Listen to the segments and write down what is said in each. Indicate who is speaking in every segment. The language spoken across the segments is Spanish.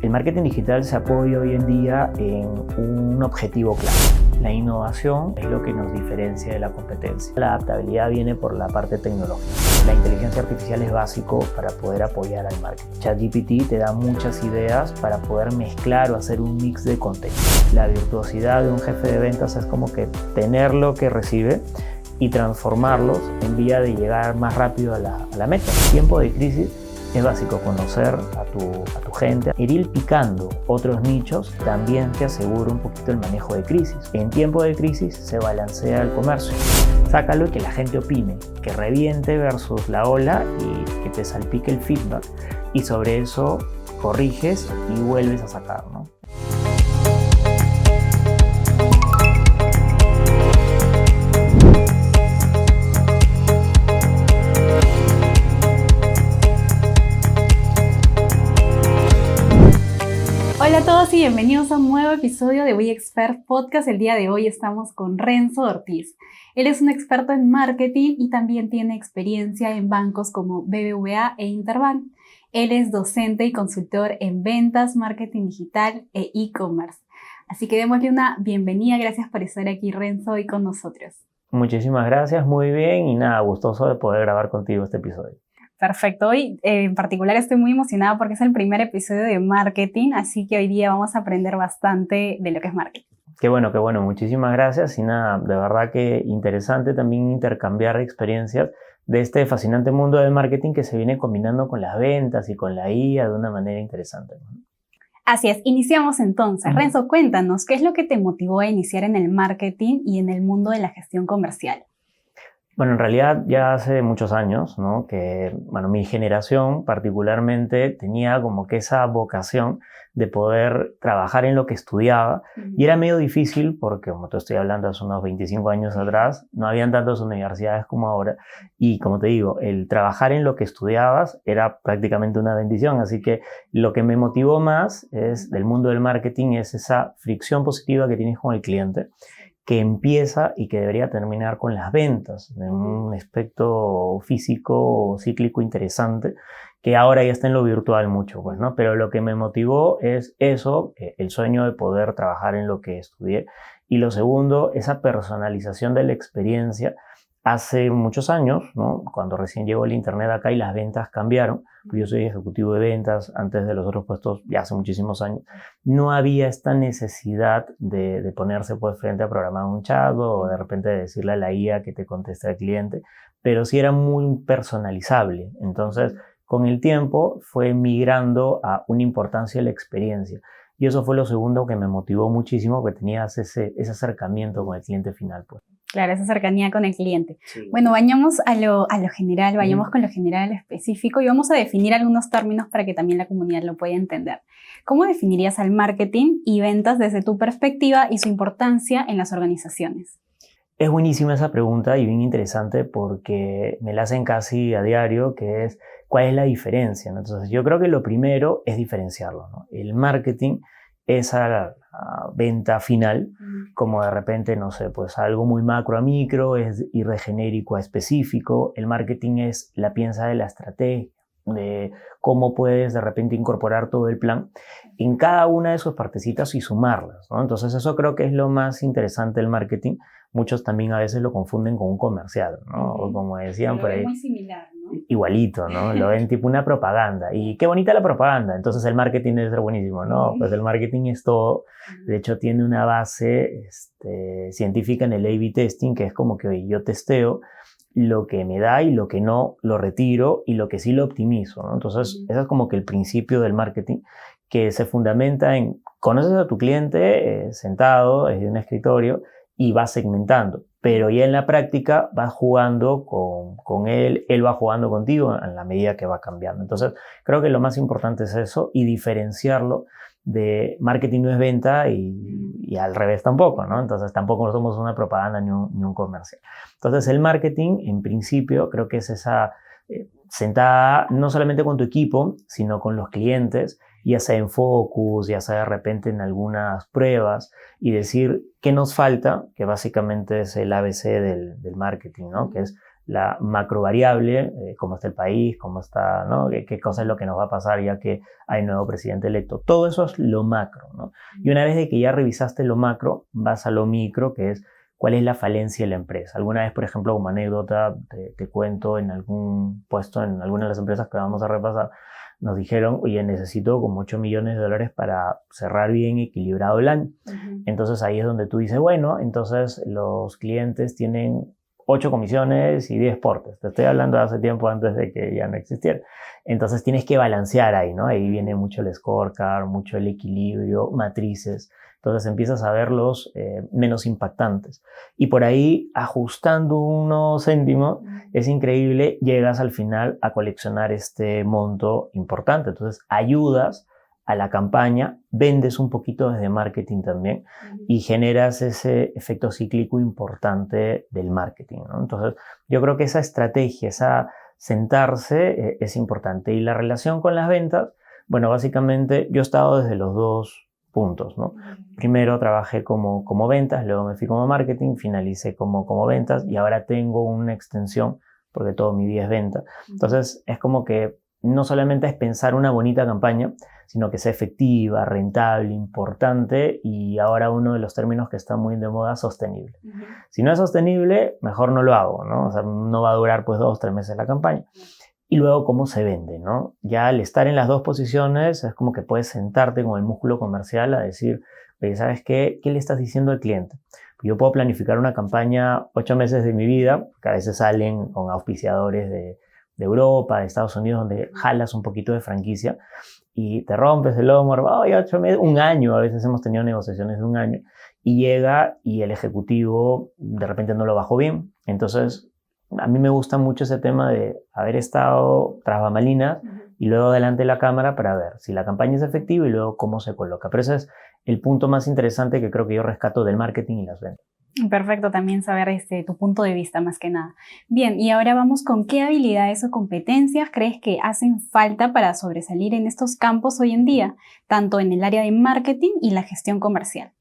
Speaker 1: El marketing digital se apoya hoy en día en un objetivo claro. La innovación es lo que nos diferencia de la competencia. La adaptabilidad viene por la parte tecnológica. La inteligencia artificial es básico para poder apoyar al marketing. ChatGPT te da muchas ideas para poder mezclar o hacer un mix de contenido. La virtuosidad de un jefe de ventas es como que tener lo que recibe y transformarlos en vía de llegar más rápido a la meta. En tiempo de crisis es básico conocer a tu gente. Ir picando otros nichos también te asegura un poquito el manejo de crisis. En tiempo de crisis se balancea el comercio. Sácalo y que la gente opine, que reviente versus la ola y que te salpique el feedback. Y sobre eso corriges y vuelves a sacar, ¿no?
Speaker 2: Hola a todos y bienvenidos a un nuevo episodio de WeExpert Podcast. El día de hoy estamos con Renzo Ortiz. Él es un experto en marketing y también tiene experiencia en bancos como BBVA e Interbank. Él es docente y consultor en ventas, marketing digital e e-commerce. Así que démosle una bienvenida. Gracias por estar aquí, Renzo, hoy con nosotros.
Speaker 1: Muchísimas gracias, muy bien y nada, gustoso de poder grabar contigo este episodio.
Speaker 2: Perfecto. Hoy en particular estoy muy emocionada porque es el primer episodio de marketing, así que hoy día vamos a aprender bastante de lo que es marketing.
Speaker 1: Qué bueno, muchísimas gracias y nada, de verdad que interesante también intercambiar experiencias de este fascinante mundo del marketing que se viene combinando con las ventas y con la IA de una manera interesante.
Speaker 2: Así es, iniciamos entonces. Renzo, cuéntanos, ¿qué es lo que te motivó a iniciar en el marketing y en el mundo de la gestión comercial?
Speaker 1: Bueno, en realidad ya hace muchos años, ¿no? Que, bueno, mi generación particularmente tenía como que esa vocación de poder trabajar en lo que estudiaba y era medio difícil porque, como te estoy hablando hace unos 25 años atrás, no habían tantas universidades como ahora y, como te digo, el trabajar en lo que estudiabas era prácticamente una bendición, así que lo que me motivó más del mundo del marketing es esa fricción positiva que tienes con el cliente, que empieza y que debería terminar con las ventas, en un aspecto físico cíclico interesante, que ahora ya está en lo virtual mucho, pues, ¿no? Pero lo que me motivó es eso, el sueño de poder trabajar en lo que estudié. Y lo segundo, esa personalización de la experiencia. Hace muchos años, ¿no? Cuando recién llegó el internet acá y las ventas cambiaron, pues yo soy ejecutivo de ventas antes de los otros puestos ya hace muchísimos años, no había esta necesidad de ponerse pues frente a programar un chat o de repente decirle a la IA que te conteste al cliente, pero sí era muy personalizable. Entonces, con el tiempo fue migrando a una importancia la experiencia. Y eso fue lo segundo que me motivó muchísimo, que tenías ese acercamiento con el cliente final, pues.
Speaker 2: Claro, esa cercanía con el cliente.
Speaker 1: Sí.
Speaker 2: Bueno, vayamos a lo general, vayamos con lo general a lo específico y vamos a definir algunos términos para que también la comunidad lo pueda entender. ¿Cómo definirías al marketing y ventas desde tu perspectiva y su importancia en las organizaciones?
Speaker 1: Es buenísima esa pregunta y bien interesante porque me la hacen casi a diario, que es ¿cuál es la diferencia, ¿no? Entonces yo creo que lo primero es diferenciarlo, ¿no? El marketing es a la venta final, como de repente, no sé, pues algo muy macro a micro, es ir de genérico a específico. El marketing es la piensa de la estrategia, de cómo puedes de repente incorporar todo el plan en cada una de sus partecitas y sumarlas, ¿no? Entonces eso creo que es lo más interesante del marketing. Muchos también a veces lo confunden con un comercial, ¿no? O como decían por ahí.
Speaker 2: Es muy similar, ¿no?
Speaker 1: Igualito, ¿no? Lo ven tipo una propaganda. Y qué bonita la propaganda. Entonces el marketing debe ser buenísimo, ¿no? Pues el marketing es todo. De hecho, tiene una base científica en el A/B testing, que es como que oye, yo testeo lo que me da y lo que no lo retiro y lo que sí lo optimizo, ¿no? Entonces, ese es como que el principio del marketing, que se fundamenta en conoces a tu cliente sentado en un escritorio y vas segmentando, pero ya en la práctica vas jugando con él va jugando contigo en la medida que va cambiando. Entonces, creo que lo más importante es eso y diferenciarlo de marketing no es venta y al revés tampoco, ¿no? Entonces, tampoco somos una propaganda ni un comercial. Entonces, el marketing, en principio, creo que es esa sentada no solamente con tu equipo, sino con los clientes, ya sea en focus, ya sea de repente en algunas pruebas, y decir qué nos falta, que básicamente es el ABC del marketing, ¿no? Que es la macro variable, cómo está el país, cómo está, ¿no? Qué cosa es lo que nos va a pasar ya que hay nuevo presidente electo. Todo eso es lo macro, ¿no? Y una vez de que ya revisaste lo macro, vas a lo micro, que es cuál es la falencia de la empresa. Alguna vez, por ejemplo, como anécdota, te cuento en algún puesto, en alguna de las empresas que vamos a repasar, nos dijeron, oye, necesito como $8 millones para cerrar bien equilibrado el año. Entonces ahí es donde tú dices, bueno, entonces los clientes tienen 8 comisiones y 10 portes. Te estoy hablando de hace tiempo antes de que ya no existiera. Entonces tienes que balancear ahí, ¿no? Ahí viene mucho el scorecard, mucho el equilibrio, matrices. Entonces empiezas a verlos menos impactantes. Y por ahí, ajustando unos céntimos, es increíble, llegas al final a coleccionar este monto importante. Entonces ayudas a la campaña, vendes un poquito desde marketing también y generas ese efecto cíclico importante del marketing, ¿no? Entonces yo creo que esa estrategia, esa sentarse es importante. Y la relación con las ventas, bueno, básicamente yo he estado desde los dos puntos, ¿no? Primero trabajé como ventas, luego me fui como marketing, finalicé como ventas y ahora tengo una extensión porque todo mi día es venta. Entonces es como que no solamente es pensar una bonita campaña, sino que sea efectiva, rentable, importante y ahora uno de los términos que está muy de moda, sostenible. Si no es sostenible, mejor no lo hago, ¿no? O sea, no va a durar pues 2 o 3 meses la campaña. Y luego cómo se vende, ¿no? Ya al estar en las dos posiciones es como que puedes sentarte con el músculo comercial a decir, oye, ¿sabes qué? ¿Qué le estás diciendo al cliente? Yo puedo planificar una campaña 8 meses de mi vida, que a veces salen con auspiciadores de Europa, de Estados Unidos, donde jalas un poquito de franquicia y te rompes el lomo, oye, 8 meses, un año, a veces hemos tenido negociaciones de un año, y llega y el ejecutivo de repente no lo bajó bien. Entonces, a mí me gusta mucho ese tema de haber estado tras bambalinas y luego delante de la cámara para ver si la campaña es efectiva y luego cómo se coloca. Pero ese es el punto más interesante que creo que yo rescato del marketing y las ventas.
Speaker 2: Perfecto, también saber tu punto de vista más que nada. Bien, y ahora vamos con qué habilidades o competencias crees que hacen falta para sobresalir en estos campos hoy en día, tanto en el área de marketing y la gestión comercial.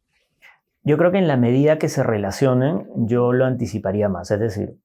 Speaker 1: Yo creo que en la medida que se relacionen, yo lo anticiparía más. Es decir,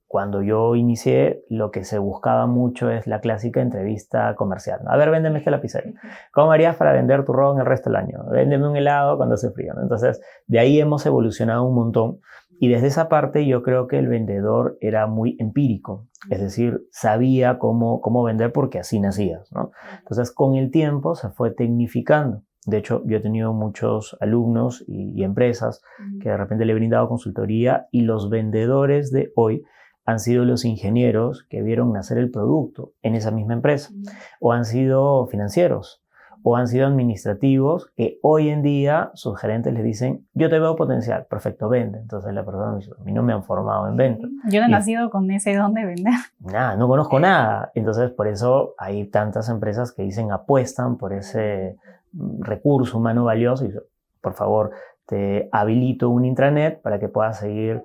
Speaker 1: cuando yo inicié, lo que se buscaba mucho es la clásica entrevista comercial, ¿no? A ver, véndeme este lapicero. ¿Cómo harías para vender tu robo el resto del año? Véndeme un helado cuando hace frío, ¿no? Entonces, de ahí hemos evolucionado un montón. Y desde esa parte yo creo que el vendedor era muy empírico. Es decir, sabía cómo vender porque así nacías, ¿no? Entonces, con el tiempo se fue tecnificando. De hecho, yo he tenido muchos alumnos y empresas que de repente le he brindado consultoría y los vendedores de hoy han sido los ingenieros que vieron nacer el producto en esa misma empresa, o han sido financieros, o han sido administrativos que hoy en día sus gerentes les dicen, yo te veo potencial, perfecto, vende. Entonces la persona me dice, a mí no me han formado en venta.
Speaker 2: Yo no he nacido con ese don de vender.
Speaker 1: Nada, no conozco nada. Entonces por eso hay tantas empresas que dicen, apuestan por ese recurso humano valioso y por favor, te habilito un intranet para que puedas seguir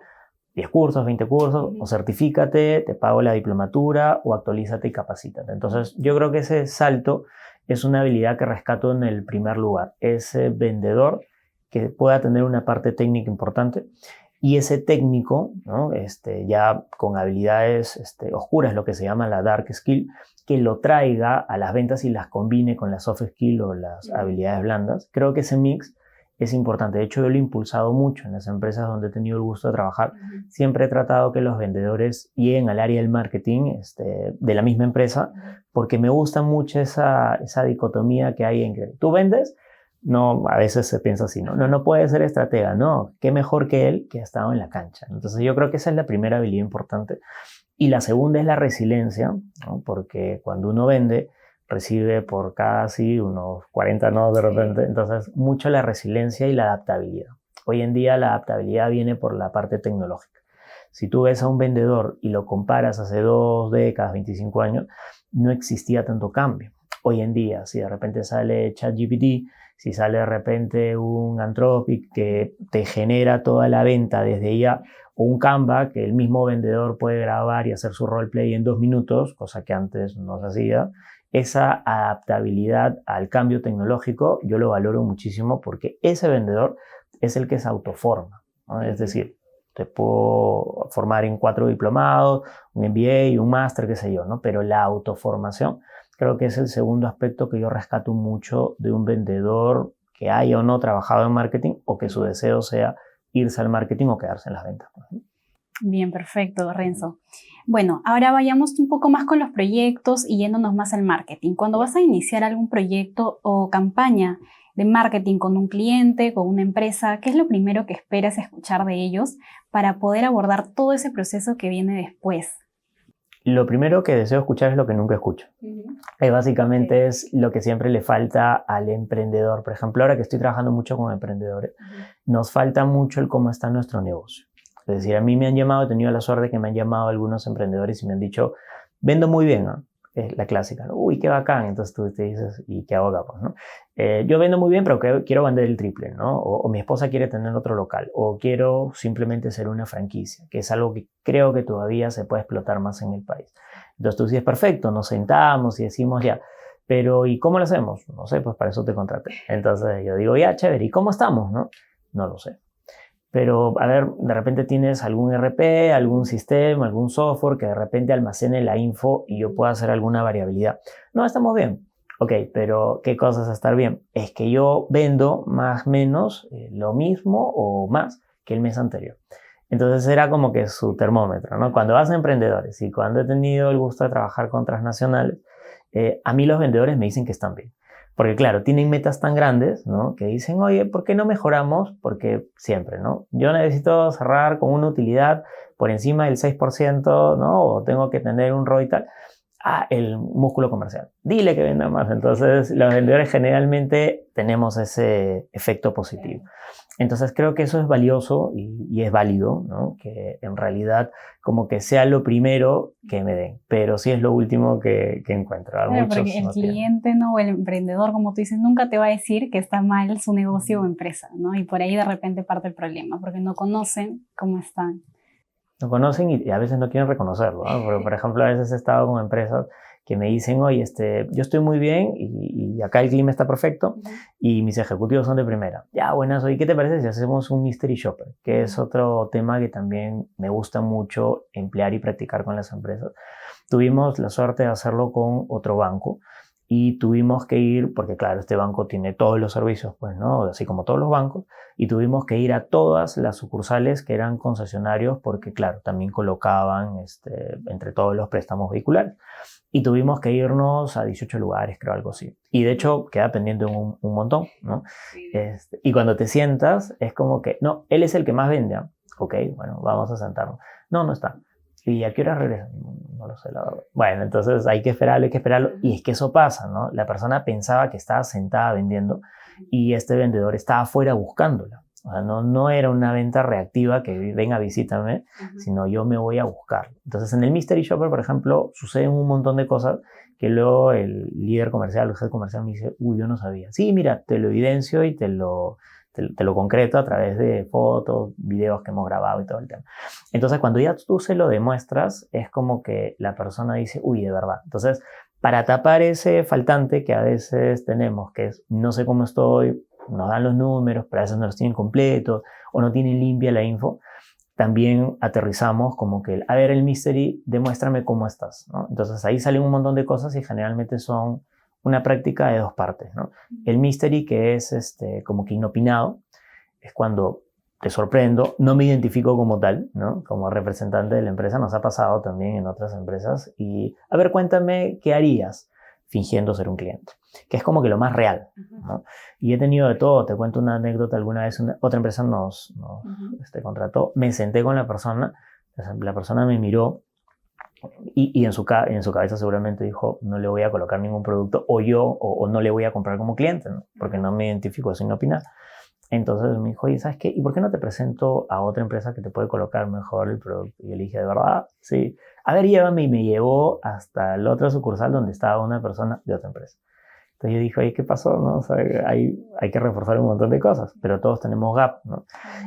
Speaker 1: 10 cursos, 20 cursos, o certifícate, te pago la diplomatura, o actualízate y capacítate. Entonces, yo creo que ese salto es una habilidad que rescato en el primer lugar. Ese vendedor que pueda tener una parte técnica importante y ese técnico, ¿no? Ya con habilidades oscuras, lo que se llama la dark skill, que lo traiga a las ventas y las combine con las soft skill o las habilidades blandas. Creo que ese mix es importante. De hecho, yo lo he impulsado mucho en las empresas donde he tenido el gusto de trabajar. Siempre he tratado que los vendedores lleguen al área del marketing de la misma empresa, porque me gusta mucho esa dicotomía que hay en que tú vendes. No, a veces se piensa así, no puede ser estratega, no, qué mejor que él que ha estado en la cancha. Entonces yo creo que esa es la primera habilidad importante. Y la segunda es la resiliencia, ¿no? Porque cuando uno vende, recibe por casi unos 40 no de repente. Entonces, mucho la resiliencia y la adaptabilidad. Hoy en día la adaptabilidad viene por la parte tecnológica. Si tú ves a un vendedor y lo comparas hace 2 décadas, 25 años, no existía tanto cambio. Hoy en día, si de repente sale ChatGPT, si sale de repente un Anthropic que te genera toda la venta desde ya, o un Canva que el mismo vendedor puede grabar y hacer su roleplay en 2 minutos, cosa que antes no se hacía, esa adaptabilidad al cambio tecnológico yo lo valoro muchísimo porque ese vendedor es el que se autoforma, ¿no? Es decir, te puedo formar en 4 diplomados, un MBA, un máster, qué sé yo, ¿no? Pero la autoformación creo que es el segundo aspecto que yo rescato mucho de un vendedor que haya o no trabajado en marketing o que su deseo sea irse al marketing o quedarse en las ventas.
Speaker 2: Bien, perfecto, Renzo. Bueno, ahora vayamos un poco más con los proyectos y yéndonos más al marketing. Cuando vas a iniciar algún proyecto o campaña de marketing con un cliente, con una empresa, ¿qué es lo primero que esperas escuchar de ellos para poder abordar todo ese proceso que viene después?
Speaker 1: Lo primero que deseo escuchar es lo que nunca escucho. Básicamente es lo que siempre le falta al emprendedor. Por ejemplo, ahora que estoy trabajando mucho con emprendedores, nos falta mucho el cómo está nuestro negocio. Es decir, a mí me han llamado, he tenido la suerte que me han llamado algunos emprendedores y me han dicho, vendo muy bien, ¿no? Es la clásica, ¿no? Uy, qué bacán. Entonces tú te dices, ¿y qué hago acá? Pues, ¿no? Yo vendo muy bien, pero quiero vender el triple, ¿no? O mi esposa quiere tener otro local, o quiero simplemente ser una franquicia, que es algo que creo que todavía se puede explotar más en el país. Entonces tú dices, perfecto, nos sentamos y decimos ya, pero ¿y cómo lo hacemos? No sé, pues para eso te contraté. Entonces yo digo, ya, chévere, ¿y cómo estamos? No lo sé. Pero, a ver, de repente tienes algún RP, algún sistema, algún software que de repente almacene la info y yo pueda hacer alguna variabilidad. No, estamos bien. Ok, pero ¿qué cosas estar bien? Es que yo vendo más o menos lo mismo o más que el mes anterior. Entonces era como que su termómetro, ¿no? Cuando vas a emprendedores y cuando he tenido el gusto de trabajar con transnacionales, a mí los vendedores me dicen que están bien. Porque claro, tienen metas tan grandes, ¿no? Que dicen, oye, ¿por qué no mejoramos? Porque siempre, ¿no? Yo necesito cerrar con una utilidad por encima del 6%, ¿no? O tengo que tener un ROI y tal. Ah, el músculo comercial. Dile que venda más. Entonces, los vendedores generalmente tenemos ese efecto positivo. Entonces, creo que eso es valioso y es válido, ¿no? Que en realidad como que sea lo primero que me den, pero sí es lo último que encuentro.
Speaker 2: Claro, porque el cliente, ¿no? O el emprendedor, como tú dices, nunca te va a decir que está mal su negocio o empresa, ¿no? Y por ahí de repente parte el problema, porque no conocen cómo están.
Speaker 1: No conocen y a veces no quieren reconocerlo, ¿no? Porque, por ejemplo, a veces he estado con empresas que me dicen, oye, yo estoy muy bien y acá el clima está perfecto y mis ejecutivos son de primera. Ya, buenas, ¿y qué te parece si hacemos un mystery shopper? Que es otro tema que también me gusta mucho emplear y practicar con las empresas. Tuvimos la suerte de hacerlo con otro banco y tuvimos que ir, porque claro, este banco tiene todos los servicios, pues, ¿no? Así como todos los bancos, y tuvimos que ir a todas las sucursales que eran concesionarios porque, claro, también colocaban entre todos los préstamos vehiculares. Y tuvimos que irnos a 18 lugares, creo, algo así. Y de hecho, queda pendiente un montón, ¿no? Y cuando te sientas, es como que, no, él es el que más vende. ¿Eh? Ok, bueno, vamos a sentarnos. No, no está. ¿Y a qué hora regresa? No lo sé, la verdad. Bueno, entonces hay que esperarlo, hay que esperarlo. Y es que eso pasa, ¿no? La persona pensaba que estaba sentada vendiendo y este vendedor estaba afuera buscándola. O sea, no era una venta reactiva que venga, visítame, sino yo me voy a buscar. Entonces, en el Mystery Shopper, por ejemplo, suceden un montón de cosas que luego el líder comercial, el jefe comercial me dice, uy, yo no sabía. Sí, mira, te lo evidencio y te lo concreto a través de fotos, videos que hemos grabado y todo el tema. Entonces, cuando ya tú se lo demuestras, es como que la persona dice, uy, de verdad. Entonces, para tapar ese faltante que a veces tenemos, que es, no sé cómo estoy, nos dan los números, pero a veces no los tienen completos o no tienen limpia la info, también aterrizamos como que, a ver, el mystery, demuéstrame cómo estás, ¿no? Entonces ahí salen un montón de cosas y generalmente son una práctica de 2 partes, ¿no? El mystery, que es como que inopinado, es cuando te sorprendo, no me identifico como tal, ¿no? Como representante de la empresa, nos ha pasado también en otras empresas y, a ver, cuéntame qué harías fingiendo ser un cliente, que es como que lo más real, ¿no? Y he tenido de todo, te cuento una anécdota, alguna vez otra empresa nos contrató, me senté con la persona me miró y en su cabeza seguramente dijo, no le voy a colocar ningún producto o no le voy a comprar como cliente, ¿no? Porque no me identifico sin opinar. Entonces me dijo, oye, ¿sabes qué? ¿Y por qué no te presento a otra empresa que te puede colocar mejor el producto? Y yo le dije, ¿de verdad? Sí. A ver, llévame. Y me llevó hasta la otra sucursal donde estaba una persona de otra empresa. Entonces yo dije, oye, ¿qué pasó? ¿No? O sea, hay que reforzar un montón de cosas, pero todos tenemos gap, ¿no?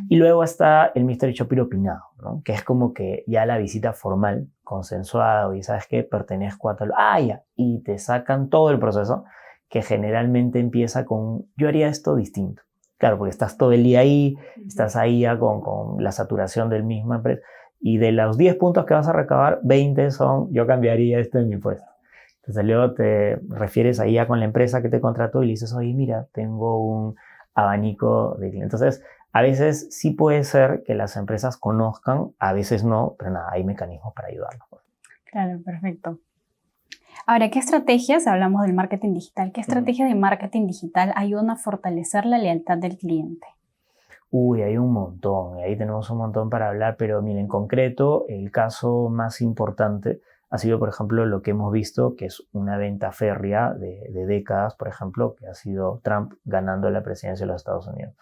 Speaker 1: Y luego está el Mystery Shopper opinado, ¿no? Que es como que ya la visita formal, consensuada, y ¿sabes qué? Pertenezco a tal... Ah, ya. Y te sacan todo el proceso que generalmente empieza con, yo haría esto distinto. Claro, porque estás todo el día ahí, estás ahí ya con la saturación del mismo empresa. Y de los 10 puntos que vas a recabar, 20 son, yo cambiaría esto en mi puesto. Entonces luego te refieres ahí ya con la empresa que te contrató y le dices, oye, mira, tengo un abanico de clientes. Entonces, a veces sí puede ser que las empresas conozcan, a veces no, pero nada, hay mecanismos para ayudarlos.
Speaker 2: Claro, perfecto. Ahora, ¿qué estrategias, hablamos del marketing digital, qué estrategias de marketing digital ayudan a fortalecer la lealtad del cliente?
Speaker 1: Uy, hay un montón, y ahí tenemos un montón para hablar, pero miren, en concreto, el caso más importante ha sido, por ejemplo, lo que hemos visto, que es una venta férrea de décadas, por ejemplo, que ha sido Trump ganando la presidencia de los Estados Unidos.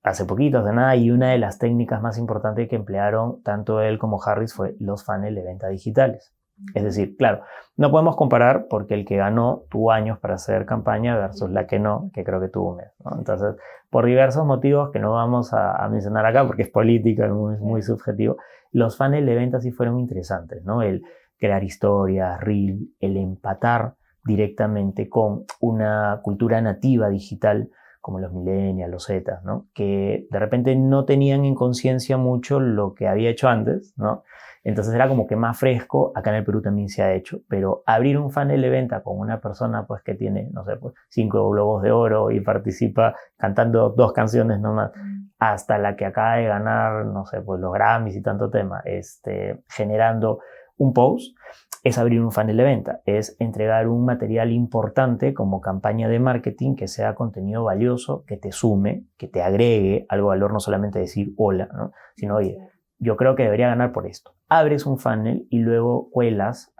Speaker 1: Hace poquito, de nada, y una de las técnicas más importantes que emplearon tanto él como Harris fue los funnels de venta digitales. Es decir, claro, no podemos comparar porque el que ganó tuvo años para hacer campaña versus la que no, que creo que tuvo un mes, ¿no? Entonces, por diversos motivos que no vamos a mencionar acá porque es política, es muy subjetivo, los funnels de venta sí fueron interesantes, ¿no? El crear historias, reel, el empatar directamente con una cultura nativa digital como los millennials, los zetas, ¿no? Que de repente no tenían en conciencia mucho lo que había hecho antes, ¿no? Entonces era como que más fresco. Acá en el Perú también se ha hecho, pero abrir un funnel de venta con una persona pues que tiene, no sé, pues 5 globos de oro y participa cantando 2 canciones nomás, hasta la que acaba de ganar, no sé, pues los Grammys y tanto tema, generando un post, es abrir un funnel de venta, es entregar un material importante como campaña de marketing que sea contenido valioso, que te sume, que te agregue algo de valor, no solamente decir hola, ¿no? Sino, oye, yo creo que debería ganar por esto. Abres un funnel y luego cuelas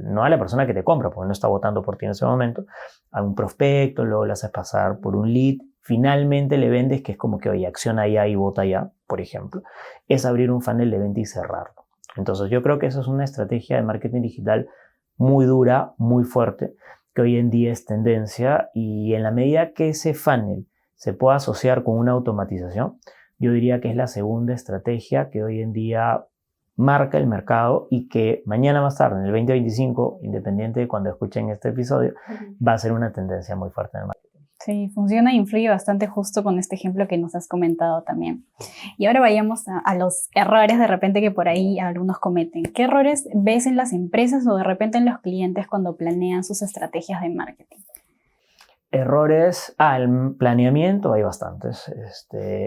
Speaker 1: no a la persona que te compra, porque no está votando por ti en ese momento, a un prospecto, luego le haces pasar por un lead, finalmente le vendes, que es como que, oye, acciona allá y vota allá, por ejemplo. Es abrir un funnel de venta y cerrarlo. Entonces yo creo que eso es una estrategia de marketing digital muy dura, muy fuerte, que hoy en día es tendencia, y en la medida que ese funnel se pueda asociar con una automatización, yo diría que es la segunda estrategia que hoy en día marca el mercado y que mañana más tarde, en el 2025, independiente de cuando escuchen este episodio, va a ser una tendencia muy fuerte en el marketing.
Speaker 2: Sí, funciona e influye bastante justo con este ejemplo que nos has comentado también. Y ahora vayamos a los errores de repente que por ahí algunos cometen. ¿Qué errores ves en las empresas o de repente en los clientes cuando planean sus estrategias de marketing?
Speaker 1: Errores, el planeamiento hay bastantes.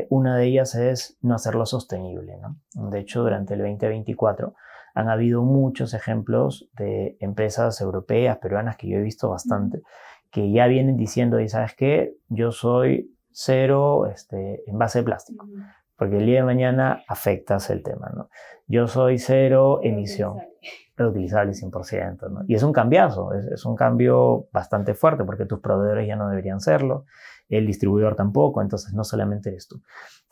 Speaker 1: Una de ellas es no hacerlo sostenible, ¿no? De hecho, durante el 2024 han habido muchos ejemplos de empresas europeas, peruanas, que yo he visto bastante, que ya vienen diciendo, y ¿sabes qué? Yo soy cero envase de plástico, porque el día de mañana afectas el tema, ¿no? Yo soy cero emisión, reutilizable 100%, ¿no? Y es un cambiazo, es un cambio bastante fuerte, porque tus proveedores ya no deberían serlo, el distribuidor tampoco, entonces no solamente eres tú.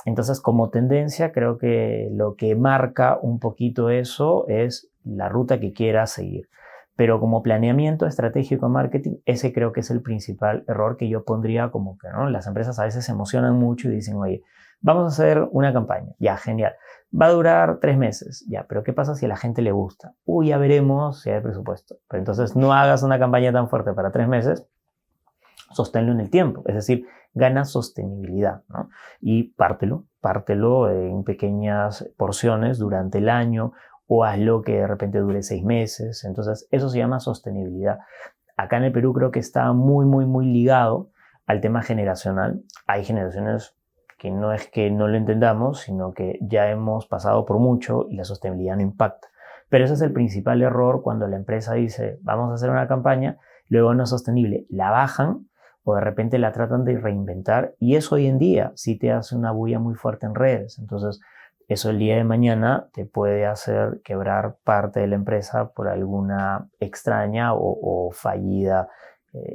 Speaker 1: Entonces, como tendencia, creo que lo que marca un poquito eso es la ruta que quieras seguir. Pero como planeamiento estratégico de marketing, ese creo que es el principal error que yo pondría, como que, ¿no? Las empresas a veces se emocionan mucho y dicen, oye, vamos a hacer una campaña, ya, genial. Va a durar 3 meses, ya, pero ¿qué pasa si a la gente le gusta? Uy, ya veremos si hay presupuesto. Pero entonces no hagas una campaña tan fuerte para 3 meses, sosténlo en el tiempo, es decir, gana sostenibilidad, ¿no? Y pártelo en pequeñas porciones durante el año, o hazlo que de repente dure 6 meses. Entonces, eso se llama sostenibilidad. Acá en el Perú creo que está muy ligado al tema generacional. Hay generaciones que no es que no lo entendamos, sino que ya hemos pasado por mucho y la sostenibilidad no impacta. Pero ese es el principal error cuando la empresa dice, vamos a hacer una campaña, luego no es sostenible, la bajan o de repente la tratan de reinventar, y eso hoy en día sí te hace una bulla muy fuerte en redes. Entonces, eso el día de mañana te puede hacer quebrar parte de la empresa por alguna extraña o fallida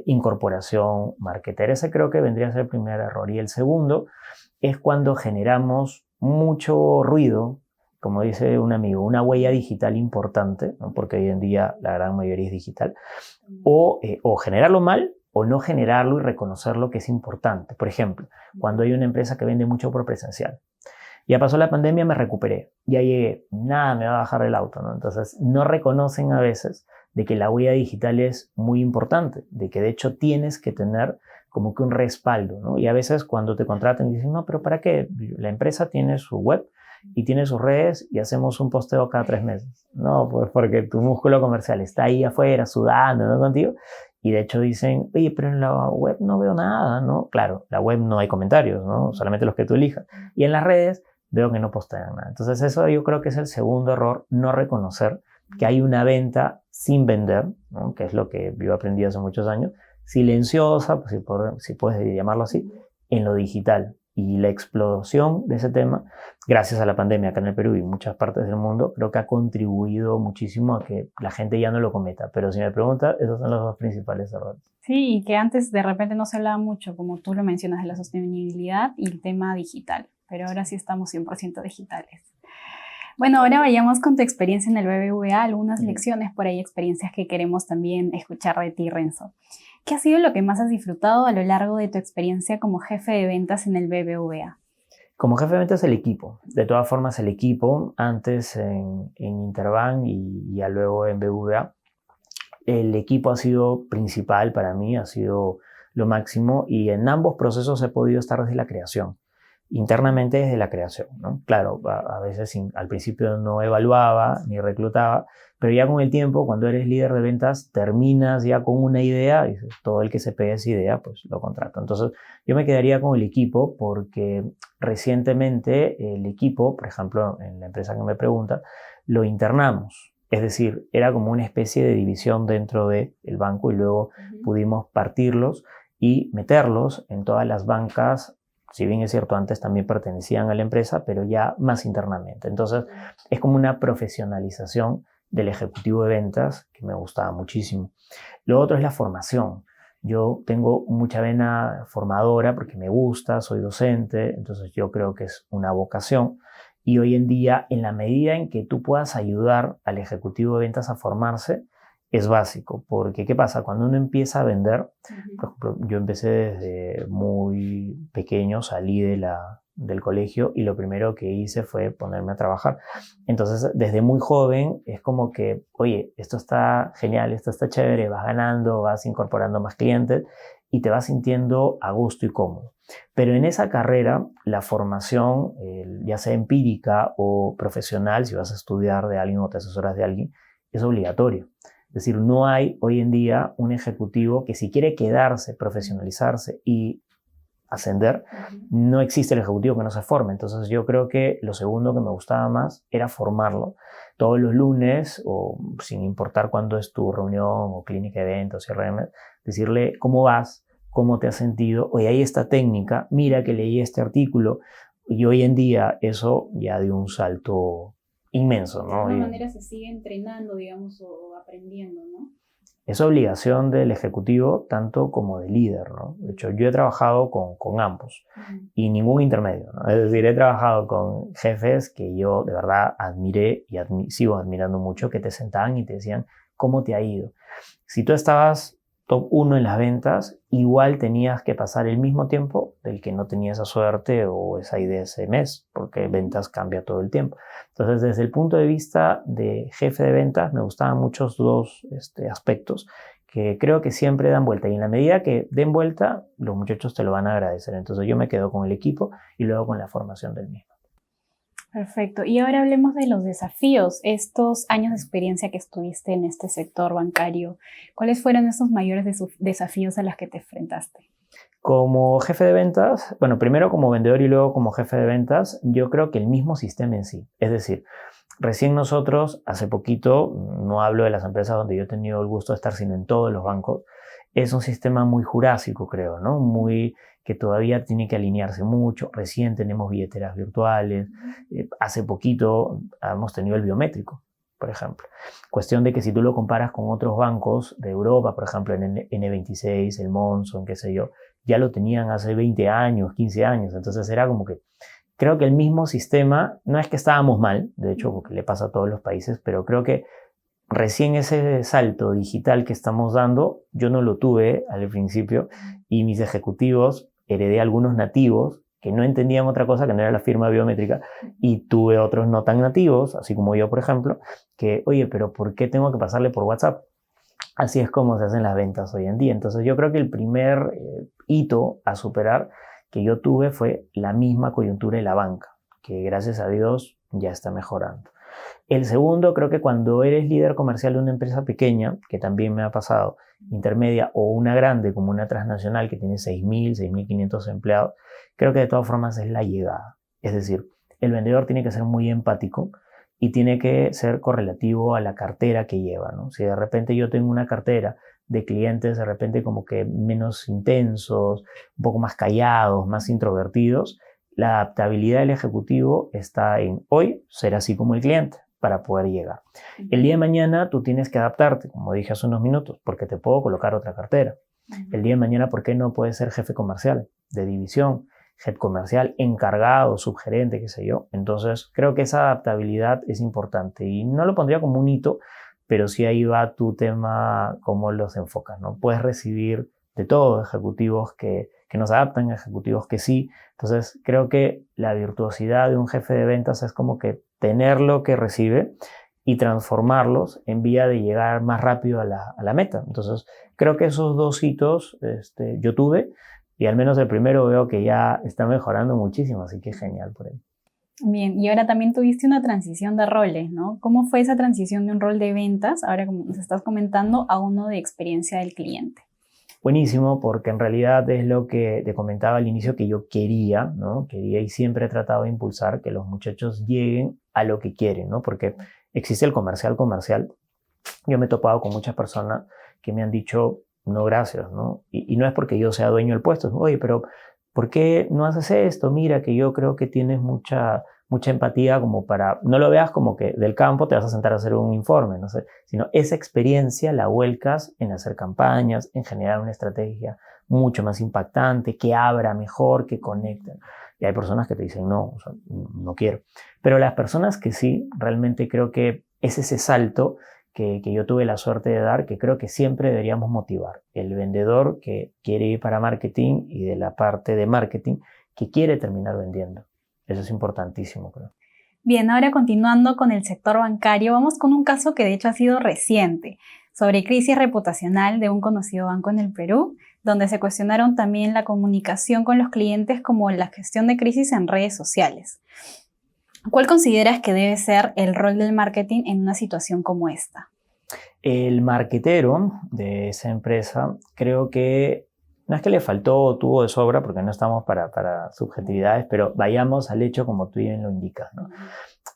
Speaker 1: incorporación marketera. Ese creo que vendría a ser el primer error. Y el segundo es cuando generamos mucho ruido, como dice un amigo, una huella digital importante, ¿no? Porque hoy en día la gran mayoría es digital, o generarlo mal o no generarlo y reconocer lo que es importante. Por ejemplo, cuando hay una empresa que vende mucho por presencial. Ya pasó la pandemia, me recuperé, ya llegué, nada me va a bajar el auto, ¿no? Entonces no reconocen a veces de que la huella digital es muy importante, de que de hecho tienes que tener como que un respaldo, ¿no? Y a veces cuando te contratan dicen, no, pero ¿para qué? La empresa tiene su web y tiene sus redes y hacemos un posteo cada 3 meses. No, pues porque tu músculo comercial está ahí afuera sudando, ¿no? Contigo. Y de hecho dicen, oye, pero en la web no veo nada, ¿no? Claro, la web no hay comentarios, ¿no? Solamente los que tú elijas. Y en las redes veo que no postean nada. Entonces eso yo creo que es el segundo error, no reconocer que hay una venta sin vender, ¿no? Que es lo que yo aprendí hace muchos años, silenciosa, pues si puedes llamarlo así, en lo digital. Y la explosión de ese tema, gracias a la pandemia acá en el Perú y en muchas partes del mundo, creo que ha contribuido muchísimo a que la gente ya no lo cometa. Pero si me preguntas, esos son los dos principales errores.
Speaker 2: Sí, y que antes de repente no se hablaba mucho, como tú lo mencionas, de la sostenibilidad y el tema digital, pero ahora sí estamos 100% digitales. Bueno, ahora vayamos con tu experiencia en el BBVA, algunas lecciones por ahí, experiencias que queremos también escuchar de ti, Renzo. ¿Qué ha sido lo que más has disfrutado a lo largo de tu experiencia como jefe de ventas en el BBVA?
Speaker 1: Como jefe de ventas, el equipo. De todas formas, el equipo, antes en Interbank y ya luego en BBVA, el equipo ha sido principal para mí, ha sido lo máximo y en ambos procesos he podido estar desde la creación. Internamente desde la creación, ¿no? Claro, a veces al principio no evaluaba ni reclutaba, pero ya con el tiempo, cuando eres líder de ventas, terminas ya con una idea y todo el que se pegue esa idea, pues lo contrata. Entonces, yo me quedaría con el equipo porque recientemente el equipo, por ejemplo, en la empresa que me pregunta, lo internamos. Es decir, era como una especie de división dentro del banco y luego pudimos partirlos y meterlos en todas las bancas. Si bien es cierto, antes también pertenecían a la empresa, pero ya más internamente. Entonces, es como una profesionalización del ejecutivo de ventas que me gustaba muchísimo. Lo otro es la formación. Yo tengo mucha vena formadora porque me gusta, soy docente, entonces yo creo que es una vocación. Y hoy en día, en la medida en que tú puedas ayudar al ejecutivo de ventas a formarse, es básico, porque ¿qué pasa? Cuando uno empieza a vender, por ejemplo, yo empecé desde muy pequeño, salí del colegio y lo primero que hice fue ponerme a trabajar. Entonces, desde muy joven es como que, oye, esto está genial, esto está chévere, vas ganando, vas incorporando más clientes y te vas sintiendo a gusto y cómodo. Pero en esa carrera, la formación, ya sea empírica o profesional, si vas a estudiar de alguien o te asesoras de alguien, es obligatorio. Es decir, no hay hoy en día un ejecutivo que si quiere quedarse, profesionalizarse y ascender, no existe el ejecutivo que no se forme. Entonces yo creo que lo segundo que me gustaba más era formarlo todos los lunes o sin importar cuándo es tu reunión o clínica de eventos, CRM, decirle cómo vas, cómo te has sentido, oye, ahí esta técnica, mira que leí este artículo y hoy en día eso ya dio un salto inmenso, ¿no?
Speaker 2: De alguna manera se sigue entrenando, digamos, o aprendiendo, ¿no?
Speaker 1: Es obligación del ejecutivo tanto como del líder, ¿no? De hecho, yo he trabajado con ambos y ningún intermedio, ¿no? Es decir, he trabajado con jefes que yo de verdad admiré y sigo admirando mucho, que te sentaban y te decían, ¿cómo te ha ido? Si tú estabas top 1 en las ventas, igual tenías que pasar el mismo tiempo del que no tenía esa suerte o esa idea ese mes, porque ventas cambia todo el tiempo. Entonces, desde el punto de vista de jefe de ventas, me gustaban muchos dos aspectos que creo que siempre dan vuelta. Y en la medida que den vuelta, los muchachos te lo van a agradecer. Entonces, yo me quedo con el equipo y luego con la formación del mismo.
Speaker 2: Perfecto. Y ahora hablemos de los desafíos, estos años de experiencia que estuviste en este sector bancario. ¿Cuáles fueron esos mayores desafíos a los que te enfrentaste?
Speaker 1: Como jefe de ventas, bueno, primero como vendedor y luego como jefe de ventas, yo creo que el mismo sistema en sí. Es decir, recién nosotros, hace poquito, no hablo de las empresas donde yo he tenido el gusto de estar, sino en todos los bancos, es un sistema muy jurásico, creo, ¿no? Muy que todavía tiene que alinearse mucho. Recién tenemos billeteras virtuales. Hace poquito hemos tenido el biométrico, por ejemplo. Cuestión de que si tú lo comparas con otros bancos de Europa, por ejemplo, en N26, el Monzo, qué sé yo, ya lo tenían hace 20 años, 15 años. Entonces era como que creo que el mismo sistema, no es que estábamos mal, de hecho, porque le pasa a todos los países, pero creo que recién ese salto digital que estamos dando, yo no lo tuve al principio y mis ejecutivos, heredé algunos nativos que no entendían otra cosa que no era la firma biométrica y tuve otros no tan nativos, así como yo, por ejemplo, que, oye, pero ¿por qué tengo que pasarle por WhatsApp? Así es como se hacen las ventas hoy en día. Entonces yo creo que el primer hito a superar que yo tuve fue la misma coyuntura de la banca, que gracias a Dios ya está mejorando. El segundo, creo que cuando eres líder comercial de una empresa pequeña, que también me ha pasado, intermedia o una grande como una transnacional que tiene 6.000, 6.500 empleados, creo que de todas formas es la llegada. Es decir, el vendedor tiene que ser muy empático y tiene que ser correlativo a la cartera que lleva, ¿no? Si de repente yo tengo una cartera de clientes de repente como que menos intensos, un poco más callados, más introvertidos, la adaptabilidad del ejecutivo está en hoy ser así como el cliente para poder llegar. El día de mañana tú tienes que adaptarte, como dije hace unos minutos, porque te puedo colocar otra cartera. El día de mañana, ¿por qué no puedes ser jefe comercial, de división, head comercial, encargado, subgerente, qué sé yo? Entonces, creo que esa adaptabilidad es importante y no lo pondría como un hito, pero sí ahí va tu tema, cómo los enfocas, ¿no? Puedes recibir de todo, ejecutivos que no se adaptan, ejecutivos que sí. Entonces, creo que la virtuosidad de un jefe de ventas es como que tener lo que recibe y transformarlos en vía de llegar más rápido a la meta. Entonces, creo que esos dos hitos yo tuve y al menos el primero veo que ya está mejorando muchísimo, así que genial por ahí.
Speaker 2: Bien, y ahora también tuviste una transición de roles, ¿no? ¿Cómo fue esa transición de un rol de ventas, ahora como nos estás comentando, a uno de experiencia del cliente?
Speaker 1: Buenísimo, porque en realidad es lo que te comentaba al inicio que yo quería, ¿no? Quería y siempre he tratado de impulsar que los muchachos lleguen a lo que quieren, ¿no? Porque existe el comercial. Yo me he topado con muchas personas que me han dicho, no, gracias, ¿no? Y no es porque yo sea dueño del puesto, oye, pero ¿por qué no haces esto? Mira que yo creo que tienes mucha empatía como para, no lo veas como que del campo te vas a sentar a hacer un informe, no sé, sino esa experiencia la vuelcas en hacer campañas, en generar una estrategia mucho más impactante, que abra mejor, que conecte. Y hay personas que te dicen, no, o sea, no quiero. Pero las personas que sí, realmente creo que es ese salto que yo tuve la suerte de dar, que creo que siempre deberíamos motivar. El vendedor que quiere ir para marketing y de la parte de marketing que quiere terminar vendiendo. Eso es importantísimo, creo.
Speaker 2: Bien, ahora continuando con el sector bancario, vamos con un caso que de hecho ha sido reciente, sobre crisis reputacional de un conocido banco en el Perú, donde se cuestionaron también la comunicación con los clientes como la gestión de crisis en redes sociales. ¿Cuál consideras que debe ser el rol del marketing en una situación como esta?
Speaker 1: El marketero de esa empresa creo que no es que le faltó o tuvo de sobra, porque no estamos para subjetividades, pero vayamos al hecho como tú bien lo indicas, ¿no?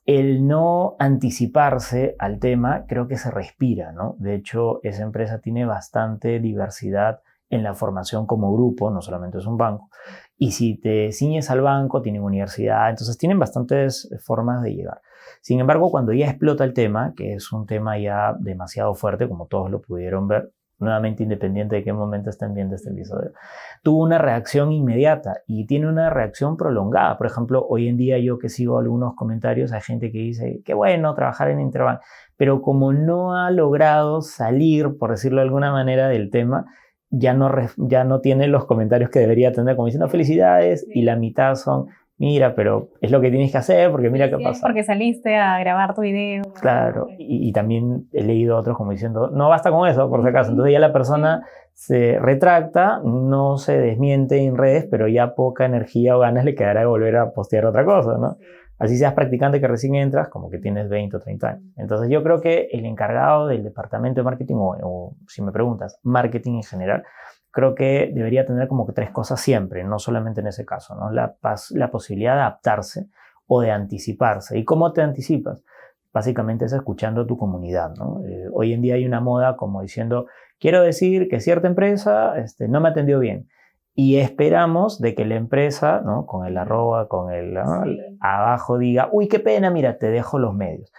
Speaker 1: El no anticiparse al tema creo que se respira, ¿no? De hecho, esa empresa tiene bastante diversidad en la formación como grupo, no solamente es un banco. Y si te ciñes al banco, tienen universidad, entonces tienen bastantes formas de llegar. Sin embargo, cuando ya explota el tema, que es un tema ya demasiado fuerte, como todos lo pudieron ver, nuevamente independiente de qué momento estén viendo este episodio, tuvo una reacción inmediata y tiene una reacción prolongada. Por ejemplo, hoy en día yo que sigo algunos comentarios, hay gente que dice, qué bueno trabajar en Interbank, pero como no ha logrado salir, por decirlo de alguna manera, del tema, ya no tiene los comentarios que debería tener, como diciendo felicidades, y la mitad son, mira, pero es lo que tienes que hacer, porque mira qué pasa.
Speaker 2: Porque saliste a grabar tu video.
Speaker 1: Claro, y también he leído a otros como diciendo, no basta con eso, por si acaso. Entonces ya la persona se retracta, no se desmiente en redes, pero ya poca energía o ganas le quedará de volver a postear otra cosa, ¿no? Así seas practicante que recién entras, como que tienes 20 o 30 años. Entonces yo creo que el encargado del departamento de marketing, o si me preguntas, marketing en general, creo que debería tener como que tres cosas siempre, no solamente en ese caso, ¿no? La posibilidad de adaptarse o de anticiparse. ¿Y cómo te anticipas? Básicamente es escuchando a tu comunidad, ¿no? Hoy en día hay una moda como diciendo, quiero decir que cierta empresa no me atendió bien. Y esperamos de que la empresa, ¿no? Con el arroba, con el, ¿no? abajo diga, uy, qué pena, mira, te dejo los medios.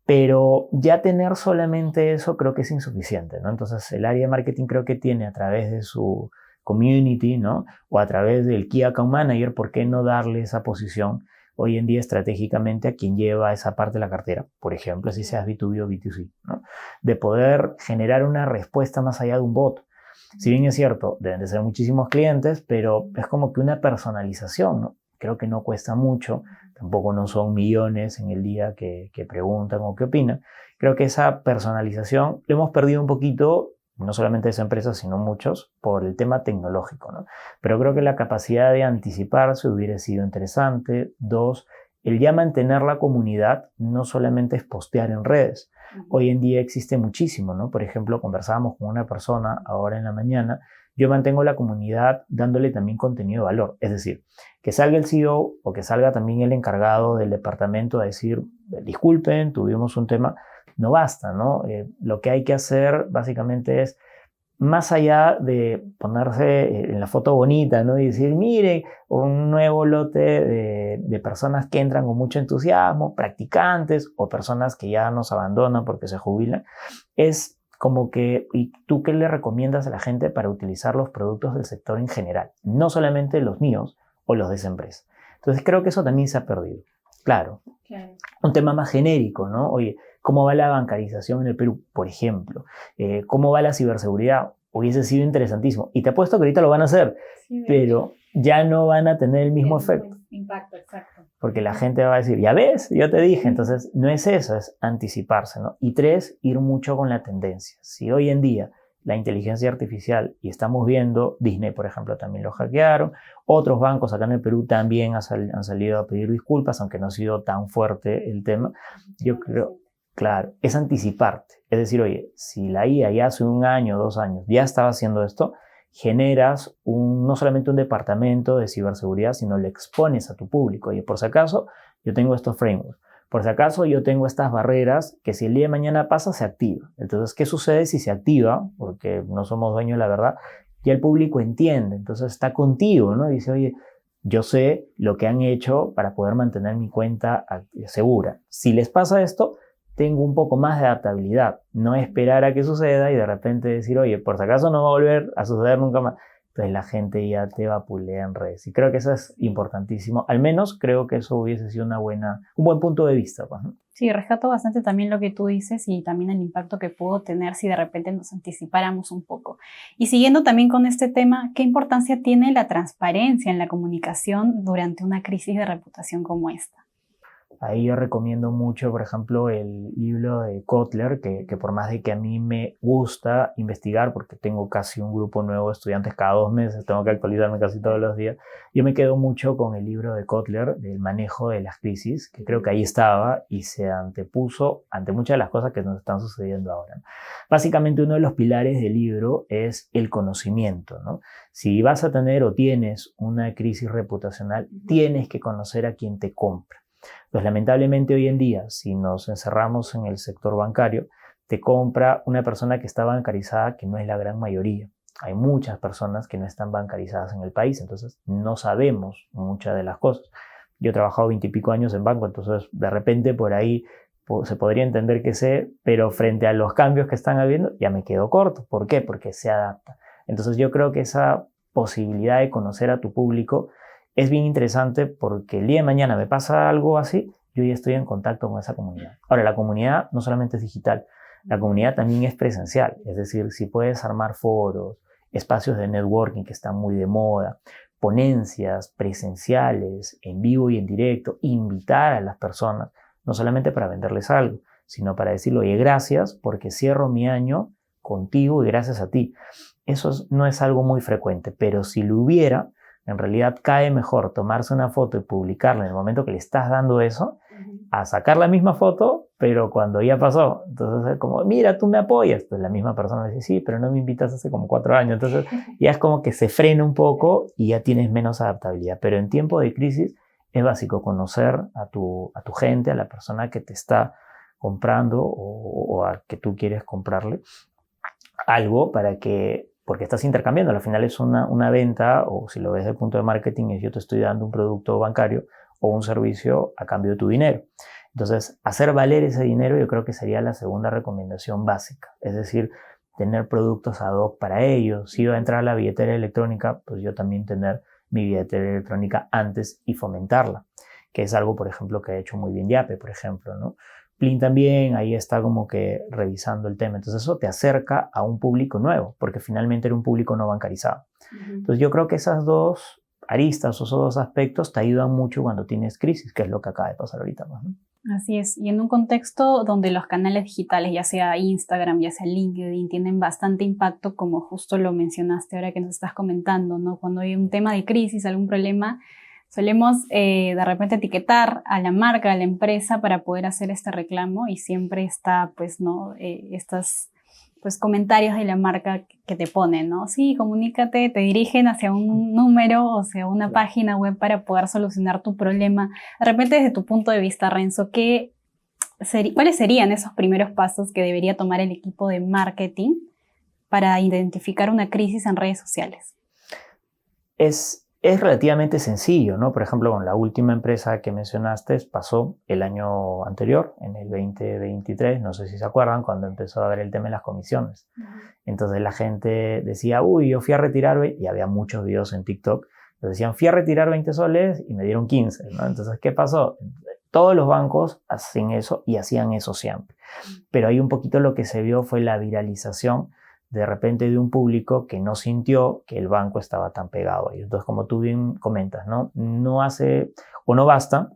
Speaker 1: Pero ya tener solamente eso creo que es insuficiente, ¿no? Entonces el área de marketing creo que tiene a través de su community, ¿no? O a través del Key Account Manager, ¿por qué no darle esa posición hoy en día estratégicamente a quien lleva esa parte de la cartera? Por ejemplo, si seas B2B o B2C, ¿no? De poder generar una respuesta más allá de un bot. Si bien es cierto, deben de ser muchísimos clientes, pero es como que una personalización, ¿no? Creo que no cuesta mucho, tampoco no son millones en el día que preguntan o que opinan. Creo que esa personalización lo hemos perdido un poquito no solamente esa empresa, sino muchos, por el tema tecnológico, ¿no? Pero creo que la capacidad de anticiparse hubiera sido interesante. Dos, el ya mantener la comunidad no solamente es postear en redes. Hoy en día existe muchísimo, ¿no? Por ejemplo, conversábamos con una persona ahora en la mañana. Yo mantengo la comunidad dándole también contenido de valor. Es decir, que salga el CEO o que salga también el encargado del departamento a decir, disculpen, tuvimos un tema, no basta, ¿no? Lo que hay que hacer básicamente es, más allá de ponerse en la foto bonita, ¿no? Y decir, miren, un nuevo lote de personas que entran con mucho entusiasmo, practicantes o personas que ya nos abandonan porque se jubilan, es como que, ¿y tú qué le recomiendas a la gente para utilizar los productos del sector en general? No solamente los míos o los de esa empresa. Entonces creo que eso también se ha perdido. Claro. Un tema más genérico, ¿no? Oye, ¿cómo va la bancarización en el Perú, por ejemplo? ¿Cómo va la ciberseguridad? Hubiese sido interesantísimo. Y te apuesto que ahorita lo van a hacer, sí, pero ya no van a tener el mismo efecto.
Speaker 2: Impacto, exacto.
Speaker 1: Porque la gente va a decir, ya ves, yo te dije. Entonces, no es eso, es anticiparse, ¿no? Y tres, ir mucho con la tendencia. Si hoy en día la inteligencia artificial, y estamos viendo, Disney, por ejemplo, también lo hackearon, otros bancos acá en el Perú también han salido a pedir disculpas, aunque no ha sido tan fuerte el tema. Yo creo, claro, es anticiparte. Es decir, oye, si la IA ya hace 1 año, 2 años, ya estaba haciendo esto, generas no solamente un departamento de ciberseguridad, sino le expones a tu público. Oye, por si acaso, yo tengo estos frameworks. Por si acaso yo tengo estas barreras que si el día de mañana pasa, se activa. Entonces, ¿qué sucede si se activa? Porque no somos dueños de la verdad. Ya el público entiende, entonces está contigo, ¿no? Dice, oye, yo sé lo que han hecho para poder mantener mi cuenta segura. Si les pasa esto, tengo un poco más de adaptabilidad. No esperar a que suceda y de repente decir, oye, por si acaso no va a volver a suceder nunca más. Entonces la gente ya te vapulea en redes. Y creo que eso es importantísimo. Al menos creo que eso hubiese sido un buen punto de vista, pues, ¿no?
Speaker 2: Sí, rescato bastante también lo que tú dices y también el impacto que pudo tener si de repente nos anticipáramos un poco. Y siguiendo también con este tema, ¿qué importancia tiene la transparencia en la comunicación durante una crisis de reputación como esta?
Speaker 1: Ahí yo recomiendo mucho, por ejemplo, el libro de Kotler, que por más de que a mí me gusta investigar, porque tengo casi un grupo nuevo de estudiantes cada 2 meses, tengo que actualizarme casi todos los días, yo me quedo mucho con el libro de Kotler, del manejo de las crisis, que creo que ahí estaba y se antepuso ante muchas de las cosas que nos están sucediendo ahora, ¿no? Básicamente uno de los pilares del libro es el conocimiento, ¿no? Si vas a tener o tienes una crisis reputacional, tienes que conocer a quien te compra. Pues lamentablemente hoy en día, si nos encerramos en el sector bancario, te compra una persona que está bancarizada, que no es la gran mayoría. Hay muchas personas que no están bancarizadas en el país, entonces no sabemos muchas de las cosas. Yo he trabajado 20 y pico años en banco, entonces de repente por ahí se podría entender que sé, pero frente a los cambios que están habiendo ya me quedo corto. ¿Por qué? Porque se adapta. Entonces yo creo que esa posibilidad de conocer a tu público es bien interesante porque el día de mañana me pasa algo así, yo ya estoy en contacto con esa comunidad. Ahora, la comunidad no solamente es digital, la comunidad también es presencial. Es decir, si puedes armar foros, espacios de networking que están muy de moda, ponencias presenciales, en vivo y en directo, invitar a las personas, no solamente para venderles algo, sino para decirle, oye, gracias porque cierro mi año contigo y gracias a ti. Eso no es algo muy frecuente, pero si lo hubiera, en realidad cae mejor tomarse una foto y publicarla en el momento que le estás dando eso, a sacar la misma foto, pero cuando ya pasó. Entonces es como, mira, tú me apoyas. Pues la misma persona dice, sí, pero no me invitas hace como 4 años. Entonces ya es como que se frena un poco y ya tienes menos adaptabilidad. Pero en tiempo de crisis es básico conocer a tu gente, a la persona que te está comprando o a que tú quieres comprarle algo porque estás intercambiando, al final es una venta, o si lo ves desde el punto de marketing, es yo te estoy dando un producto bancario o un servicio a cambio de tu dinero. Entonces, hacer valer ese dinero yo creo que sería la segunda recomendación básica, es decir, tener productos ad hoc para ellos. Si iba a entrar a la billetera electrónica, pues yo también tener mi billetera electrónica antes y fomentarla, que es algo, por ejemplo, que ha hecho muy bien Yape, por ejemplo, ¿no? Plin también, ahí está como que revisando el tema. Entonces eso te acerca a un público nuevo, porque finalmente era un público no bancarizado. Entonces yo creo que esas dos aristas o esos dos aspectos te ayudan mucho cuando tienes crisis, que es lo que acaba de pasar ahorita, ¿no?
Speaker 2: Así es, y en un contexto donde los canales digitales, ya sea Instagram, ya sea LinkedIn, tienen bastante impacto, como justo lo mencionaste ahora que nos estás comentando, ¿no? Cuando hay un tema de crisis, algún problema, solemos de repente etiquetar a la marca, a la empresa para poder hacer este reclamo y siempre está, pues, ¿no? Estas pues comentarios de la marca que te ponen, ¿no? Sí, comunícate, te dirigen hacia un número o hacia una página web para poder solucionar tu problema. De repente, desde tu punto de vista, Renzo, ¿cuáles serían esos primeros pasos que debería tomar el equipo de marketing para identificar una crisis en redes sociales?
Speaker 1: Es relativamente sencillo, ¿no? Por ejemplo, con la última empresa que mencionaste pasó el año anterior, en el 2023, no sé si se acuerdan, cuando empezó a haber el tema de las comisiones. Entonces la gente decía, uy, yo fui a retirar, y había muchos videos en TikTok, decían, fui a retirar 20 soles y me dieron 15, ¿no? Entonces, ¿qué pasó? Todos los bancos hacen eso y hacían eso siempre. Pero ahí un poquito lo que se vio fue la viralización de repente de un público que no sintió que el banco estaba tan pegado a ellos. Entonces, como tú bien comentas, no hace o no basta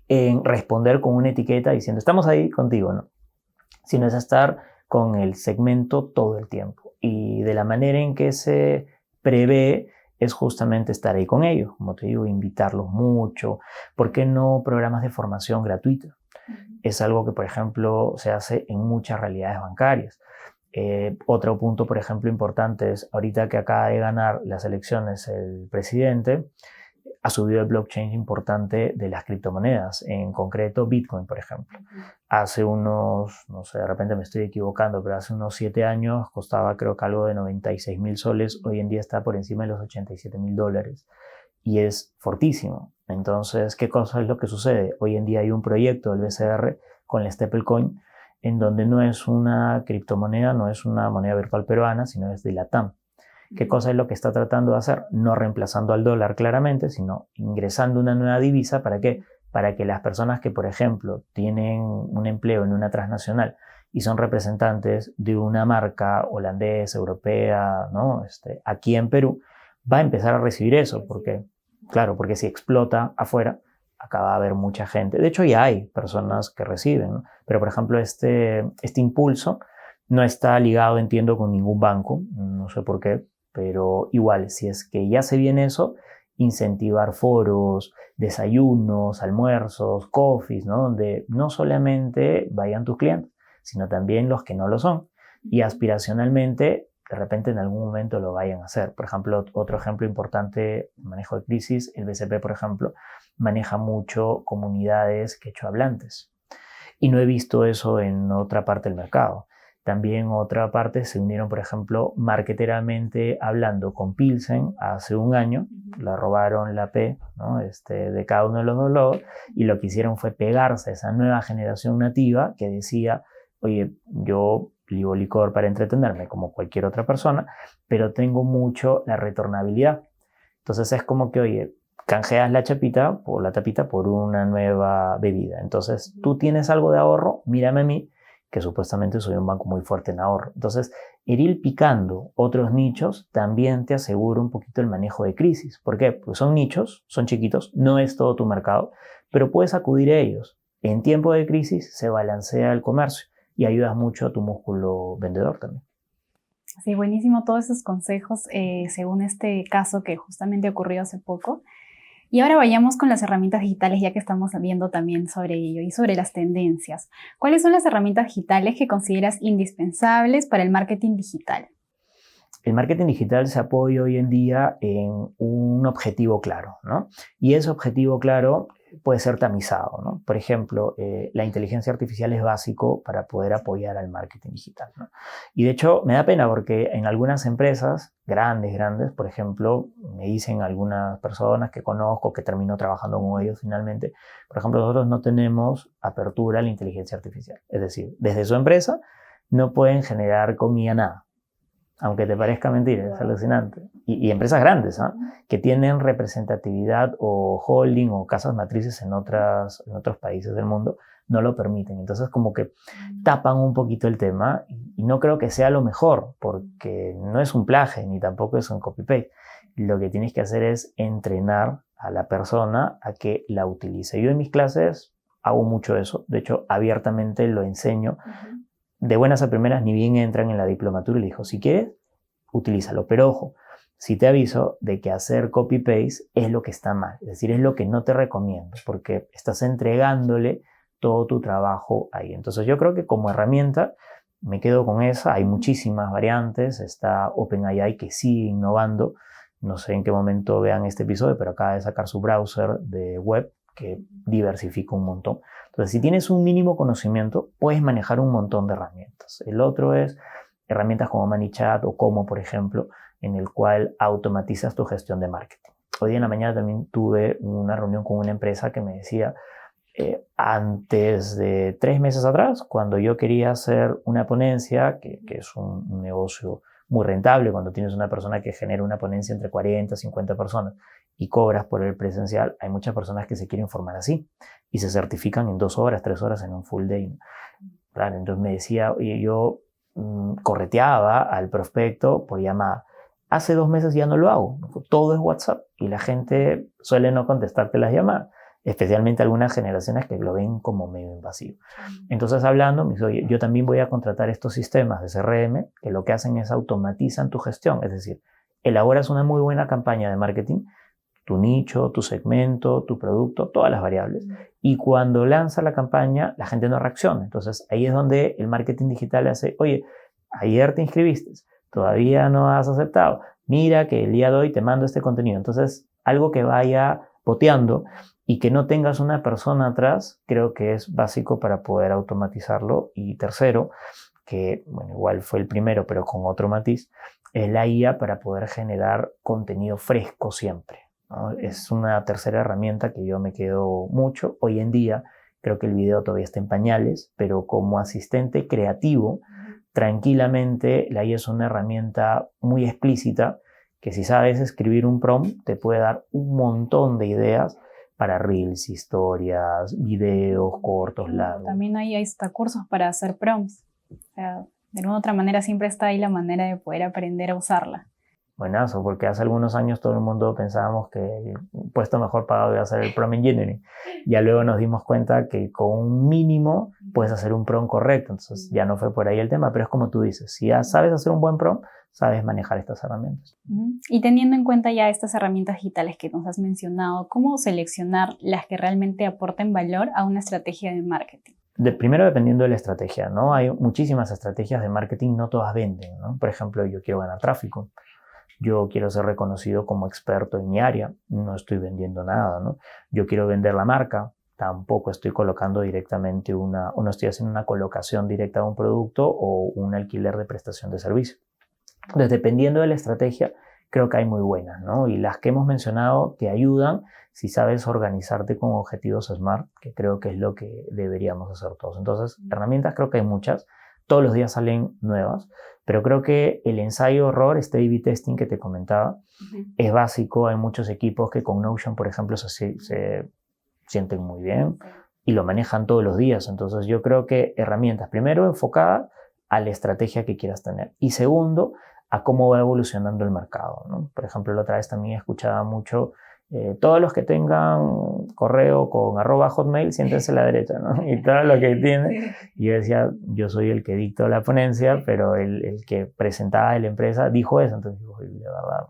Speaker 1: en responder con una etiqueta diciendo estamos ahí contigo, ¿no? Sino es estar con el segmento todo el tiempo. Y de la manera en que se prevé es justamente estar ahí con ellos, como te digo, invitarlos mucho. ¿Por qué no programas de formación gratuita? Es algo que, por ejemplo, se hace en muchas realidades bancarias. Otro punto, por ejemplo, importante es ahorita que acaba de ganar las elecciones el presidente, ha subido el blockchain importante de las criptomonedas, en concreto Bitcoin, por ejemplo. Hace unos, no sé, de repente me estoy equivocando, pero hace unos 7 años costaba creo que algo de 96,000 soles, hoy en día está por encima de los 87,000 dólares y es fortísimo. Entonces, ¿qué cosa es lo que sucede? Hoy en día hay un proyecto del BCR con la stablecoin en donde no es una criptomoneda, no es una moneda virtual peruana, sino es de la TAM. ¿Qué cosa es lo que está tratando de hacer? No reemplazando al dólar claramente, sino ingresando una nueva divisa. ¿Para qué? Para que las personas que, por ejemplo, tienen un empleo en una transnacional y son representantes de una marca holandesa, europea, ¿no? Aquí en Perú, va a empezar a recibir eso. Porque, claro, porque si explota afuera, acá va a haber mucha gente. De hecho, ya hay personas que reciben, ¿no? Pero, por ejemplo, este impulso no está ligado, entiendo, con ningún banco. No sé por qué, pero igual, si es que ya se viene eso, incentivar foros, desayunos, almuerzos, coffees, ¿no? Donde no solamente vayan tus clientes, sino también los que no lo son. Y aspiracionalmente, de repente en algún momento lo vayan a hacer. Por ejemplo, otro ejemplo importante, manejo de crisis, el BCP, por ejemplo, maneja mucho comunidades quechohablantes. Y no he visto eso en otra parte del mercado. También otra parte se unieron, por ejemplo, marketeramente hablando con Pilsen hace un año, la robaron la P, ¿no? De cada uno de los dos logos, y lo que hicieron fue pegarse a esa nueva generación nativa que decía, oye, yo libo licor para entretenerme como cualquier otra persona, pero tengo mucho la retornabilidad. Entonces es como que, oye, canjeas la chapita o la tapita por una nueva bebida. Entonces tú tienes algo de ahorro, mírame a mí, que supuestamente soy un banco muy fuerte en ahorro. Entonces, ir picando otros nichos también te asegura un poquito el manejo de crisis. ¿Por qué? Porque son nichos, son chiquitos, no es todo tu mercado, pero puedes acudir a ellos. En tiempo de crisis se balancea el comercio y ayudas mucho a tu músculo vendedor también.
Speaker 2: Sí, buenísimo todos esos consejos según este caso que justamente ocurrió hace poco. Y ahora vayamos con las herramientas digitales, ya que estamos viendo también sobre ello y sobre las tendencias. ¿Cuáles son las herramientas digitales que consideras indispensables para el marketing digital?
Speaker 1: El marketing digital se apoya hoy en día en un objetivo claro, ¿no? Y ese objetivo claro puede ser tamizado, ¿no? Por ejemplo, la inteligencia artificial es básico para poder apoyar al marketing digital, ¿no? Y de hecho me da pena porque en algunas empresas grandes, por ejemplo, me dicen algunas personas que conozco que terminó trabajando con ellos finalmente, por ejemplo, nosotros no tenemos apertura a la inteligencia artificial. Es decir, desde su empresa no pueden generar con IA nada. Aunque te parezca mentira, es alucinante. Y empresas grandes, ¿eh? Que tienen representatividad o holding o casas matrices en otros países del mundo, no lo permiten. Entonces como que tapan un poquito el tema y no creo que sea lo mejor, porque no es un plagio ni tampoco es un copy-paste. lo que tienes que hacer es entrenar a la persona a que la utilice. Yo en mis clases hago mucho eso, de hecho abiertamente lo enseño. De buenas a primeras ni bien entran en la diplomatura y le digo, si quieres, utilízalo, pero ojo, sí te aviso de que hacer copy-paste es lo que está mal, es decir, es lo que no te recomiendo, porque estás entregándole todo tu trabajo ahí. Entonces yo creo que como herramienta me quedo con esa, hay muchísimas variantes, está OpenAI que sigue innovando, no sé en qué momento vean este episodio, pero acaba de sacar su browser de web que diversifica un montón. Entonces, si tienes un mínimo conocimiento, puedes manejar un montón de herramientas. El otro es herramientas como ManyChat o Como, por ejemplo, en el cual automatizas tu gestión de marketing. Hoy día en la mañana también tuve una reunión con una empresa que me decía, antes de 3 meses atrás, cuando yo quería hacer una ponencia, que es un negocio muy rentable, cuando tienes una persona que genera una ponencia entre 40 y 50 personas y cobras por el presencial, hay muchas personas que se quieren formar así y se certifican en 2 horas, 3 horas en un full day. Claro, entonces me decía, oye, yo correteaba al prospecto por llamada. Hace 2 meses ya no lo hago, todo es WhatsApp y la gente suele no contestarte las llamadas, especialmente algunas generaciones que lo ven como medio invasivo. Entonces hablando, me dice, oye, yo también voy a contratar estos sistemas de CRM que lo que hacen es automatizan tu gestión, es decir, elaboras una muy buena campaña de marketing, tu nicho, tu segmento, tu producto, todas las variables. Y cuando lanza la campaña, la gente no reacciona. Entonces, ahí es donde el marketing digital hace, oye, ayer te inscribiste, todavía no has aceptado. Mira que el día de hoy te mando este contenido. Entonces, algo que vaya boteando y que no tengas una persona atrás, creo que es básico para poder automatizarlo. Y tercero, que bueno, igual fue el primero, pero con otro matiz, es la IA para poder generar contenido fresco siempre, ¿no? Es una tercera herramienta que yo me quedo mucho. Hoy en día creo que el video todavía está en pañales, pero como asistente creativo, tranquilamente la IA es una herramienta muy explícita que si sabes escribir un prompt te puede dar un montón de ideas para reels, historias, videos cortos, largos.
Speaker 2: También hay hasta cursos para hacer prompts. O sea, de alguna otra manera siempre está ahí la manera de poder aprender a usarla.
Speaker 1: Buenazo, porque hace algunos años todo el mundo pensábamos que el puesto mejor pagado iba a ser el prompt engineering. Ya luego nos dimos cuenta que con un mínimo puedes hacer un prompt correcto. Entonces ya no fue por ahí el tema, pero es como tú dices, si ya sabes hacer un buen prompt, sabes manejar estas herramientas.
Speaker 2: Y teniendo en cuenta ya estas herramientas digitales que nos has mencionado, ¿cómo seleccionar las que realmente aporten valor a una estrategia de marketing?
Speaker 1: Primero dependiendo de la estrategia, ¿no? Hay muchísimas estrategias de marketing, no todas venden, ¿no? Por ejemplo, yo quiero ganar tráfico. Yo quiero ser reconocido como experto en mi área, no estoy vendiendo nada, ¿no? Yo quiero vender la marca, tampoco estoy colocando directamente o no estoy haciendo una colocación directa de un producto o un alquiler de prestación de servicio. Entonces, dependiendo de la estrategia, creo que hay muy buenas, ¿no? Y las que hemos mencionado te ayudan si sabes organizarte con objetivos SMART, que creo que es lo que deberíamos hacer todos. Entonces, herramientas creo que hay muchas, todos los días salen nuevas, pero creo que el ensayo-error, este A/B testing que te comentaba, es básico. Hay muchos equipos que con Notion, por ejemplo, se sienten muy bien y lo manejan todos los días. Entonces yo creo que herramientas, primero, enfocadas a la estrategia que quieras tener y segundo, a cómo va evolucionando el mercado, ¿no? Por ejemplo, la otra vez también escuchaba mucho todos los que tengan correo con @hotmail, siéntense a la derecha, ¿no? Y todo lo que tiene. Y yo decía, yo soy el que dicto la ponencia, pero el que presentaba de la empresa dijo eso. Entonces digo, de verdad,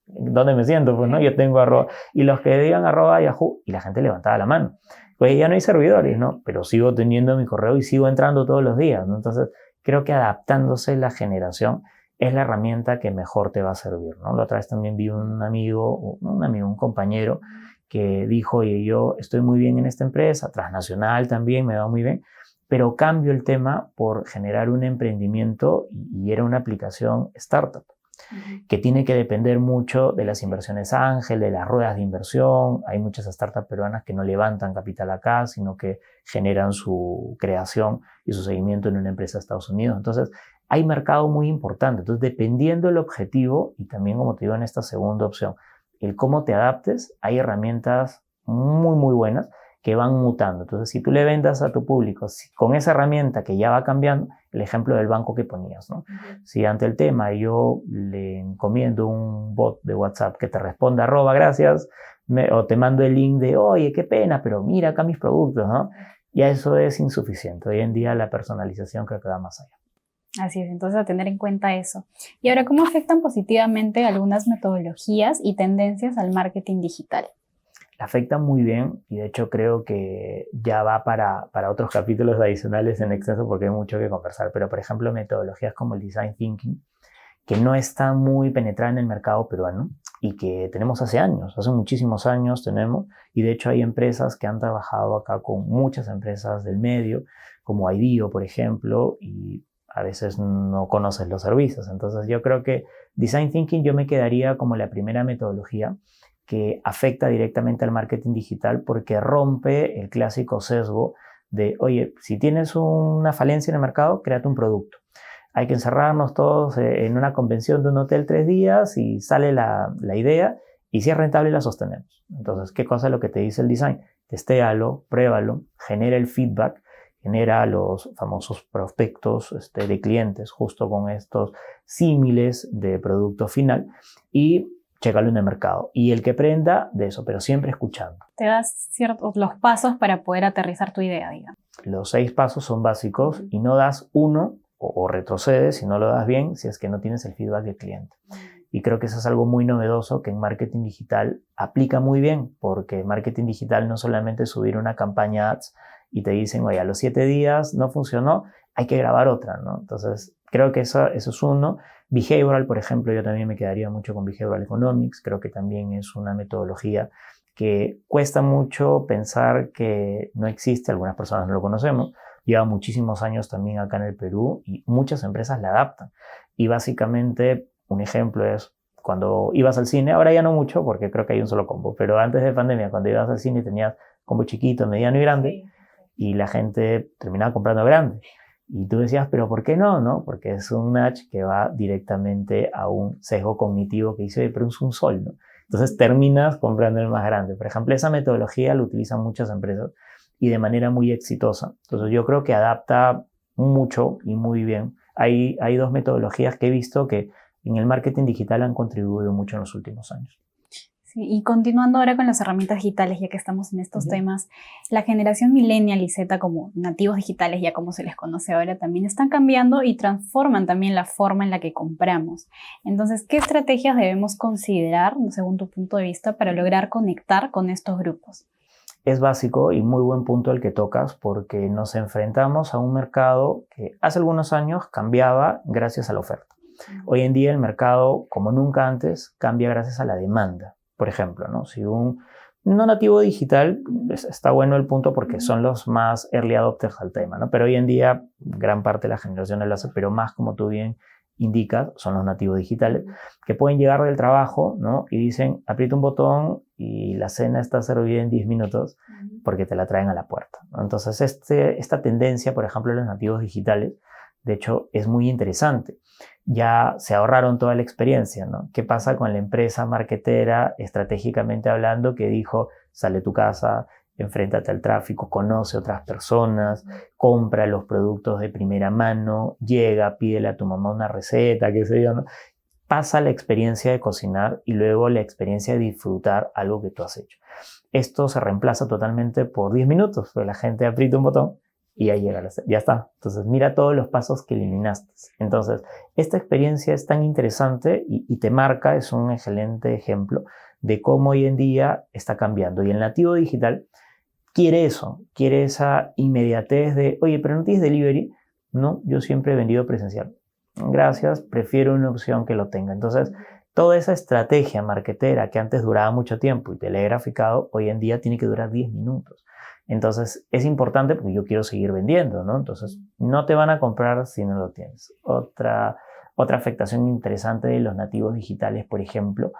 Speaker 1: ¿dónde me siento? Pues no, yo tengo @. Y los que digan @Yahoo, y la gente levantaba la mano. Pues ya no hay servidores, ¿no? Pero sigo teniendo mi correo y sigo entrando todos los días, ¿no? Entonces, creo que adaptándose la generación es la herramienta que mejor te va a servir, ¿no? La otra vez también vi un compañero que dijo, oye, yo estoy muy bien en esta empresa, transnacional también, me va muy bien, pero cambio el tema por generar un emprendimiento y era una aplicación startup que tiene que depender mucho de las inversiones ángel, de las ruedas de inversión. Hay muchas startups peruanas que no levantan capital acá, sino que generan su creación y su seguimiento en una empresa de Estados Unidos. Entonces, hay mercado muy importante. Entonces, dependiendo del objetivo y también, como te digo, en esta segunda opción, el cómo te adaptes, hay herramientas muy, muy buenas que van mutando. Entonces, si tú le vendas a tu público con esa herramienta que ya va cambiando, el ejemplo del banco que ponías, ¿no? Si ante el tema yo le encomiendo un bot de WhatsApp que te responda gracias, o te mando el link de, oye, qué pena, pero mira acá mis productos, ¿no? Ya eso es insuficiente. Hoy en día la personalización creo que va más allá.
Speaker 2: Así es, entonces a tener en cuenta eso. Y ahora, ¿cómo afectan positivamente algunas metodologías y tendencias al marketing digital?
Speaker 1: La afecta muy bien y de hecho creo que ya va para otros capítulos adicionales en exceso porque hay mucho que conversar, pero por ejemplo metodologías como el Design Thinking, que no está muy penetrada en el mercado peruano y que tenemos hace años, hace muchísimos años tenemos, y de hecho hay empresas que han trabajado acá con muchas empresas del medio, como IDEO, por ejemplo, y a veces no conoces los servicios. Entonces yo creo que Design Thinking yo me quedaría como la primera metodología que afecta directamente al marketing digital porque rompe el clásico sesgo de, oye, si tienes una falencia en el mercado, créate un producto. Hay que encerrarnos todos en una convención de un hotel 3 días y sale la idea y si es rentable la sostenemos. Entonces, ¿qué cosa es lo que te dice el design? Testéalo, pruébalo, genera el feedback, genera los famosos prospectos de clientes justo con estos símiles de producto final y chécalo en el mercado. Y el que prenda de eso, pero siempre escuchando.
Speaker 2: Te das los pasos para poder aterrizar tu idea, digamos.
Speaker 1: Los 6 pasos son básicos y no das uno o retrocedes si no lo das bien si es que no tienes el feedback del cliente. Y creo que eso es algo muy novedoso que en marketing digital aplica muy bien, porque marketing digital no solamente es subir una campaña ads y te dicen, oye, a los 7 días no funcionó, hay que grabar otra, ¿no? Entonces, creo que eso es uno. Behavioral, por ejemplo, yo también me quedaría mucho con Behavioral Economics. Creo que también es una metodología que cuesta mucho pensar que no existe. Algunas personas no lo conocemos. Lleva muchísimos años también acá en el Perú y muchas empresas la adaptan. Y básicamente, un ejemplo es cuando ibas al cine, ahora ya no mucho porque creo que hay un solo combo, pero antes de pandemia, cuando ibas al cine tenías combo chiquito, mediano y grande y la gente terminaba comprando grande. Y tú decías, ¿pero por qué no? ¿No? Porque es un nudge que va directamente a un sesgo cognitivo que dice, oye, pero es un sol, ¿no? Entonces terminas comprando el más grande. Por ejemplo, esa metodología la utilizan muchas empresas y de manera muy exitosa. Entonces yo creo que adapta mucho y muy bien. Hay 2 metodologías que he visto que en el marketing digital han contribuido mucho en los últimos años.
Speaker 2: Sí, y continuando ahora con las herramientas digitales, ya que estamos en estos temas, la generación millennial y Z como nativos digitales, ya como se les conoce ahora, también están cambiando y transforman también la forma en la que compramos. Entonces, ¿qué estrategias debemos considerar, según tu punto de vista, para lograr conectar con estos grupos?
Speaker 1: Es básico y muy buen punto el que tocas porque nos enfrentamos a un mercado que hace algunos años cambiaba gracias a la oferta. Hoy en día el mercado, como nunca antes, cambia gracias a la demanda. Por ejemplo, ¿no? Si un no nativo digital, está bueno el punto porque son los más early adopters al tema, ¿no? Pero hoy en día gran parte de la generación lo hace, pero más como tú bien indicas, son los nativos digitales que pueden llegar del trabajo, ¿no? Y dicen, aprieta un botón y la cena está servida en 10 minutos porque te la traen a la puerta, ¿no? Entonces esta tendencia, por ejemplo, de los nativos digitales, de hecho, es muy interesante. Ya se ahorraron toda la experiencia, ¿no? ¿Qué pasa con la empresa marketera, estratégicamente hablando, que dijo, sale a tu casa, enfréntate al tráfico, conoce otras personas, compra los productos de primera mano, llega, pídele a tu mamá una receta, qué sé yo, ¿no? Pasa la experiencia de cocinar y luego la experiencia de disfrutar algo que tú has hecho. Esto se reemplaza totalmente por 10 minutos, porque la gente aprieta un botón y ya llega, ya está. Entonces, mira todos los pasos que eliminaste. Entonces, esta experiencia es tan interesante y te marca, es un excelente ejemplo de cómo hoy en día está cambiando. Y el nativo digital quiere eso, quiere esa inmediatez de, oye, pero no tienes delivery. No, yo siempre he vendido presencial. Gracias, prefiero una opción que lo tenga. Entonces, toda esa estrategia marketera que antes duraba mucho tiempo y telegraficado, hoy en día tiene que durar 10 minutos. Entonces, es importante porque yo quiero seguir vendiendo, ¿no? Entonces, no te van a comprar si no lo tienes. Otra afectación interesante de los nativos digitales, por ejemplo,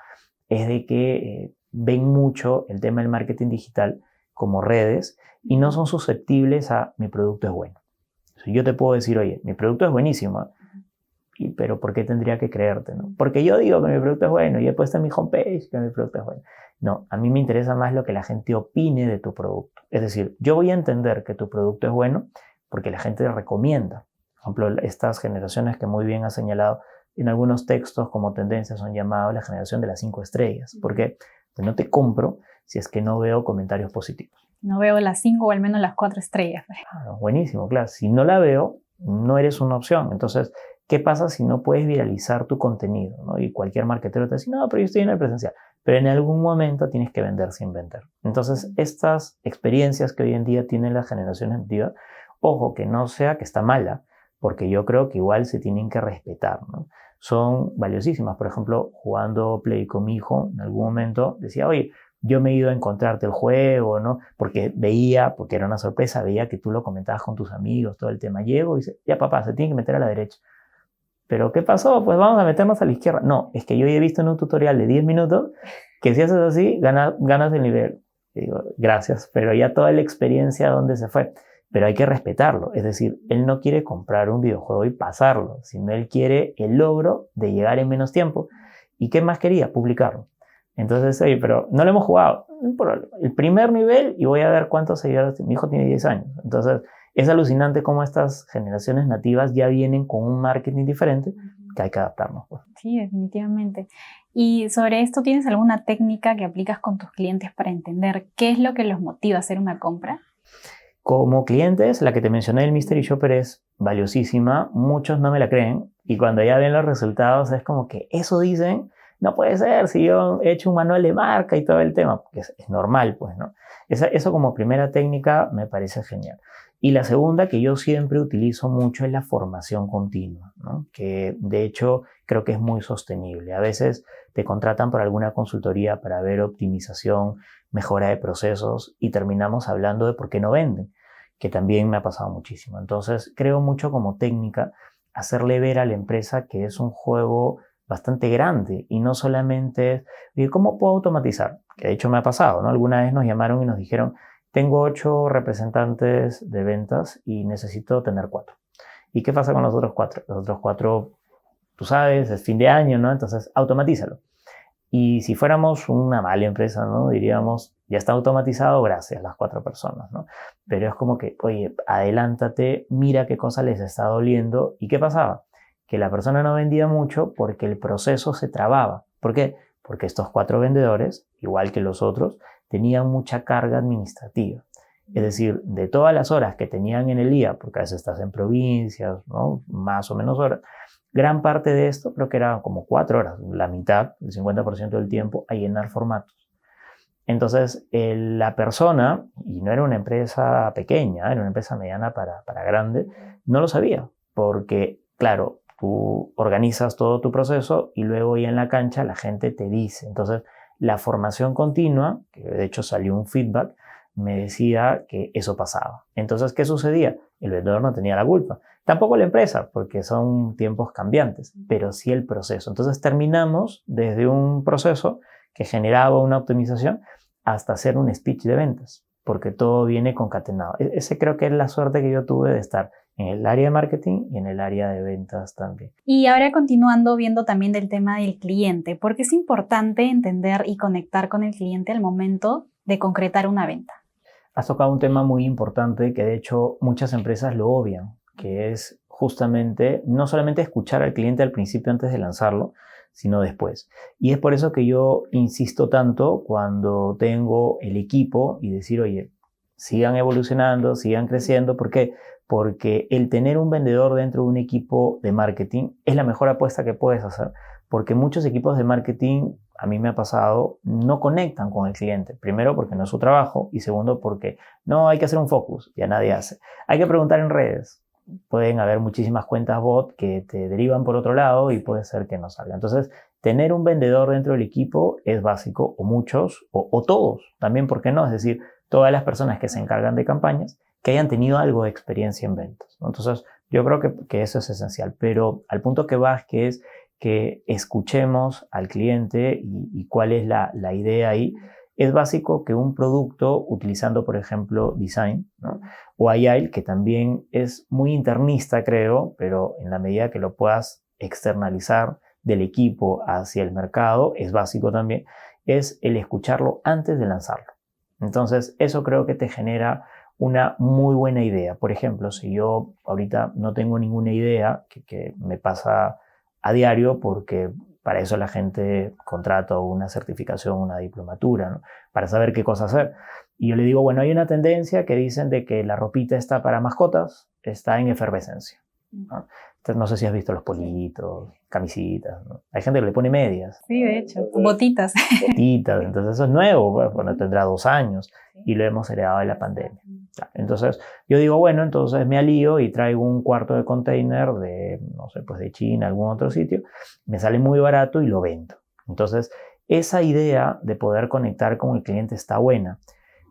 Speaker 1: es de que ven mucho el tema del marketing digital como redes y no son susceptibles a mi producto es bueno. Yo te puedo decir, oye, mi producto es buenísimo, pero ¿por qué tendría que creerte, no? Porque yo digo que mi producto es bueno y he puesto en mi homepage que mi producto es bueno. No, a mí me interesa más lo que la gente opine de tu producto. Es decir, yo voy a entender que tu producto es bueno porque la gente recomienda. Por ejemplo, estas generaciones que muy bien has señalado en algunos textos como tendencias son llamados la generación de las 5 estrellas. Porque no te compro si es que no veo comentarios positivos.
Speaker 2: No veo las 5 o al menos las 4 estrellas.
Speaker 1: Buenísimo, claro. Si no la veo, no eres una opción. Entonces, ¿qué pasa si no puedes viralizar tu contenido, ¿no? Y cualquier marketero te dice, no, pero yo estoy en el presencial. Pero en algún momento tienes que vender sin vender. Entonces, estas experiencias que hoy en día tienen las generaciones antiguas, ojo, que no sea que está mala, porque yo creo que igual se tienen que respetar, ¿no? Son valiosísimas. Por ejemplo, jugando Play con mi hijo, en algún momento decía, oye, yo me he ido a encontrarte el juego, ¿no? Porque era una sorpresa, veía que tú lo comentabas con tus amigos, todo el tema. Llego y dice, ya papá, se tiene que meter a la derecha. ¿Pero qué pasó? Pues vamos a meternos a la izquierda. No, es que yo he visto en un tutorial de 10 minutos que si haces así, ganas el nivel. Y digo, gracias, pero ya toda la experiencia, ¿dónde se fue? Pero hay que respetarlo. Es decir, él no quiere comprar un videojuego y pasarlo, sino él quiere el logro de llegar en menos tiempo. ¿Y qué más quería? Publicarlo. Entonces, oye, pero no lo hemos jugado. El primer nivel y voy a ver cuántos seguidores. Mi hijo tiene 10 años. Entonces, es alucinante cómo estas generaciones nativas ya vienen con un marketing diferente que hay que adaptarnos, pues.
Speaker 2: Sí, definitivamente. Y sobre esto, ¿tienes alguna técnica que aplicas con tus clientes para entender qué es lo que los motiva a hacer una compra?
Speaker 1: Como clientes, la que te mencioné del Mystery Shopper es valiosísima. Muchos no me la creen y cuando ya ven los resultados es como que eso dicen, no puede ser si yo he hecho un manual de marca y todo el tema, porque es normal, pues, ¿no? Eso como primera técnica me parece genial. Y la segunda que yo siempre utilizo mucho es la formación continua, ¿no? Que de hecho creo que es muy sostenible. A veces te contratan por alguna consultoría para ver optimización, mejora de procesos y terminamos hablando de por qué no venden, que también me ha pasado muchísimo. Entonces creo mucho como técnica hacerle ver a la empresa que es un juego bastante grande y no solamente es, ¿cómo puedo automatizar? Que de hecho me ha pasado, ¿no? Alguna vez nos llamaron y nos dijeron, tengo 8 representantes de ventas y necesito tener 4. ¿Y qué pasa con los otros 4? Los otros 4, tú sabes, es fin de año, ¿no? Entonces, automatízalo. Y si fuéramos una mala empresa, ¿no? Diríamos, ya está automatizado, gracias, las 4 personas, ¿no? Pero es como que, oye, adelántate, mira qué cosa les está doliendo. ¿Y qué pasaba? Que la persona no vendía mucho porque el proceso se trababa. ¿Por qué? Porque estos 4 vendedores, igual que los otros, tenían mucha carga administrativa. Es decir, de todas las horas que tenían en el día, porque a veces estás en provincias, ¿no? Más o menos horas, gran parte de esto, creo que eran como 4 horas, la mitad, el 50% del tiempo, a llenar formatos. Entonces, la persona, y no era una empresa pequeña, era una empresa mediana para grande, no lo sabía, porque, claro, tú organizas todo tu proceso y luego ya en la cancha la gente te dice. Entonces, la formación continua, que de hecho salió un feedback, me decía que eso pasaba. Entonces, ¿qué sucedía? El vendedor no tenía la culpa. Tampoco la empresa, porque son tiempos cambiantes, pero sí el proceso. Entonces, terminamos desde un proceso que generaba una optimización hasta hacer un speech de ventas, porque todo viene concatenado. Ese creo que es la suerte que yo tuve de estar en el área de marketing y en el área de ventas también.
Speaker 2: Y ahora continuando viendo también del tema del cliente, porque es importante entender y conectar con el cliente al momento de concretar una venta.
Speaker 1: Has tocado un tema muy importante que de hecho muchas empresas lo obvian, que es justamente no solamente escuchar al cliente al principio antes de lanzarlo, sino después. Y es por eso que yo insisto tanto cuando tengo el equipo y decir, oye, sigan evolucionando, sigan creciendo. ¿Por qué? Porque el tener un vendedor dentro de un equipo de marketing es la mejor apuesta que puedes hacer, porque muchos equipos de marketing, a mí me ha pasado, no conectan con el cliente. Primero porque no es su trabajo y segundo porque no, hay que hacer un focus, ya nadie hace. Hay que preguntar en redes. Pueden haber muchísimas cuentas bot que te derivan por otro lado y puede ser que no salga. Entonces, tener un vendedor dentro del equipo es básico, o muchos, o todos, también, ¿por qué no? Es decir, todas las personas que se encargan de campañas que hayan tenido algo de experiencia en ventas, ¿no? Entonces, yo creo que eso es esencial, pero al punto que vas, que es que escuchemos al cliente y cuál es la idea ahí. Es básico que un producto, utilizando por ejemplo Design, ¿no? O Agile, que también es muy internista creo, pero en la medida que lo puedas externalizar del equipo hacia el mercado, es básico también, es el escucharlo antes de lanzarlo. Entonces, eso creo que te genera una muy buena idea. Por ejemplo, si yo ahorita no tengo ninguna idea, que me pasa a diario porque para eso la gente contrata una certificación, una diplomatura, ¿no? Para saber qué cosa hacer. Y yo le digo, bueno, hay una tendencia que dicen de que la ropita está para mascotas, está en efervescencia, ¿no? Entonces, no sé si has visto los politos, camisitas, ¿no? Hay gente que le pone medias.
Speaker 2: Sí, de hecho, botitas.
Speaker 1: Botitas, entonces eso es nuevo, bueno, tendrá 2 años y lo hemos heredado de la pandemia. Entonces yo digo, bueno, entonces me alío y traigo un cuarto de container de, no sé, pues de China, algún otro sitio, me sale muy barato y lo vendo. Entonces esa idea de poder conectar con el cliente está buena.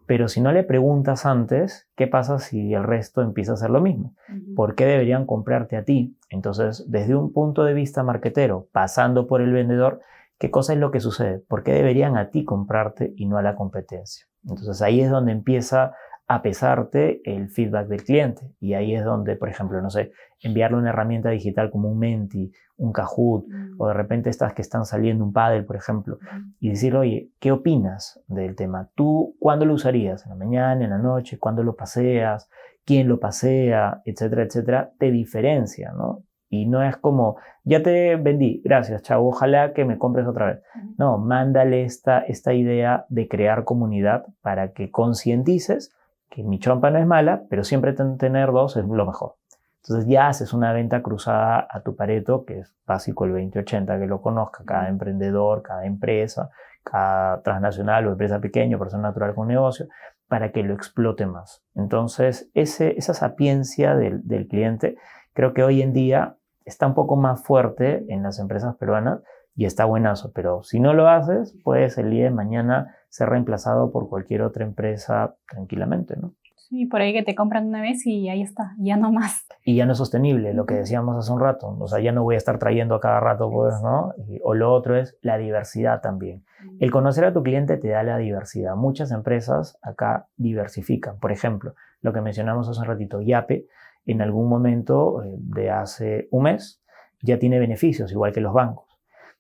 Speaker 1: Pero si no le preguntas antes, ¿qué pasa si el resto empieza a hacer lo mismo? ¿Por qué deberían comprarte a ti? Entonces, desde un punto de vista marketero, pasando por el vendedor, ¿qué cosa es lo que sucede? ¿Por qué deberían a ti comprarte y no a la competencia? Entonces, ahí es donde empieza a pesarte el feedback del cliente. Y ahí es donde, por ejemplo, no sé, enviarle una herramienta digital como un Menti, un Kahoot, o de repente estas que están saliendo, un Paddle, por ejemplo, y decirle, oye, ¿qué opinas del tema? ¿Tú cuándo lo usarías? ¿En la mañana, en la noche? ¿Cuándo lo paseas? ¿Quién lo pasea? Etcétera, etcétera. Te diferencia, ¿no? Y no es como, ya te vendí, gracias, chavo, ojalá que me compres otra vez. No, mándale esta idea de crear comunidad para que concientices que mi chompa no es mala, pero siempre tener 2 es lo mejor. Entonces ya haces una venta cruzada a tu Pareto, que es básico el 20-80, que lo conozca cada emprendedor, cada empresa, cada transnacional o empresa pequeña, persona natural con negocio, para que lo explote más. Entonces esa sapiencia del cliente creo que hoy en día está un poco más fuerte en las empresas peruanas y está buenazo, pero si no lo haces, puedes el día de mañana ser reemplazado por cualquier otra empresa tranquilamente, ¿no?
Speaker 2: Sí, por ahí que te compran una vez y ahí está, ya no más.
Speaker 1: Y ya no es sostenible, lo que decíamos hace un rato, o sea, ya no voy a estar trayendo a cada rato, pues, ¿no? O lo otro es la diversidad también. El conocer a tu cliente te da la diversidad. Muchas empresas acá diversifican. Por ejemplo, lo que mencionamos hace un ratito, Yape, en algún momento de hace un mes, ya tiene beneficios, igual que los bancos.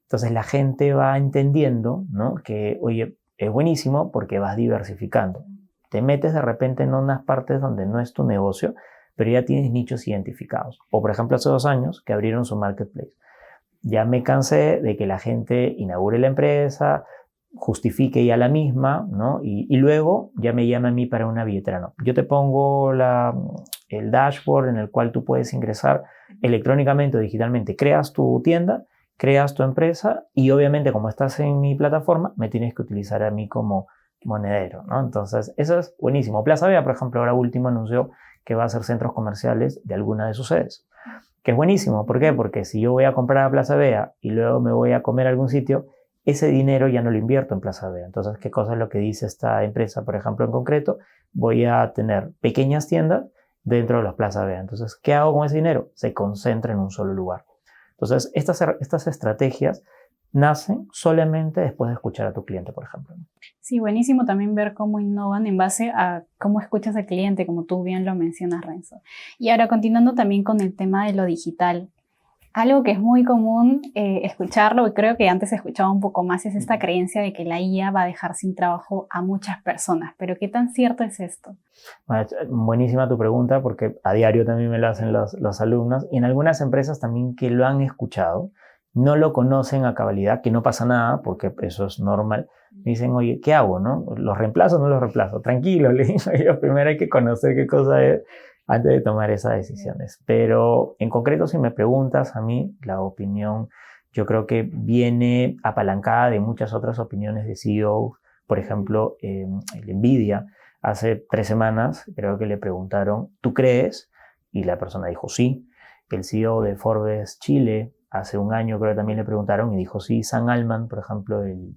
Speaker 1: Entonces la gente va entendiendo, ¿no? Que, oye, es buenísimo porque vas diversificando. Te metes de repente en unas partes donde no es tu negocio, pero ya tienes nichos identificados. O por ejemplo, hace 2 años que abrieron su marketplace. Ya me cansé de que la gente inaugure la empresa, justifique ya la misma, ¿no? Y luego ya me llama a mí para una billetera. No, yo te pongo el dashboard en el cual tú puedes ingresar electrónicamente o digitalmente. Creas tu tienda, creas tu empresa y obviamente como estás en mi plataforma, me tienes que utilizar a mí como monedero, ¿no? Entonces, eso es buenísimo. Plaza Vea, por ejemplo, ahora último anunció que va a hacer centros comerciales de alguna de sus sedes, que es buenísimo. ¿Por qué? Porque si yo voy a comprar a Plaza Vea y luego me voy a comer a algún sitio, ese dinero ya no lo invierto en Plaza Vea. Entonces, ¿qué cosa es lo que dice esta empresa, por ejemplo, en concreto? Voy a tener pequeñas tiendas dentro de las Plaza Vea. Entonces, ¿qué hago con ese dinero? Se concentra en un solo lugar. Entonces, estas estrategias nacen solamente después de escuchar a tu cliente, por ejemplo.
Speaker 2: Sí, buenísimo también ver cómo innovan en base a cómo escuchas al cliente, como tú bien lo mencionas, Renzo. Y ahora, continuando también con el tema de lo digital, algo que es muy común escucharlo, y creo que antes se escuchaba un poco más, es esta creencia de que la IA va a dejar sin trabajo a muchas personas. Pero ¿qué tan cierto es esto?
Speaker 1: Bueno, buenísima tu pregunta, porque a diario también me lo hacen los alumnos, y en algunas empresas también que lo han escuchado, no lo conocen a cabalidad, que no pasa nada, porque eso es normal. Me dicen, oye, ¿qué hago, no? ¿Los reemplazo o no los reemplazo? Tranquilo, le digo yo, primero hay que conocer qué cosa es antes de tomar esas decisiones. Pero en concreto, si me preguntas a mí, la opinión, yo creo que viene apalancada de muchas otras opiniones de CEOs. Por ejemplo, el Nvidia, hace 3 semanas, creo que le preguntaron, ¿tú crees? Y la persona dijo sí. El CEO de Forbes Chile, hace 1 año creo que también le preguntaron y dijo sí. Sam Altman, por ejemplo, el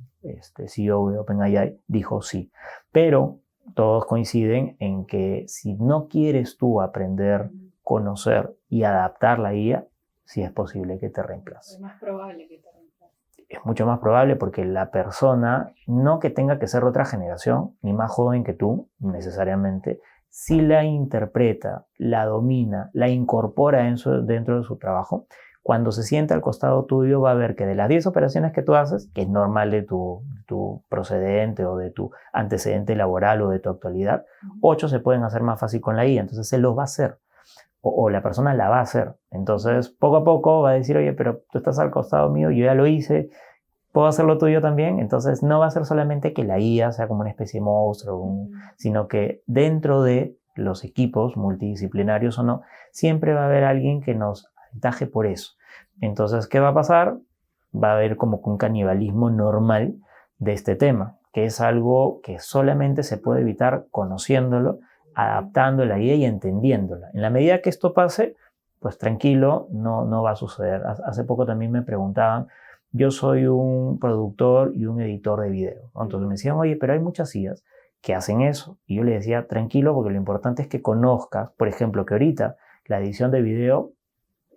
Speaker 1: CEO de OpenAI, dijo sí. Pero todos coinciden en que si no quieres tú aprender, conocer y adaptar la IA, sí es posible que te reemplace.
Speaker 2: Es más probable que te reemplace.
Speaker 1: Es mucho más probable porque la persona, no que tenga que ser otra generación, ni más joven que tú, necesariamente, si la interpreta, la domina, la incorpora dentro de su trabajo, cuando se sienta al costado tuyo va a ver que de las 10 operaciones que tú haces, que es normal de tu procedente o de tu antecedente laboral o de tu actualidad, 8 se pueden hacer más fácil con la IA. Entonces él los va a hacer o la persona la va a hacer. Entonces poco a poco va a decir, oye, pero tú estás al costado mío, yo ya lo hice, ¿puedo hacerlo tuyo también? Entonces no va a ser solamente que la IA sea como una especie de monstruo, sino que dentro de los equipos multidisciplinarios o no, siempre va a haber alguien que nos aventaje por eso. Entonces, ¿qué va a pasar? Va a haber como un canibalismo normal de este tema, que es algo que solamente se puede evitar conociéndolo, adaptando la IA y entendiéndola. En la medida que esto pase, pues tranquilo, no va a suceder. Hace poco también me preguntaban, yo soy un productor y un editor de video, ¿no? Entonces me decían, oye, pero hay muchas IAs que hacen eso. Y yo le decía, tranquilo, porque lo importante es que conozcas, por ejemplo, que ahorita la edición de video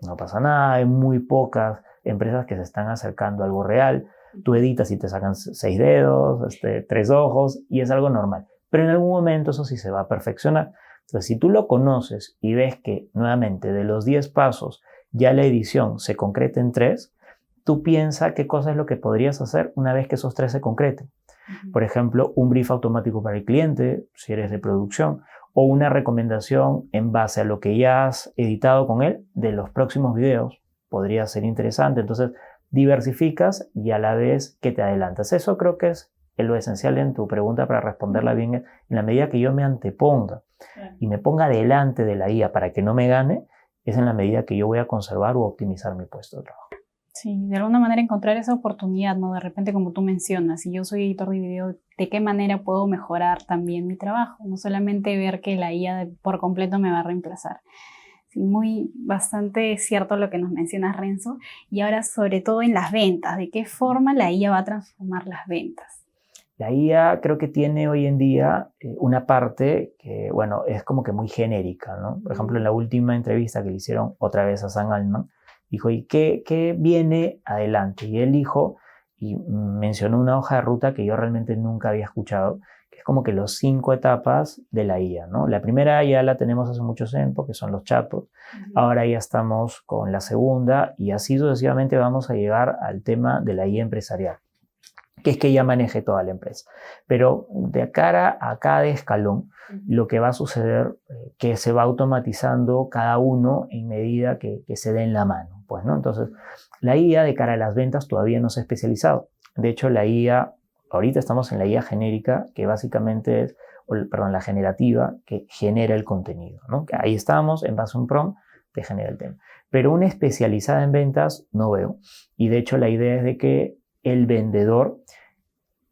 Speaker 1: no pasa nada, hay muy pocas empresas que se están acercando a algo real. Tú editas y te sacan 6 dedos, 3 ojos, y es algo normal. Pero en algún momento eso sí se va a perfeccionar. Entonces, si tú lo conoces y ves que, nuevamente, de los 10 pasos, ya la edición se concreta en 3, tú piensa qué cosa es lo que podrías hacer una vez que esos 3 se concreten. Por ejemplo, un brief automático para el cliente, si eres de producción, o una recomendación en base a lo que ya has editado con él de los próximos videos. Podría ser interesante. Entonces, diversificas y a la vez que te adelantas. Eso creo que es lo esencial en tu pregunta para responderla bien. En la medida que yo me anteponga y me ponga delante de la IA para que no me gane, es en la medida que yo voy a conservar o optimizar mi puesto de trabajo.
Speaker 2: Sí, de alguna manera encontrar esa oportunidad, ¿no? De repente, como tú mencionas, si yo soy editor de video, ¿de qué manera puedo mejorar también mi trabajo? No solamente ver que la IA por completo me va a reemplazar. Sí, bastante cierto lo que nos mencionas, Renzo. Y ahora, sobre todo en las ventas, ¿de qué forma la IA va a transformar las ventas?
Speaker 1: La IA creo que tiene hoy en día una parte que, bueno, es como que muy genérica, ¿no? Por ejemplo, en la última entrevista que le hicieron otra vez a Sam Altman, dijo, ¿y qué viene adelante? Y él dijo, y mencionó una hoja de ruta que yo realmente nunca había escuchado, que es como que los 5 etapas de la IA, ¿no? La primera ya la tenemos hace mucho tiempo, que son los chatbots. Ahora ya estamos con la segunda y así sucesivamente vamos a llegar al tema de la IA empresarial, que es que ya maneje toda la empresa. Pero de cara a cada escalón, lo que va a suceder que se va automatizando cada uno en medida que se den la mano, pues, ¿no? Entonces, la IA de cara a las ventas todavía no se ha especializado. De hecho, la IA, ahorita estamos en la IA genérica, que básicamente es, la generativa, que genera el contenido, ¿no? Que ahí estamos, en base a un prompt, te genera el tema. Pero una especializada en ventas no veo. Y de hecho, la idea es de que el vendedor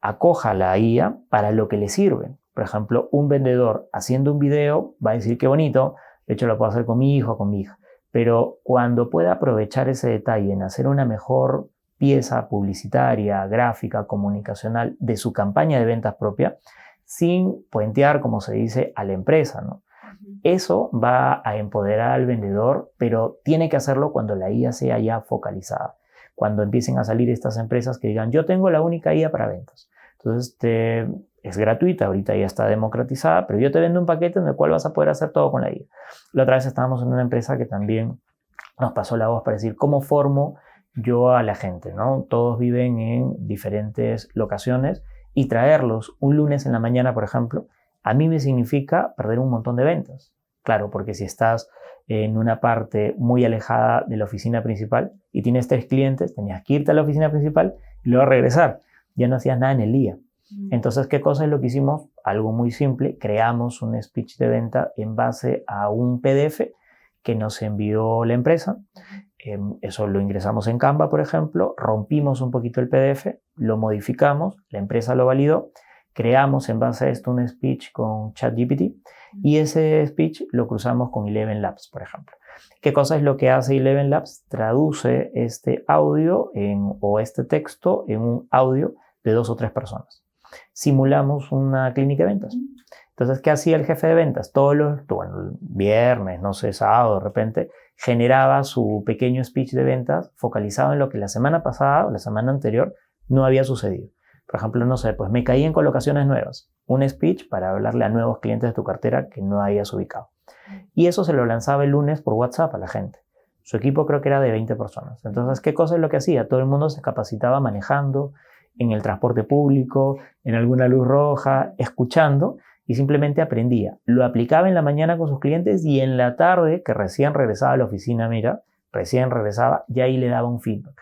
Speaker 1: acoja la IA para lo que le sirve. Por ejemplo, un vendedor haciendo un video va a decir qué bonito, de hecho lo puedo hacer con mi hijo o con mi hija, pero cuando pueda aprovechar ese detalle en hacer una mejor pieza publicitaria, gráfica, comunicacional de su campaña de ventas propia, sin puentear, como se dice, a la empresa, ¿no? Eso va a empoderar al vendedor, pero tiene que hacerlo cuando la IA sea ya focalizada. Cuando empiecen a salir estas empresas que digan, yo tengo la única IA para ventas. Entonces, es gratuita, ahorita ya está democratizada, pero yo te vendo un paquete en el cual vas a poder hacer todo con la IA. La otra vez estábamos en una empresa que también nos pasó la voz para decir, ¿cómo formo yo a la gente, ¿no? Todos viven en diferentes locaciones y traerlos un lunes en la mañana, por ejemplo, a mí me significa perder un montón de ventas. Claro, porque si estás en una parte muy alejada de la oficina principal y tienes 3 clientes, tenías que irte a la oficina principal y luego regresar. Ya no hacías nada en el día. Entonces, ¿qué cosa es lo que hicimos? Algo muy simple. Creamos un speech de venta en base a un PDF que nos envió la empresa. Eso lo ingresamos en Canva, por ejemplo. Rompimos un poquito el PDF, lo modificamos, la empresa lo validó. Creamos en base a esto un speech con ChatGPT y ese speech lo cruzamos con Eleven Labs, por ejemplo. ¿Qué cosa es lo que hace Eleven Labs? Traduce este audio o este texto en un audio de 2 o 3 personas. Simulamos una clínica de ventas. Entonces, ¿qué hacía el jefe de ventas? El viernes, no sé, sábado, de repente, generaba su pequeño speech de ventas focalizado en lo que la semana pasada o la semana anterior no había sucedido. Por ejemplo, no sé, pues me caí en colocaciones nuevas. Un speech para hablarle a nuevos clientes de tu cartera que no hayas ubicado. Y eso se lo lanzaba el lunes por WhatsApp a la gente. Su equipo creo que era de 20 personas. Entonces, ¿qué cosa es lo que hacía? Todo el mundo se capacitaba manejando, en el transporte público, en alguna luz roja, escuchando, y simplemente aprendía. Lo aplicaba en la mañana con sus clientes y en la tarde, que recién regresaba a la oficina, mira, recién regresaba, ya ahí le daba un feedback.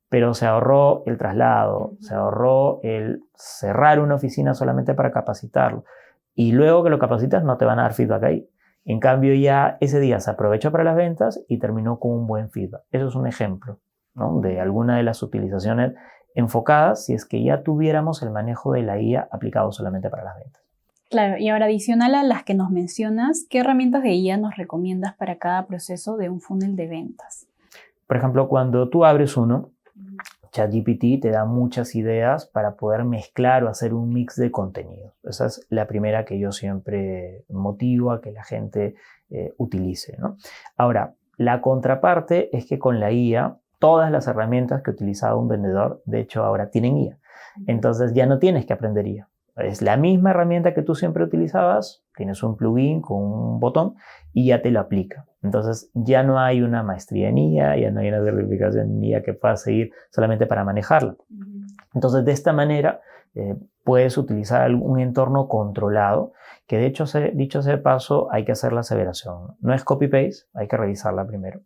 Speaker 1: Pero se ahorró el traslado, se ahorró el cerrar una oficina solamente para capacitarlo. Y luego que lo capacitas no te van a dar feedback ahí. En cambio ya ese día se aprovechó para las ventas y terminó con un buen feedback. Eso es un ejemplo, ¿no?, de alguna de las utilizaciones enfocadas si es que ya tuviéramos el manejo de la IA aplicado solamente para las ventas.
Speaker 2: Claro, y ahora adicional a las que nos mencionas, ¿qué herramientas de IA nos recomiendas para cada proceso de un funnel de ventas?
Speaker 1: Por ejemplo, cuando tú abres uno, ChatGPT te da muchas ideas para poder mezclar o hacer un mix de contenido. Esa es la primera que yo siempre motivo a que la gente utilice, ¿no? Ahora, la contraparte es que con la IA, todas las herramientas que utilizaba un vendedor, de hecho ahora tienen IA. Entonces ya no tienes que aprender IA. Es la misma herramienta que tú siempre utilizabas, tienes un plugin con un botón y ya te lo aplica. Entonces ya no hay una maestría en IA, ya no hay una certificación en IA que puedas seguir solamente para manejarla. Entonces de esta manera puedes utilizar un entorno controlado, que de hecho, dicho sea de paso, hay que hacer la aseveración. No es copy-paste, hay que revisarla primero.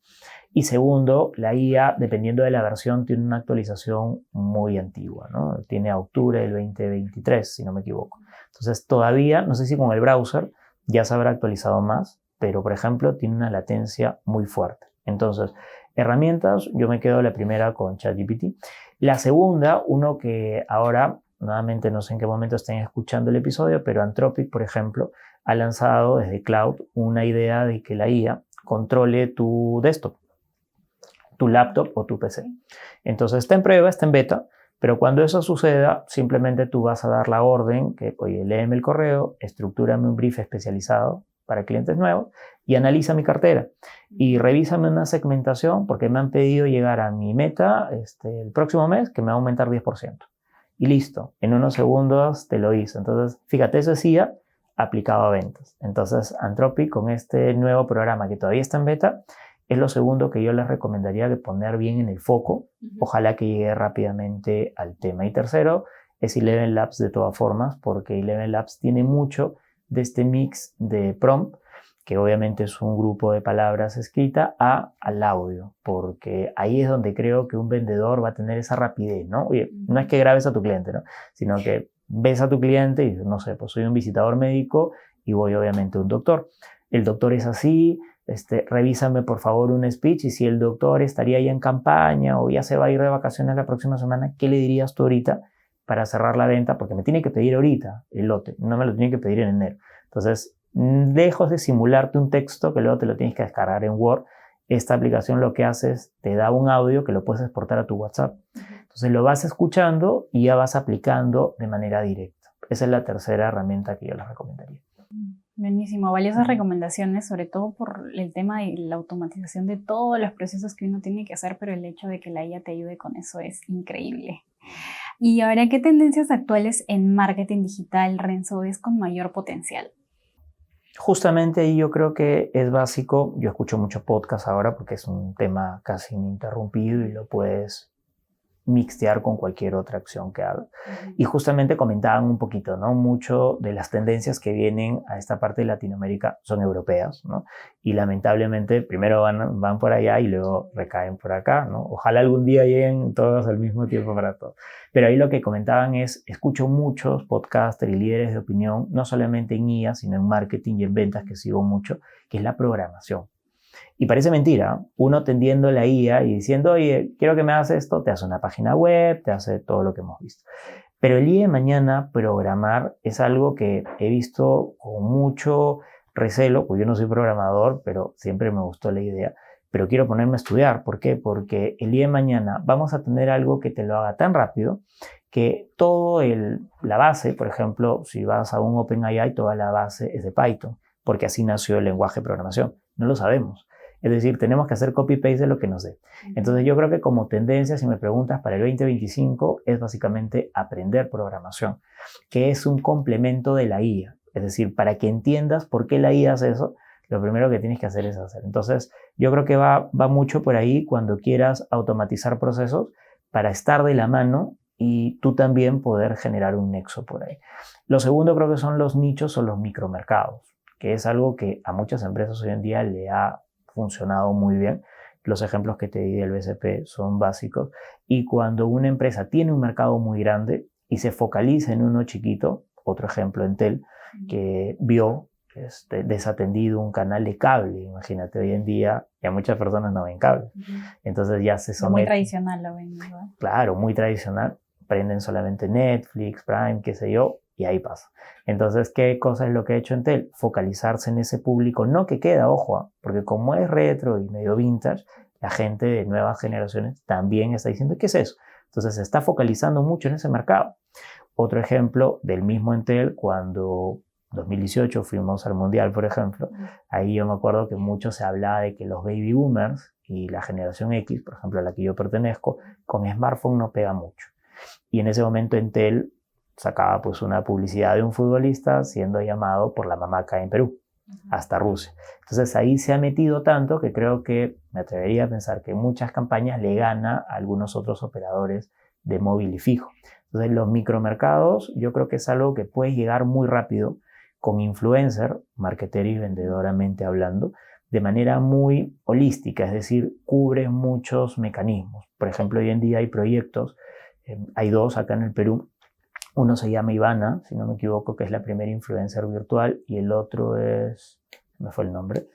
Speaker 1: Y segundo, la IA, dependiendo de la versión, tiene una actualización muy antigua, ¿no? Tiene a octubre del 2023, si no me equivoco. Entonces todavía, no sé si con el browser ya se habrá actualizado más, pero por ejemplo tiene una latencia muy fuerte. Entonces, herramientas, yo me quedo la primera con ChatGPT. La segunda, uno que ahora, nuevamente no sé en qué momento estén escuchando el episodio, pero Anthropic, por ejemplo, ha lanzado desde Cloud una idea de que la IA controle tu desktop, tu laptop o tu PC. Entonces está en prueba, está en beta, pero cuando eso suceda, simplemente tú vas a dar la orden que, oye, léeme el correo, estructúrame un brief especializado para clientes nuevos y analiza mi cartera y revísame una segmentación porque me han pedido llegar a mi meta el próximo mes, que me va a aumentar 10%. Y listo, en unos segundos te lo hizo. Entonces, fíjate, eso es IA aplicado a ventas. Entonces, Anthropic, con este nuevo programa que todavía está en beta, es lo segundo que yo les recomendaría de poner bien en el foco. Ojalá que llegue rápidamente al tema. Y tercero, es Eleven Labs de todas formas, porque Eleven Labs tiene mucho de este mix de prompt, que obviamente es un grupo de palabras escrita, al audio, porque ahí es donde creo que un vendedor va a tener esa rapidez, ¿no? Oye, no es que grabes a tu cliente, ¿no?, sino que ves a tu cliente y dices, no sé, pues soy un visitador médico y voy obviamente a un doctor. El doctor es así, revísame por favor un speech, y si el doctor estaría ya en campaña o ya se va a ir de vacaciones la próxima semana, ¿qué le dirías tú ahorita para cerrar la venta? Porque me tiene que pedir ahorita el lote, no me lo tiene que pedir en enero. Entonces, lejos de simularte un texto que luego te lo tienes que descargar en Word, esta aplicación lo que hace es te da un audio que lo puedes exportar a tu WhatsApp. Entonces lo vas escuchando y ya vas aplicando de manera directa. Esa es la tercera herramienta que yo les recomendaría.
Speaker 2: Buenísimo, valiosas recomendaciones, sobre todo por el tema de la automatización de todos los procesos que uno tiene que hacer, pero el hecho de que la IA te ayude con eso es increíble. Y ahora, ¿qué tendencias actuales en marketing digital, Renzo, ves con mayor potencial?
Speaker 1: Justamente ahí yo creo que es básico. Yo escucho mucho podcast ahora porque es un tema casi ininterrumpido y lo puedes mixtear con cualquier otra acción que haga. Y justamente comentaban un poquito, ¿no? Mucho de las tendencias que vienen a esta parte de Latinoamérica son europeas, ¿no? Y lamentablemente primero van por allá y luego recaen por acá, ¿no? Ojalá algún día lleguen todos al mismo tiempo para todos. Pero ahí lo que comentaban es, escucho muchos podcasters y líderes de opinión, no solamente en IA, sino en marketing y en ventas, que sigo mucho, que es la programación. Y parece mentira, uno tendiendo la IA y diciendo, oye, quiero que me hagas esto, te hace una página web, te hace todo lo que hemos visto. Pero el día de mañana programar es algo que he visto con mucho recelo, porque yo no soy programador, pero siempre me gustó la idea, pero quiero ponerme a estudiar. ¿Por qué? Porque el día de mañana vamos a tener algo que te lo haga tan rápido que la base, por ejemplo, si vas a un OpenAI, toda la base es de Python, porque así nació el lenguaje de programación. No lo sabemos. Es decir, tenemos que hacer copy-paste de lo que nos dé. Entonces yo creo que como tendencia, si me preguntas para el 2025, es básicamente aprender programación, que es un complemento de la IA. Es decir, para que entiendas por qué la IA hace eso, lo primero que tienes que hacer es hacer. Entonces, yo creo que va mucho por ahí cuando quieras automatizar procesos para estar de la mano y tú también poder generar un nexo por ahí. Lo segundo creo que son los nichos o los micromercados, que es algo que a muchas empresas hoy en día le ha funcionado muy bien. Los ejemplos que te di del BCP son básicos. Y cuando una empresa tiene un mercado muy grande y se focaliza en uno chiquito, otro ejemplo, Entel, que vio desatendido un canal de cable. Imagínate, hoy en día ya muchas personas no ven cable. Entonces ya se someten.
Speaker 2: Muy tradicional lo ven, ¿verdad?
Speaker 1: Claro, muy tradicional. Prenden solamente Netflix, Prime, qué sé yo, y ahí pasa. Entonces, ¿qué cosa es lo que ha hecho Entel? Focalizarse en ese público, no que queda, ojo, porque como es retro y medio vintage, la gente de nuevas generaciones también está diciendo, ¿qué es eso? Entonces, se está focalizando mucho en ese mercado. Otro ejemplo del mismo Entel, cuando 2018 fuimos al Mundial, por ejemplo, ahí yo me acuerdo que mucho se hablaba de que los baby boomers y la generación X, por ejemplo, a la que yo pertenezco, con smartphone no pega mucho. Y en ese momento Entel sacaba pues una publicidad de un futbolista siendo llamado por la mamá acá en Perú, hasta Rusia. Entonces ahí se ha metido tanto que creo que me atrevería a pensar que en muchas campañas le gana a algunos otros operadores de móvil y fijo. Entonces los micromercados yo creo que es algo que puede llegar muy rápido con influencer, marketer y vendedoramente hablando, de manera muy holística, es decir, cubre muchos mecanismos. Por ejemplo, hoy en día hay proyectos, hay dos acá en el Perú. Uno se llama Ivana, si no me equivoco, que es la primera influencer virtual, y el otro es, me fue el nombre,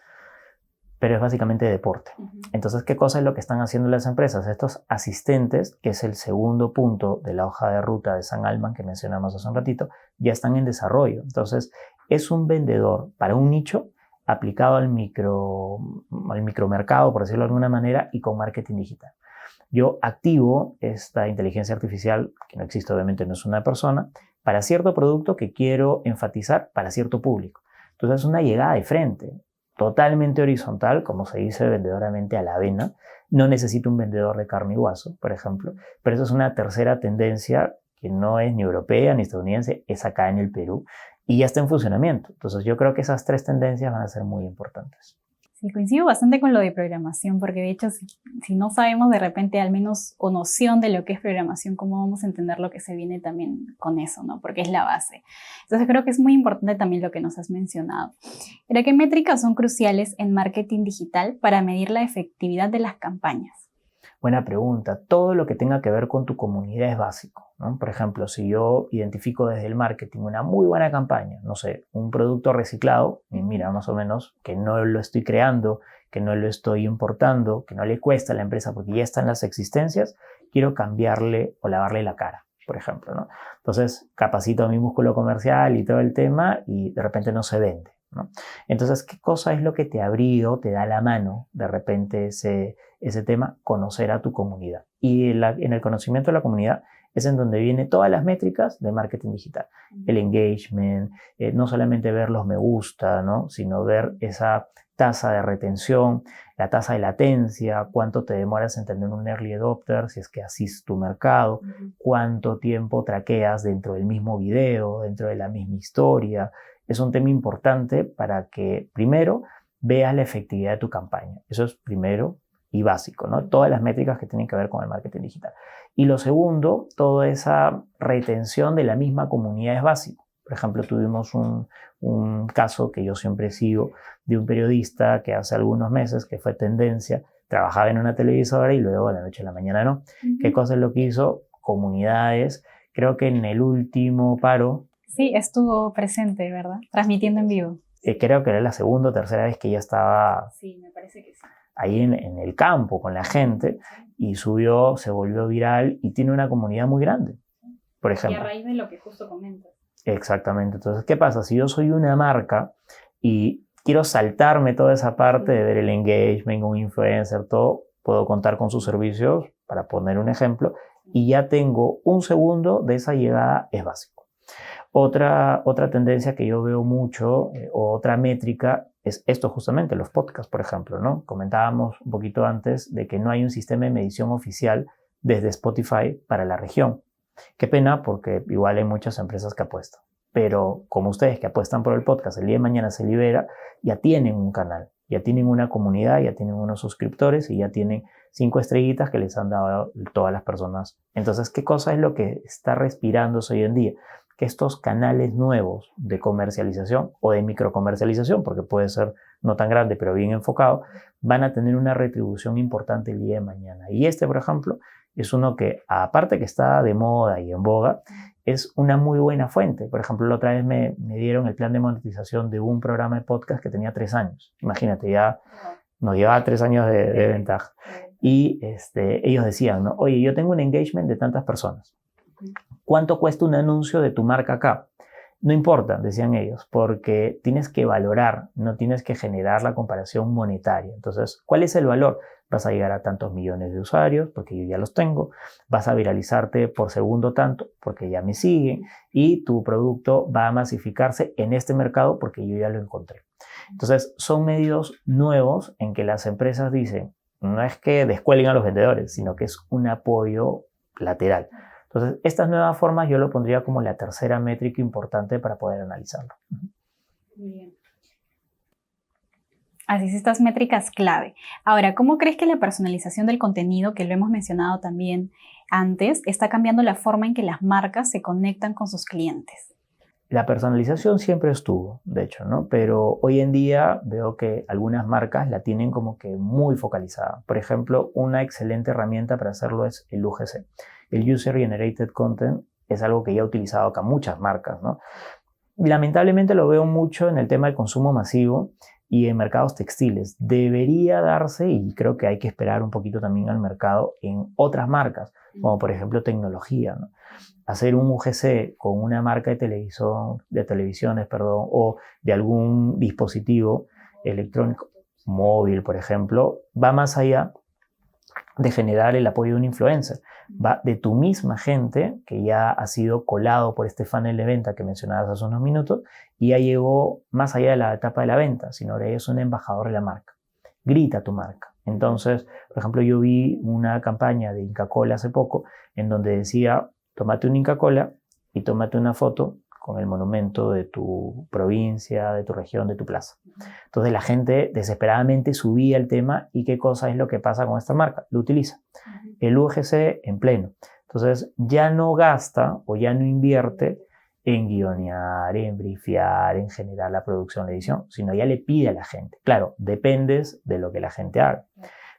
Speaker 1: pero es básicamente deporte. Entonces, ¿qué cosa es lo que están haciendo las empresas? Estos asistentes, que es el segundo punto de la hoja de ruta de San Alman que mencionamos hace un ratito, ya están en desarrollo. Entonces, es un vendedor para un nicho aplicado al micromercado, por decirlo de alguna manera, y con marketing digital. Yo activo esta inteligencia artificial, que no existe, obviamente no es una persona, para cierto producto que quiero enfatizar para cierto público. Entonces es una llegada de frente, totalmente horizontal, como se dice vendedoramente a la avena. No necesito un vendedor de carne y hueso, por ejemplo, pero eso es una tercera tendencia que no es ni europea ni estadounidense, es acá en el Perú y ya está en funcionamiento. Entonces yo creo que esas tres tendencias van a ser muy importantes.
Speaker 2: Sí, coincido bastante con lo de programación, porque de hecho si no sabemos de repente al menos o noción de lo que es programación, ¿cómo vamos a entender lo que se viene también con eso, ¿no? Porque es la base. Entonces creo que es muy importante también lo que nos has mencionado. Pero ¿qué métricas son cruciales en marketing digital para medir la efectividad de las campañas?
Speaker 1: Buena pregunta. Todo lo que tenga que ver con tu comunidad es básico, ¿no? Por ejemplo, si yo identifico desde el marketing una muy buena campaña, no sé, un producto reciclado, y mira, más o menos, que no lo estoy creando, que no lo estoy importando, que no le cuesta a la empresa porque ya están las existencias, quiero cambiarle o lavarle la cara, por ejemplo, ¿no? Entonces, capacito a mi músculo comercial y todo el tema y de repente no se vende, ¿no? Entonces, ¿qué cosa es lo que te abriga o te da la mano de repente ese tema? Conocer a tu comunidad. Y en el conocimiento de la comunidad es en donde vienen todas las métricas de marketing digital. El engagement, no solamente ver los me gusta, ¿no? Sino ver esa tasa de retención, la tasa de latencia, cuánto te demoras en tener un early adopter, si es que así es tu mercado, cuánto tiempo traqueas dentro del mismo video, dentro de la misma historia. Es un tema importante para que primero veas la efectividad de tu campaña. Eso es primero y básico, ¿no? Todas las métricas que tienen que ver con el marketing digital. Y lo segundo, toda esa retención de la misma comunidad es básico. Por ejemplo, tuvimos un caso que yo siempre sigo de un periodista que hace algunos meses, que fue tendencia, trabajaba en una televisora y luego de la noche a la mañana no. ¿Qué cosa es lo que hizo? Comunidades. Creo que en el último paro...
Speaker 2: Sí, estuvo presente, ¿verdad? Transmitiendo en vivo.
Speaker 1: Creo que era la segunda o tercera vez que ella estaba...
Speaker 2: Sí, me parece que sí.
Speaker 1: Ahí en el campo con la gente y subió, se volvió viral y tiene una comunidad muy grande, por ejemplo.
Speaker 2: Y a raíz de lo que justo comentas.
Speaker 1: Exactamente. Entonces, ¿qué pasa? Si yo soy una marca y quiero saltarme toda esa parte de ver el engagement, un influencer, todo, puedo contar con sus servicios, para poner un ejemplo, y ya tengo un segundo de esa llegada, es básico. Otra tendencia que yo veo mucho, otra métrica, es esto justamente, los podcasts, por ejemplo, ¿no? Comentábamos un poquito antes de que no hay un sistema de medición oficial desde Spotify para la región. Qué pena, porque igual hay muchas empresas que apuestan. pero como ustedes que apuestan por el podcast, el día de mañana se libera, ya tienen un canal, ya tienen una comunidad, ya tienen unos suscriptores y ya tienen 5 estrellitas que les han dado todas las personas. Entonces, ¿qué cosa es lo que está respirándose hoy en día? Que estos canales nuevos de comercialización o de microcomercialización, porque puede ser no tan grande pero bien enfocado, van a tener una retribución importante el día de mañana. Y este, por ejemplo, es uno que, aparte que está de moda y en boga, es una muy buena fuente. Por ejemplo, la otra vez me dieron el plan de monetización de un programa de podcast que tenía 3 años. Imagínate, ya nos llevaba 3 años de ventaja. Y ellos decían, ¿no? Oye, yo tengo un engagement de tantas personas. ¿Cuánto cuesta un anuncio de tu marca acá? No importa, decían ellos, porque tienes que valorar, no tienes que generar la comparación monetaria. Entonces, ¿cuál es el valor? Vas a llegar a tantos millones de usuarios, porque yo ya los tengo. Vas a viralizarte por segundo tanto, porque ya me siguen. Y tu producto va a masificarse en este mercado, porque yo ya lo encontré. Entonces, son medios nuevos en que las empresas dicen, no es que descuelguen a los vendedores, sino que es un apoyo lateral. Entonces, estas nuevas formas yo lo pondría como la tercera métrica importante para poder analizarlo.
Speaker 2: Bien. Así es, estas métricas clave. Ahora, ¿cómo crees que la personalización del contenido, que lo hemos mencionado también antes, está cambiando la forma en que las marcas se conectan con sus clientes?
Speaker 1: La personalización siempre estuvo, de hecho, ¿no? Pero hoy en día veo que algunas marcas la tienen como que muy focalizada. Por ejemplo, una excelente herramienta para hacerlo es el UGC. El User Generated Content es algo que ya he utilizado acá muchas marcas, ¿no? Lamentablemente lo veo mucho en el tema del consumo masivo y en mercados textiles. Debería darse, y creo que hay que esperar un poquito también al mercado, en otras marcas, como por ejemplo tecnología, ¿no? Hacer un UGC con una marca de televisiones, o de algún dispositivo electrónico, móvil, por ejemplo, va más allá de generar el apoyo de un influencer. Va de tu misma gente que ya ha sido colado por este funnel de venta que mencionabas hace unos minutos y ya llegó más allá de la etapa de la venta, sino ahora es un embajador de la marca. Grita tu marca. Entonces, por ejemplo, yo vi una campaña de Inca Kola hace poco en donde decía, tómate un Inca Kola y tómate una foto con el monumento de tu provincia, de tu región, de tu plaza. Entonces la gente desesperadamente subía el tema y qué cosa es lo que pasa con esta marca. Lo utiliza. El UGC en pleno. Entonces ya no gasta o ya no invierte en guionear, en briefiar, en generar la producción, la edición, sino ya le pide a la gente. Claro, dependes de lo que la gente haga,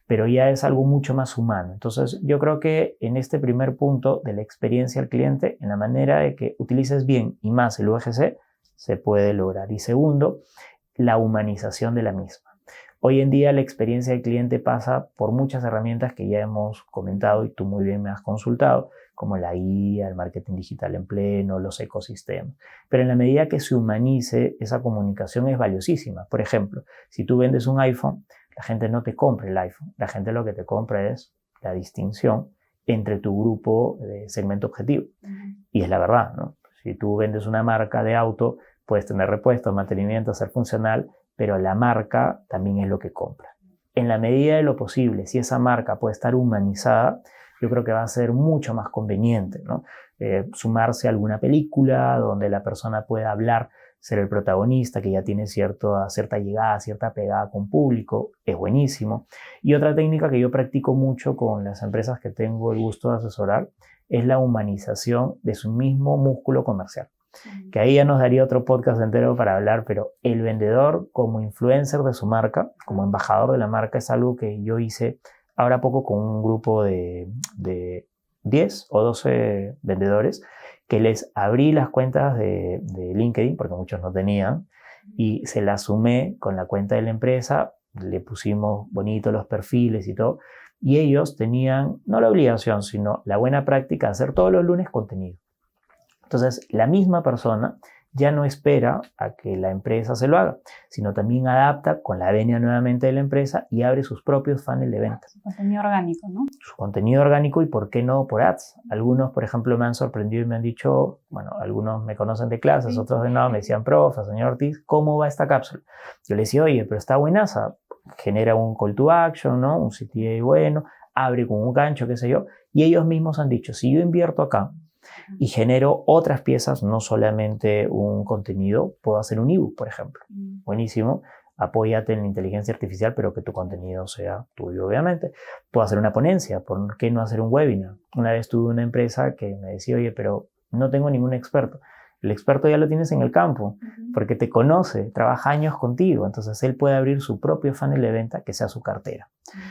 Speaker 1: pero ya es algo mucho más humano. Entonces yo creo que en este primer punto de la experiencia al cliente, en la manera de que utilices bien y más el UGC, se puede lograr. Y segundo, la humanización de la misma. Hoy en día la experiencia del cliente pasa por muchas herramientas que ya hemos comentado y tú muy bien me has consultado, como la IA, el marketing digital en pleno, los ecosistemas. Pero en la medida que se humanice, esa comunicación es valiosísima. Por ejemplo, si tú vendes un iPhone, la gente no te compra el iPhone. La gente lo que te compra es la distinción entre tu grupo de segmento objetivo. Y es la verdad, ¿no? Si tú vendes una marca de auto, puedes tener repuestos, mantenimiento, ser funcional, pero la marca también es lo que compra. En la medida de lo posible, si esa marca puede estar humanizada, yo creo que va a ser mucho más conveniente, ¿no? Sumarse a alguna película donde la persona pueda hablar, ser el protagonista, que ya tiene cierta llegada, cierta pegada con público, es buenísimo. Y otra técnica que yo practico mucho con las empresas que tengo el gusto de asesorar es la humanización de su mismo músculo comercial. Que ahí ya nos daría otro podcast entero para hablar, pero el vendedor como influencer de su marca, como embajador de la marca, es algo que yo hice ahora poco con un grupo de 10 o 12 vendedores que les abrí las cuentas de LinkedIn, porque muchos no tenían, y se las sumé con la cuenta de la empresa, le pusimos bonito los perfiles y todo, y ellos tenían no la obligación, sino la buena práctica de hacer todos los lunes contenido. Entonces, la misma persona ya no espera a que la empresa se lo haga, sino también adapta con la venia nuevamente de la empresa y abre sus propios funnels de ventas.
Speaker 2: Su contenido orgánico, ¿no?
Speaker 1: Su contenido orgánico y, ¿por qué no, por ads? Algunos, por ejemplo, me han sorprendido y me han dicho, bueno, algunos me conocen de clases, sí. Otros de no, me decían, profe, señor Ortiz, ¿cómo va esta cápsula? Yo le decía, oye, pero está buenaza, genera un call to action, ¿no? Un CTA bueno, abre con un gancho, qué sé yo, y ellos mismos han dicho, si yo invierto acá, y genero otras piezas, no solamente un contenido, puedo hacer un ebook, por ejemplo. Buenísimo. Apóyate en la inteligencia artificial, pero que tu contenido sea tuyo, obviamente. Puedo hacer una ponencia, ¿por qué no hacer un webinar? Una vez tuve una empresa que me decía, oye, pero no tengo ningún experto. El experto ya lo tienes en el campo, porque te conoce, trabaja años contigo, entonces él puede abrir su propio funnel de venta que sea su cartera.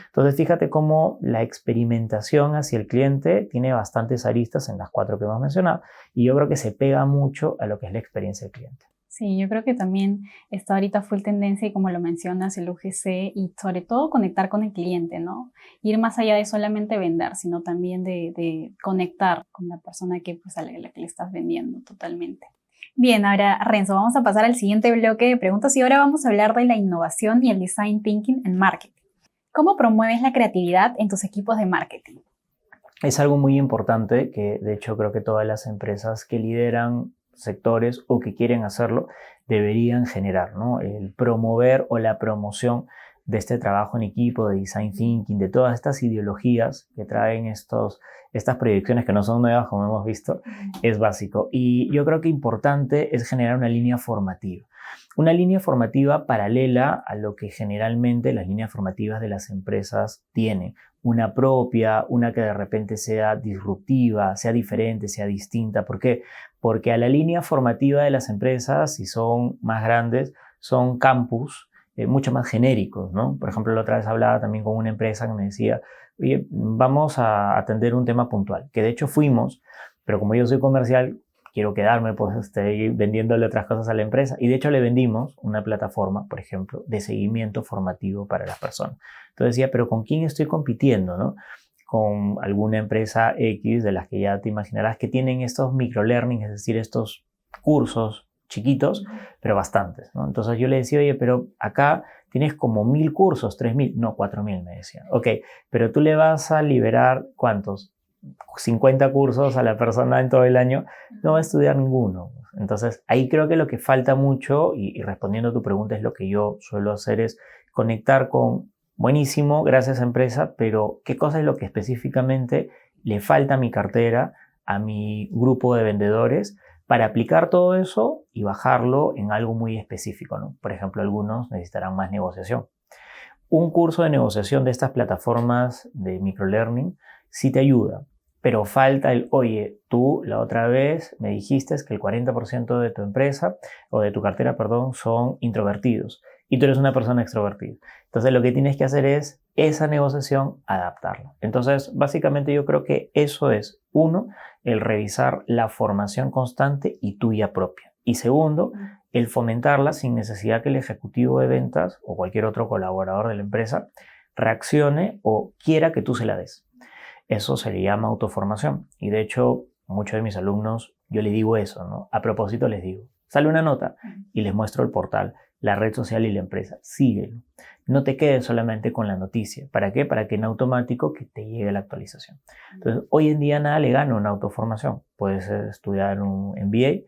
Speaker 1: Entonces fíjate cómo la experimentación hacia el cliente tiene bastantes aristas en las 4 que hemos mencionado, y yo creo que se pega mucho a lo que es la experiencia del cliente.
Speaker 2: Sí, yo creo que también está ahorita full tendencia y como lo mencionas, el UGC y sobre todo conectar con el cliente, ¿no? Ir más allá de solamente vender, sino también de conectar con la persona que, pues, a la que le estás vendiendo totalmente. Bien, ahora Renzo, vamos a pasar al siguiente bloque de preguntas y ahora vamos a hablar de la innovación y el design thinking en marketing. ¿Cómo promueves la creatividad en tus equipos de marketing?
Speaker 1: Es algo muy importante que de hecho creo que todas las empresas que lideran sectores o que quieren hacerlo deberían generar, ¿no? El promover o la promoción de este trabajo en equipo, de design thinking, de todas estas ideologías que traen estas proyecciones que no son nuevas, como hemos visto, es básico. Y yo creo que importante es generar una línea formativa. Una línea formativa paralela a lo que generalmente las líneas formativas de las empresas tienen. Una propia, una que de repente sea disruptiva, sea diferente, sea distinta. ¿Por qué? Porque a la línea formativa de las empresas, si son más grandes, son campus mucho más genéricos, ¿no? Por ejemplo, la otra vez hablaba también con una empresa que me decía, oye, vamos a atender un tema puntual, que de hecho fuimos, pero como yo soy comercial, quiero quedarme, pues vendiéndole otras cosas a la empresa. Y de hecho le vendimos una plataforma, por ejemplo, de seguimiento formativo para las personas. Entonces decía, pero ¿con quién estoy compitiendo, no? Con alguna empresa X de las que ya te imaginarás que tienen estos microlearning, es decir, estos cursos chiquitos, pero bastantes, ¿no? Entonces yo le decía, oye, pero acá tienes como 1000 cursos, 3000, no, 4000 me decían. Ok, pero tú le vas a liberar, ¿cuántos? 50 cursos a la persona en todo el año, no va a estudiar ninguno. Entonces ahí creo que lo que falta mucho, y respondiendo a tu pregunta, es lo que yo suelo hacer, es conectar con, buenísimo, gracias empresa, pero ¿qué cosa es lo que específicamente le falta a mi cartera, a mi grupo de vendedores, para aplicar todo eso y bajarlo en algo muy específico, ¿no? Por ejemplo, algunos necesitarán más negociación. Un curso de negociación de estas plataformas de microlearning sí te ayuda, pero falta el, oye, tú la otra vez me dijiste que el 40% de tu empresa o de tu cartera, perdón, son introvertidos y tú eres una persona extrovertida. Entonces lo que tienes que hacer es esa negociación adaptarla. Entonces básicamente yo creo que eso es, uno, el revisar la formación constante y tuya propia. Y segundo, el fomentarla sin necesidad que el ejecutivo de ventas o cualquier otro colaborador de la empresa reaccione o quiera que tú se la des. Eso se le llama autoformación. Y de hecho, muchos de mis alumnos, yo les digo eso, ¿no? A propósito les digo, sale una nota y les muestro el portal, la red social y la empresa. Síguelo. No te quedes solamente con la noticia. ¿Para qué? Para que en automático que te llegue la actualización. Entonces, hoy en día nada le gana una autoformación. Puedes estudiar un MBA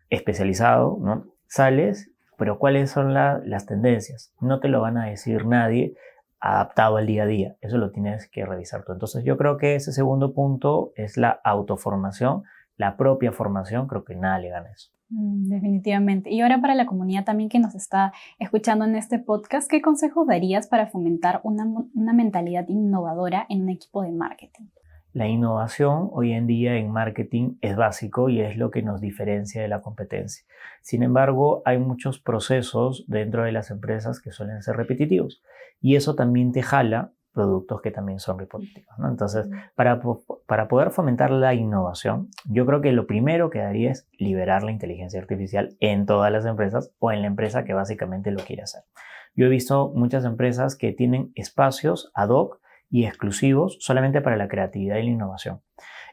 Speaker 1: especializado, ¿no? Sales, pero ¿cuáles son las tendencias? No te lo van a decir nadie adaptado al día a día. Eso lo tienes que revisar tú. Entonces yo creo que ese segundo punto es la autoformación, la propia formación. Creo que nada le gana eso.
Speaker 2: Definitivamente. Y ahora para la comunidad también que nos está escuchando en este podcast, ¿qué consejos darías para fomentar una mentalidad innovadora en un equipo de marketing?
Speaker 1: La innovación hoy en día en marketing es básico y es lo que nos diferencia de la competencia. Sin embargo, hay muchos procesos dentro de las empresas que suelen ser repetitivos y eso también te jala productos que también son repetitivos, ¿no? Entonces, para poder fomentar la innovación, yo creo que lo primero que daría es liberar la inteligencia artificial en todas las empresas o en la empresa que básicamente lo quiere hacer. Yo he visto muchas empresas que tienen espacios ad hoc y exclusivos solamente para la creatividad y la innovación.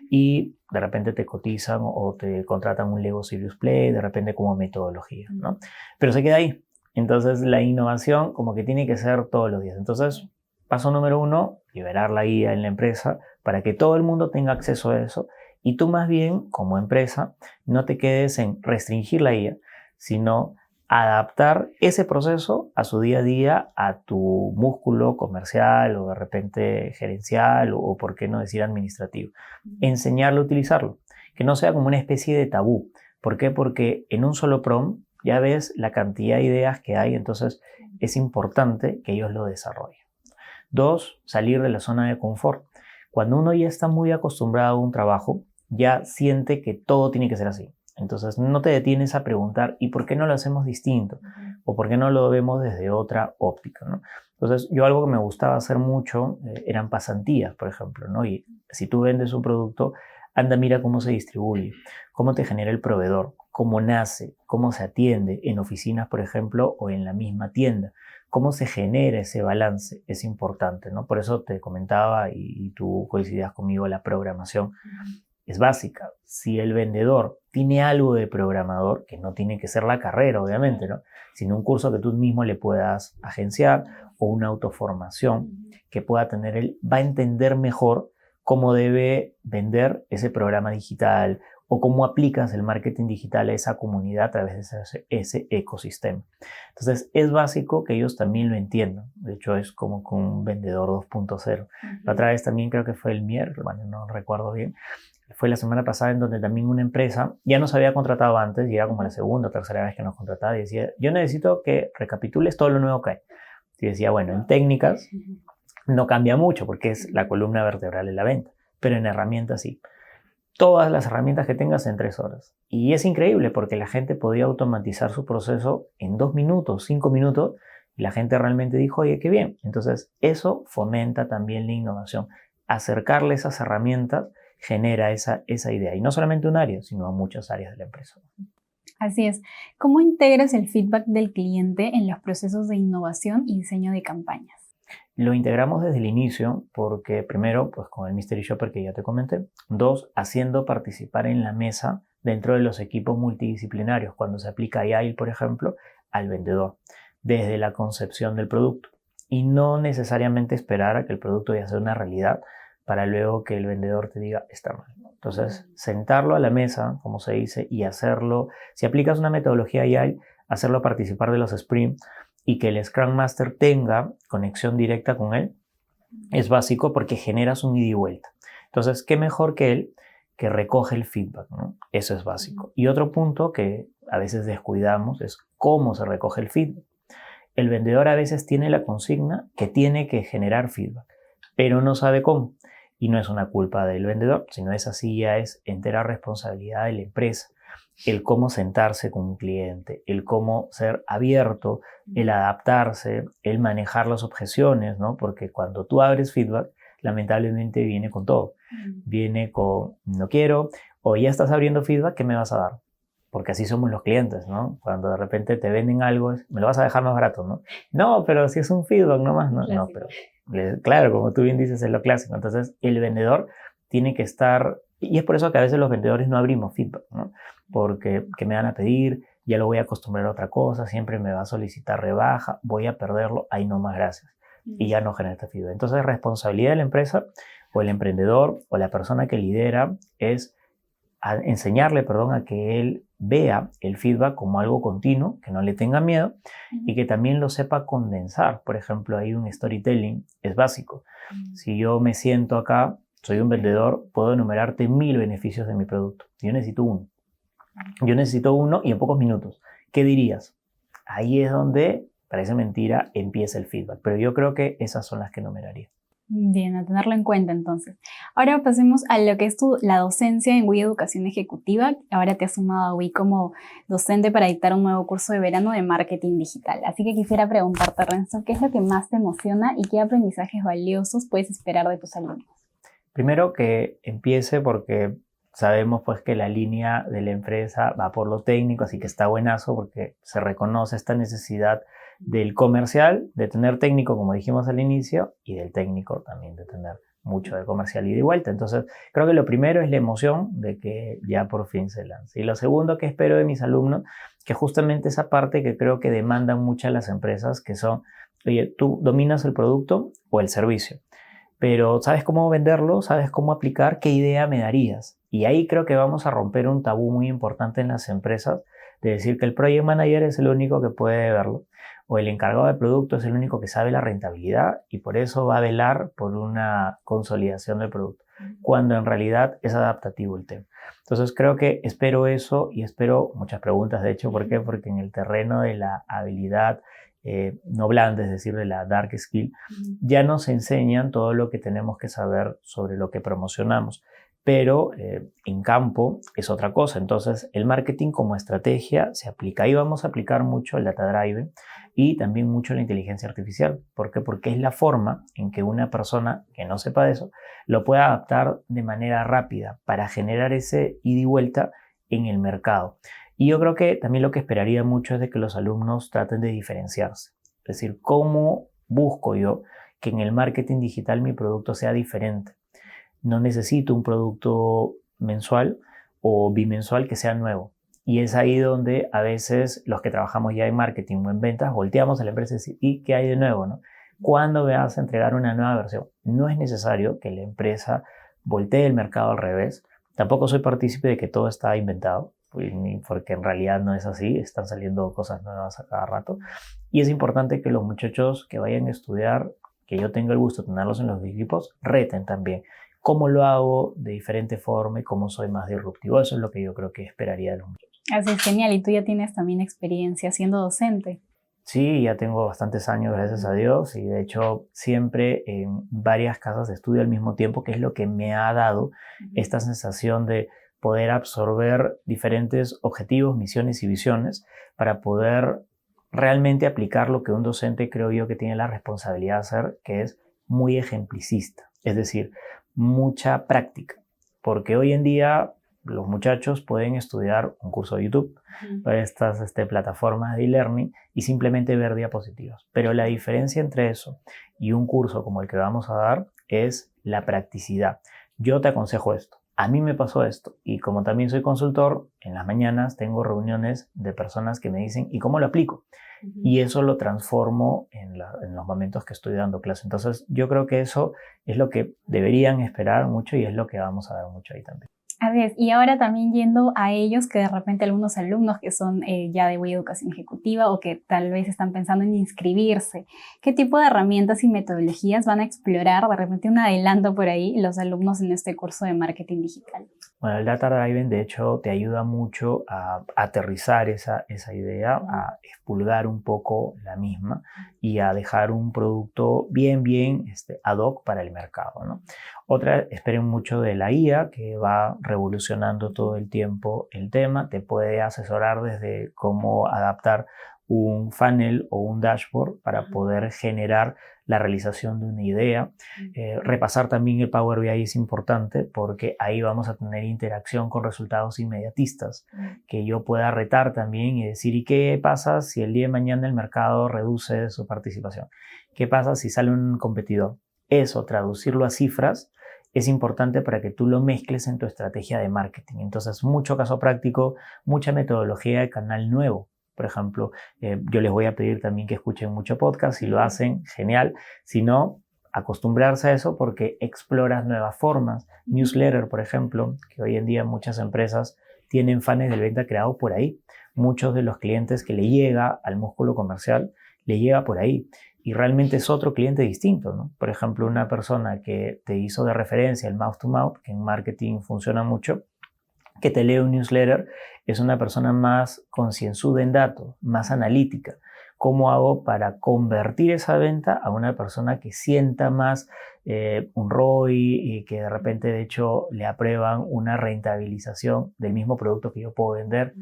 Speaker 1: Y de repente te cotizan o te contratan un Lego Serious Play, de repente como metodología, ¿no? Pero se queda ahí. Entonces la innovación como que tiene que ser todos los días. Entonces, paso número 1, liberar la IA en la empresa para que todo el mundo tenga acceso a eso. Y tú más bien, como empresa, no te quedes en restringir la IA, sino adaptar ese proceso a su día a día, a tu músculo comercial o de repente gerencial o por qué no decir administrativo. Enseñarle a utilizarlo. que no sea como una especie de tabú. ¿Por qué? Porque en un solo prompt ya ves la cantidad de ideas que hay, entonces es importante que ellos lo desarrollen. 2, salir de la zona de confort. Cuando uno ya está muy acostumbrado a un trabajo, ya siente que todo tiene que ser así. Entonces no te detienes a preguntar ¿y por qué no lo hacemos distinto? ¿O por qué no lo vemos desde otra óptica, ¿no? Entonces yo algo que me gustaba hacer mucho eran pasantías, por ejemplo, ¿no? Y si tú vendes un producto, anda, mira cómo se distribuye, cómo te genera el proveedor, cómo nace, cómo se atiende en oficinas, por ejemplo, o en la misma tienda. Cómo se genera ese balance es importante, ¿no? Por eso te comentaba y tú coincidías conmigo, la programación es básica. Si el vendedor tiene algo de programador, que no tiene que ser la carrera, obviamente, ¿no? Sino un curso que tú mismo le puedas agenciar o una autoformación que pueda tener él, va a entender mejor cómo debe vender ese programa digital o cómo aplicas el marketing digital a esa comunidad a través de ese ecosistema. Entonces, es básico que ellos también lo entiendan. De hecho, es como con un vendedor 2.0. La otra vez también creo que fue el miércoles, bueno, no recuerdo bien, fue la semana pasada en donde también una empresa ya nos había contratado antes y era como la segunda o tercera vez que nos contrataba y decía, yo necesito que recapitules todo lo nuevo que hay. Y decía, bueno, en técnicas no cambia mucho porque es la columna vertebral de la venta, pero en herramientas sí. Todas las herramientas que tengas en 3 horas. Y es increíble porque la gente podía automatizar su proceso en 2 minutos, 5 minutos, y la gente realmente dijo, oye, qué bien. Entonces, eso fomenta también la innovación. Acercarle esas herramientas genera esa idea. Y no solamente un área, sino a muchas áreas de la empresa.
Speaker 2: Así es. ¿Cómo integras el feedback del cliente en los procesos de innovación y diseño de campañas?
Speaker 1: Lo integramos desde el inicio porque primero, pues con el Mystery Shopper que ya te comenté. 2, haciendo participar en la mesa dentro de los equipos multidisciplinarios cuando se aplica Agile, por ejemplo, al vendedor, desde la concepción del producto. Y no necesariamente esperar a que el producto ya sea una realidad para luego que el vendedor te diga está mal. Entonces, sentarlo a la mesa, como se dice, y hacerlo, si aplicas una metodología Agile, hacerlo participar de los sprints, y que el Scrum Master tenga conexión directa con él, es básico porque generas un ida y vuelta. Entonces, ¿qué mejor que él que recoge el feedback, ¿no? Eso es básico. Y otro punto que a veces descuidamos es cómo se recoge el feedback. El vendedor a veces tiene la consigna que tiene que generar feedback, pero no sabe cómo. Y no es una culpa del vendedor, sino esa sí ya es entera responsabilidad de la empresa. El cómo sentarse con un cliente, el cómo ser abierto, el adaptarse, el manejar las objeciones, ¿no? Porque cuando tú abres feedback, lamentablemente viene con todo. Viene con no quiero, o ya estás abriendo feedback, ¿qué me vas a dar? Porque así somos los clientes, ¿no? Cuando de repente te venden algo, me lo vas a dejar más barato, ¿no? No, pero si es un feedback nomás, ¿no? No, pero claro, como tú bien dices, es lo clásico. Entonces, el vendedor tiene que estar, y es por eso que a veces los vendedores no abrimos feedback, ¿no? Porque ¿qué me van a pedir? Ya lo voy a acostumbrar a otra cosa, siempre me va a solicitar rebaja, voy a perderlo, ahí no más gracias. Y ya no genera este feedback. Entonces, responsabilidad de la empresa o el emprendedor o la persona que lidera es enseñarle, a que él vea el feedback como algo continuo, que no le tenga miedo y que también lo sepa condensar. Por ejemplo, hay un storytelling, es básico. Si yo me siento acá, soy un vendedor, puedo enumerarte 1000 beneficios de mi producto. Yo necesito uno. Yo necesito uno y en pocos minutos. ¿Qué dirías? Ahí es donde, parece mentira, empieza el feedback. Pero yo creo que esas son las que enumeraría.
Speaker 2: Bien, a tenerlo en cuenta entonces. Ahora pasemos a lo que es la docencia en WI Educación Ejecutiva. Ahora te has sumado a WI como docente para dictar un nuevo curso de verano de marketing digital. Así que quisiera preguntarte, Renzo, ¿qué es lo que más te emociona y qué aprendizajes valiosos puedes esperar de tus alumnos?
Speaker 1: Primero que empiece porque sabemos pues que la línea de la empresa va por lo técnico, así que está buenazo porque se reconoce esta necesidad del comercial, de tener técnico, como dijimos al inicio, y del técnico también de tener mucho de comercial ida y vuelta. Entonces, creo que lo primero es la emoción de que ya por fin se lance. Y lo segundo que espero de mis alumnos, que justamente esa parte que creo que demandan muchas las empresas, que son, oye, tú dominas el producto o el servicio, pero ¿sabes cómo venderlo? ¿Sabes cómo aplicar? ¿Qué idea me darías? Y ahí creo que vamos a romper un tabú muy importante en las empresas de decir que el project manager es el único que puede verlo o el encargado de producto es el único que sabe la rentabilidad y por eso va a velar por una consolidación del producto. cuando en realidad es adaptativo el tema. Entonces creo que espero eso y espero muchas preguntas, de hecho. ¿Por qué? Porque en el terreno de la habilidad no blanda, es decir, de la dark skill, ya nos enseñan todo lo que tenemos que saber sobre lo que promocionamos. Pero en campo es otra cosa. Entonces el marketing como estrategia se aplica. Ahí vamos a aplicar mucho el data driven y también mucho la inteligencia artificial. ¿Por qué? Porque es la forma en que una persona que no sepa de eso lo pueda adaptar de manera rápida para generar ese ida y vuelta en el mercado. Y yo creo que también lo que esperaría mucho es de que los alumnos traten de diferenciarse. Es decir, ¿cómo busco yo que en el marketing digital mi producto sea diferente? No necesito un producto mensual o bimensual que sea nuevo. Y es ahí donde a veces los que trabajamos ya en marketing o en ventas volteamos a la empresa y decimos, ¿y qué hay de nuevo, no? ¿Cuándo vas a entregar una nueva versión? No es necesario que la empresa voltee el mercado al revés. Tampoco soy partícipe de que todo está inventado, porque en realidad no es así. Están saliendo cosas nuevas a cada rato. Y es importante que los muchachos que vayan a estudiar, que yo tenga el gusto de tenerlos en los equipos, reten también cómo lo hago de diferente forma y cómo soy más disruptivo. Eso es lo que yo creo que esperaría de los muchachos.
Speaker 2: Así es, genial. Y tú ya tienes también experiencia siendo docente.
Speaker 1: Sí, ya tengo bastantes años, gracias a Dios, y de hecho siempre en varias casas de estudio al mismo tiempo, que es lo que me ha dado esta sensación de poder absorber diferentes objetivos, misiones y visiones para poder realmente aplicar lo que un docente creo yo que tiene la responsabilidad de hacer, que es muy ejemplicista. Es decir, mucha práctica, porque hoy en día los muchachos pueden estudiar un curso de YouTube, estas plataformas de e-learning y simplemente ver diapositivas. Pero la diferencia entre eso y un curso como el que vamos a dar es la practicidad. Yo te aconsejo esto. A mí me pasó esto y como también soy consultor, en las mañanas tengo reuniones de personas que me dicen ¿y cómo lo aplico? Y eso lo transformo en los momentos que estoy dando clase. Entonces yo creo que eso es lo que deberían esperar mucho y es lo que vamos a dar mucho ahí también.
Speaker 2: A ver, y ahora también yendo a ellos, que de repente algunos alumnos que son ya de Educación Ejecutiva o que tal vez están pensando en inscribirse, ¿qué tipo de herramientas y metodologías van a explorar? De repente un adelanto por ahí los alumnos en este curso de marketing digital.
Speaker 1: Bueno, el Data Driven de hecho te ayuda mucho a aterrizar esa idea, a expulgar un poco la misma y a dejar un producto bien ad hoc para el mercado, ¿no? Otra, esperen mucho de la IA, que va revolucionando todo el tiempo el tema. Te puede asesorar desde cómo adaptar un funnel o un dashboard para poder generar la realización de una idea. Repasar también el Power BI es importante porque ahí vamos a tener interacción con resultados inmediatistas que yo pueda retar también y decir ¿y qué pasa si el día de mañana el mercado reduce su participación? ¿Qué pasa si sale un competidor? Eso, traducirlo a cifras, es importante para que tú lo mezcles en tu estrategia de marketing. Entonces, mucho caso práctico, mucha metodología de canal nuevo. Por ejemplo, yo les voy a pedir también que escuchen mucho podcast. Si lo hacen, genial. Si no, acostumbrarse a eso porque exploras nuevas formas. Newsletter, por ejemplo, que hoy en día muchas empresas tienen funnels de venta creados por ahí. Muchos de los clientes que le llega al músculo comercial, le llega por ahí. Y realmente es otro cliente distinto, ¿no? Por ejemplo, una persona que te hizo de referencia el mouth to mouth, que en marketing funciona mucho, que te lee un newsletter, es una persona más concienzuda en datos, más analítica. ¿Cómo hago para convertir esa venta a una persona que sienta más un ROI y que de repente, de hecho, le aprueban una rentabilización del mismo producto que yo puedo vender?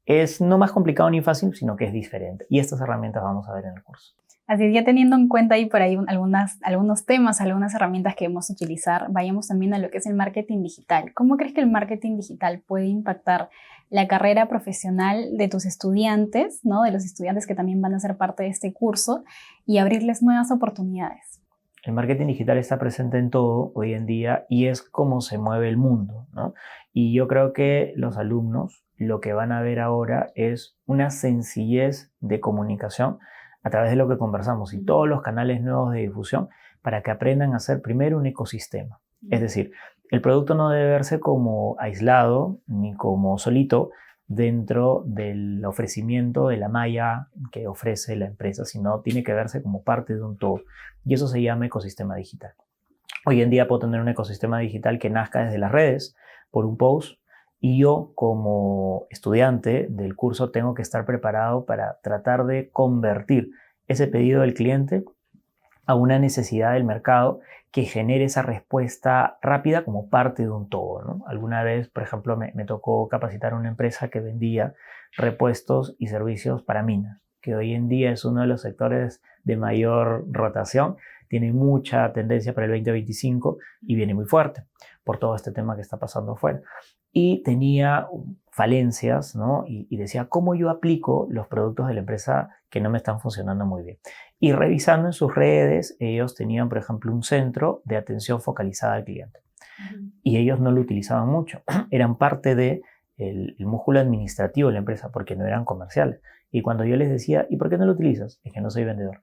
Speaker 1: Es no más complicado ni fácil, sino que es diferente. Y estas herramientas vamos a ver en el curso.
Speaker 2: Así es, ya teniendo en cuenta ahí por ahí algunos temas, algunas herramientas que debemos utilizar, vayamos también a lo que es el marketing digital. ¿Cómo crees que el marketing digital puede impactar la carrera profesional de tus estudiantes, ¿no? De los estudiantes que también van a ser parte de este curso y abrirles nuevas oportunidades?
Speaker 1: El marketing digital está presente en todo hoy en día y es como se mueve el mundo, ¿no? Y yo creo que los alumnos lo que van a ver ahora es una sencillez de comunicación a través de lo que conversamos y todos los canales nuevos de difusión para que aprendan a hacer primero un ecosistema. Es decir, el producto no debe verse como aislado ni como solito dentro del ofrecimiento de la malla que ofrece la empresa, sino tiene que verse como parte de un todo. Y eso se llama ecosistema digital. Hoy en día puedo tener un ecosistema digital que nazca desde las redes, por un post, y yo como estudiante del curso tengo que estar preparado para tratar de convertir ese pedido del cliente a una necesidad del mercado que genere esa respuesta rápida como parte de un todo, ¿no? Alguna vez, por ejemplo, me tocó capacitar a una empresa que vendía repuestos y servicios para minas, que hoy en día es uno de los sectores de mayor rotación, tiene mucha tendencia para el 2025 y viene muy fuerte por todo este tema que está pasando afuera. Y tenía falencias, ¿no? Y decía, ¿cómo yo aplico los productos de la empresa que no me están funcionando muy bien? Y revisando en sus redes, ellos tenían, por ejemplo, un centro de atención focalizada al cliente. Y ellos no lo utilizaban mucho. Eran parte del músculo administrativo de la empresa porque no eran comerciales. Y cuando yo les decía, ¿y por qué no lo utilizas? Es que no soy vendedor.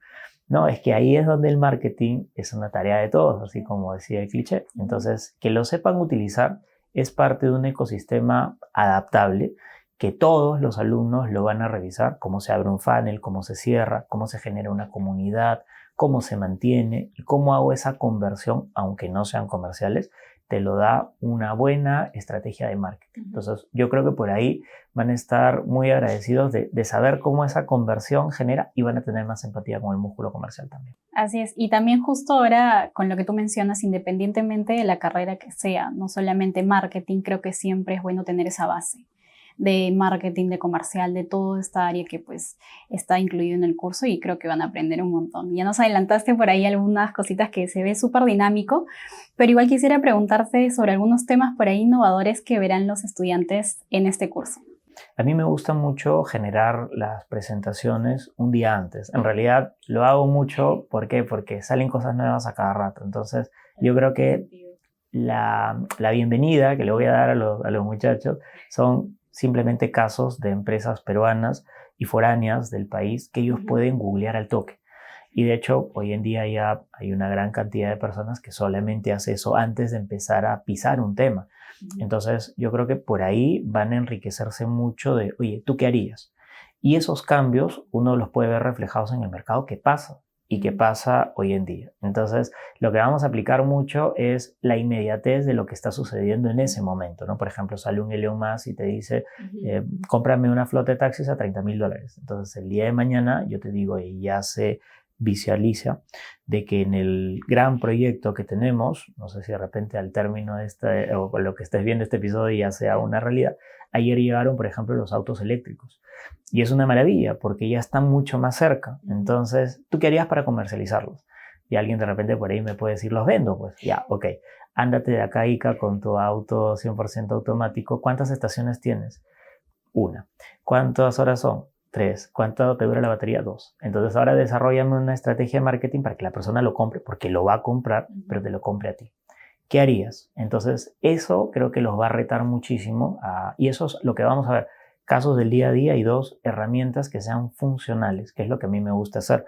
Speaker 1: No, es que ahí es donde el marketing es una tarea de todos, así como decía el cliché. Entonces, que lo sepan utilizar es parte de un ecosistema adaptable que todos los alumnos lo van a revisar, cómo se abre un funnel, cómo se cierra, cómo se genera una comunidad, cómo se mantiene y cómo hago esa conversión, aunque no sean comerciales, te lo da una buena estrategia de marketing. Entonces, yo creo que por ahí van a estar muy agradecidos de saber cómo esa conversión genera y van a tener más empatía con el músculo comercial también.
Speaker 2: Así es, y también justo ahora con lo que tú mencionas, independientemente de la carrera que sea, no solamente marketing, creo que siempre es bueno tener esa base de marketing, de comercial, de toda esta área que pues está incluido en el curso y creo que van a aprender un montón. Ya nos adelantaste por ahí algunas cositas que se ve súper dinámico, pero igual quisiera preguntarte sobre algunos temas por ahí innovadores que verán los estudiantes en este curso.
Speaker 1: A mí me gusta mucho generar las presentaciones un día antes. En realidad lo hago mucho, ¿por qué? Porque salen cosas nuevas a cada rato. Entonces yo creo que la bienvenida que le voy a dar a los muchachos son simplemente casos de empresas peruanas y foráneas del país que ellos pueden googlear al toque. Y de hecho, hoy en día ya hay una gran cantidad de personas que solamente hace eso antes de empezar a pisar un tema. Entonces, yo creo que por ahí van a enriquecerse mucho de, oye, ¿tú qué harías? Y esos cambios uno los puede ver reflejados en el mercado que pasa y que pasa hoy en día. Entonces, lo que vamos a aplicar mucho es la inmediatez de lo que está sucediendo en ese momento, ¿no? Por ejemplo, sale un Elon Musk y te dice, cómprame una flota de taxis a $30,000. Entonces, el día de mañana yo te digo, y ya se visualiza de que en el gran proyecto que tenemos, no sé si de repente al término de este, o con lo que estés viendo este episodio ya sea una realidad, ayer llegaron, por ejemplo, los autos eléctricos. Y es una maravilla porque ya están mucho más cerca. Entonces, ¿tú qué harías para comercializarlos? Y alguien de repente por ahí me puede decir, los vendo. Pues ya, ok. Ándate de acá, Ica, con tu auto 100% automático. ¿Cuántas estaciones tienes? Una. ¿Cuántas horas son? 3. ¿Cuánto te dura la batería? 2. Entonces ahora desarrollame una estrategia de marketing para que la persona lo compre, porque lo va a comprar, pero te lo compre a ti. ¿Qué harías? Entonces eso creo que los va a retar muchísimo y eso es lo que vamos a ver. Casos del día a día y 2, herramientas que sean funcionales, que es lo que a mí me gusta hacer.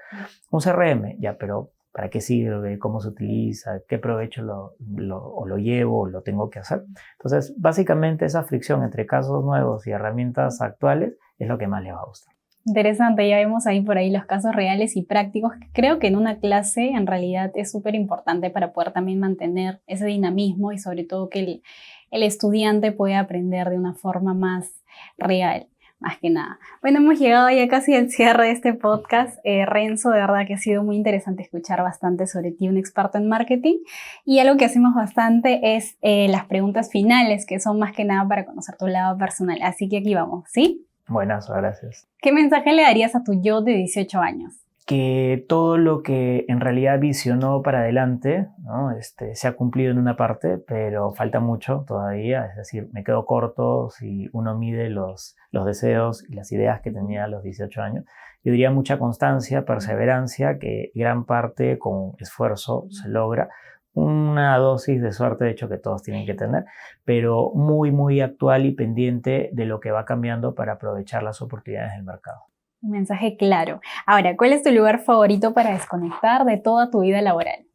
Speaker 1: Un CRM, ya, pero ¿para qué sirve? ¿Cómo se utiliza? ¿Qué provecho lo llevo o lo tengo que hacer? Entonces, básicamente esa fricción entre casos nuevos y herramientas actuales es lo que más les va a gustar.
Speaker 2: Interesante, ya vemos ahí por ahí los casos reales y prácticos. Creo que en una clase en realidad es súper importante para poder también mantener ese dinamismo y sobre todo que el estudiante pueda aprender de una forma más real, más que nada. Bueno, hemos llegado ya casi al cierre de este podcast. Renzo, de verdad que ha sido muy interesante escuchar bastante sobre ti, un experto en marketing. Y algo que hacemos bastante es las preguntas finales, que son más que nada para conocer tu lado personal. Así que aquí vamos, ¿sí?
Speaker 1: Buenas, gracias.
Speaker 2: ¿Qué mensaje le darías a tu yo de 18 años?
Speaker 1: Que todo lo que en realidad visionó para adelante, ¿no? Se ha cumplido en una parte, pero falta mucho todavía. Es decir, me quedo corto si uno mide los deseos y las ideas que tenía a los 18 años. Yo diría mucha constancia, perseverancia, que gran parte con esfuerzo se logra. Una dosis de suerte, de hecho, que todos tienen que tener, pero muy, muy actual y pendiente de lo que va cambiando para aprovechar las oportunidades del mercado.
Speaker 2: Un mensaje claro. Ahora, ¿cuál es tu lugar favorito para desconectar de toda tu vida laboral?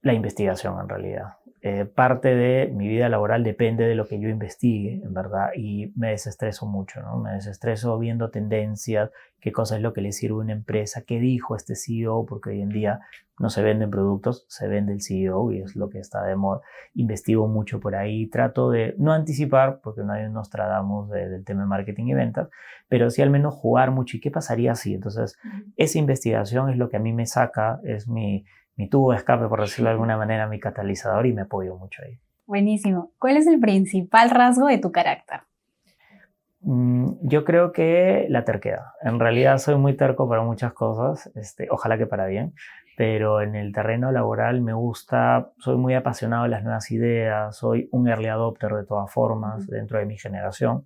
Speaker 1: La investigación, en realidad. parte de mi vida laboral depende de lo que yo investigue, en verdad, y me desestreso mucho, ¿no? Me desestreso viendo tendencias, qué cosa es lo que le sirve a una empresa, qué dijo este CEO, porque hoy en día no se venden productos, se vende el CEO y es lo que está de moda. Investigo mucho por ahí, trato de no anticipar, porque no hay un Nostradamus del tema de marketing y ventas, pero sí al menos jugar mucho. ¿Y qué pasaría si? Entonces, esa investigación es lo que a mí me saca, es mi tubo de escape, por decirlo de alguna manera, mi catalizador y me apoyo mucho ahí.
Speaker 2: Buenísimo. ¿Cuál es el principal rasgo de tu carácter?
Speaker 1: Yo creo que la terquedad. En realidad soy muy terco para muchas cosas, ojalá que para bien, pero en el terreno laboral me gusta, soy muy apasionado de las nuevas ideas, soy un early adopter de todas formas dentro de mi generación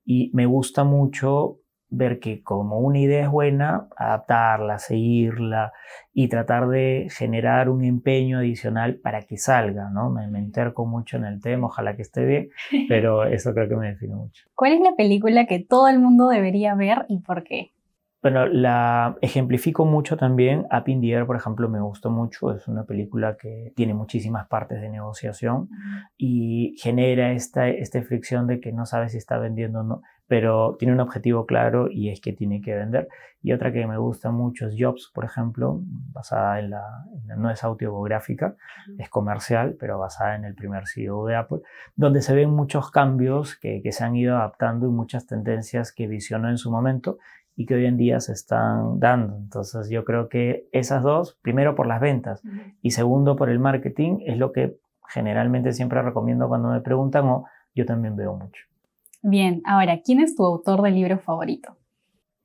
Speaker 1: y me gusta mucho ver que como una idea es buena, adaptarla, seguirla y tratar de generar un empeño adicional para que salga, ¿no? Me enterco mucho en el tema, ojalá que esté bien, pero eso creo que me define mucho.
Speaker 2: ¿Cuál es la película que todo el mundo debería ver y por qué?
Speaker 1: Bueno, la ejemplifico mucho también. Up in the Air, por ejemplo, me gustó mucho. Es una película que tiene muchísimas partes de negociación y genera esta fricción de que no sabes si está vendiendo o no, pero tiene un objetivo claro y es que tiene que vender. Y otra que me gusta mucho es Jobs, por ejemplo, basada no es autobiográfica, es comercial, pero basada en el primer CEO de Apple, donde se ven muchos cambios que se han ido adaptando y muchas tendencias que visionó en su momento y que hoy en día se están dando. Entonces yo creo que esas dos, primero por las ventas y segundo por el marketing, es lo que generalmente siempre recomiendo cuando me preguntan o yo también veo mucho.
Speaker 2: Bien, ahora, ¿quién es tu autor de libro favorito?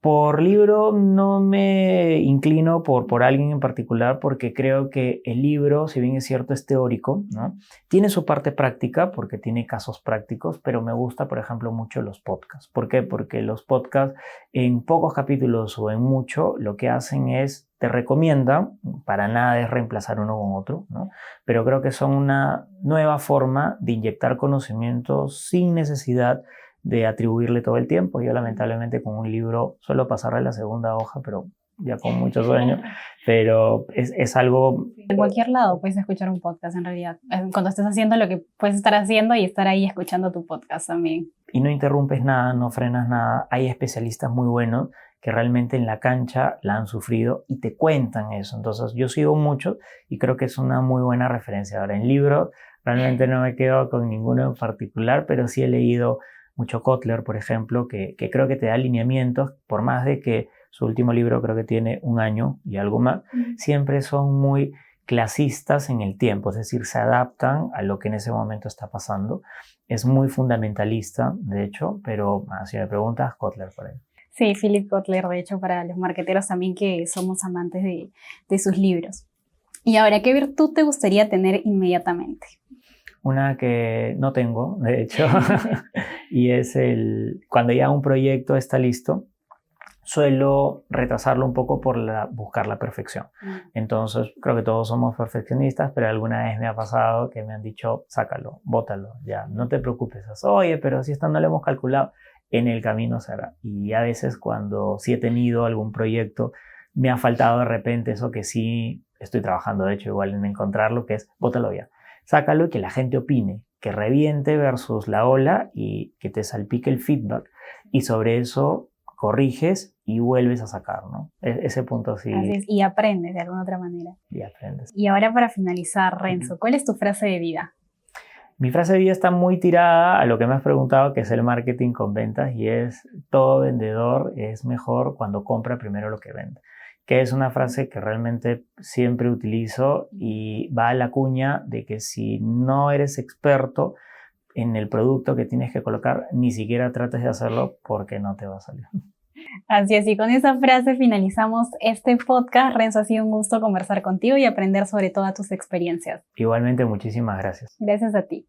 Speaker 1: Por libro no me inclino por alguien en particular porque creo que el libro, si bien es cierto, es teórico, ¿no? Tiene su parte práctica porque tiene casos prácticos, pero me gusta, por ejemplo, mucho los podcasts. ¿Por qué? Porque los podcasts en pocos capítulos o en mucho lo que hacen es te recomiendan, para nada es reemplazar uno con otro, ¿no? Pero creo que son una nueva forma de inyectar conocimientos sin necesidad de atribuirle todo el tiempo. Yo lamentablemente con un libro suelo pasarle la segunda hoja, pero ya con muchos sueños, pero es algo...
Speaker 2: En cualquier lado puedes escuchar un podcast en realidad. Cuando estés haciendo lo que puedes estar haciendo y estar ahí escuchando tu podcast también.
Speaker 1: Y no interrumpes nada, no frenas nada. Hay especialistas muy buenos que realmente en la cancha la han sufrido y te cuentan eso. Entonces yo sigo mucho y creo que es una muy buena referencia. Ahora en libros realmente no me quedo con ninguno en particular, pero sí he leído mucho Kotler, por ejemplo, que creo que te da alineamientos, por más de que su último libro creo que tiene 1 año y algo más, siempre son muy clasistas en el tiempo, es decir, se adaptan a lo que en ese momento está pasando. Es muy fundamentalista, de hecho, pero si me preguntas, Kotler por ahí.
Speaker 2: Sí, Philip Kotler, de hecho, para los marketeros también que somos amantes de sus libros. Y ahora, ¿qué virtud te gustaría tener inmediatamente?
Speaker 1: Una que no tengo, de hecho, y es cuando ya un proyecto está listo, suelo retrasarlo un poco por buscar la perfección. Entonces, creo que todos somos perfeccionistas, pero alguna vez me ha pasado que me han dicho, sácalo, bótalo, ya, no te preocupes. Oye, pero si esto no lo hemos calculado, en el camino será. Y a veces cuando sí he tenido algún proyecto, me ha faltado de repente eso que sí estoy trabajando, de hecho, igual en encontrarlo, que es, bótalo ya. Sácalo y que la gente opine, que reviente versus la ola y que te salpique el feedback y sobre eso corriges y vuelves a sacar, ¿no? Ese punto sí.
Speaker 2: Así es, y aprendes de alguna otra manera.
Speaker 1: Y aprendes.
Speaker 2: Y ahora para finalizar, Renzo, ¿cuál es tu frase de vida?
Speaker 1: Mi frase de vida está muy tirada a lo que me has preguntado, que es el marketing con ventas, y es todo vendedor es mejor cuando compra primero lo que vende. Que es una frase que realmente siempre utilizo y va a la cuña de que si no eres experto en el producto que tienes que colocar, ni siquiera trates de hacerlo porque no te va a salir.
Speaker 2: Así es, y con esa frase finalizamos este podcast. Renzo, ha sido un gusto conversar contigo y aprender sobre todas tus experiencias.
Speaker 1: Igualmente, muchísimas gracias.
Speaker 2: Gracias a ti.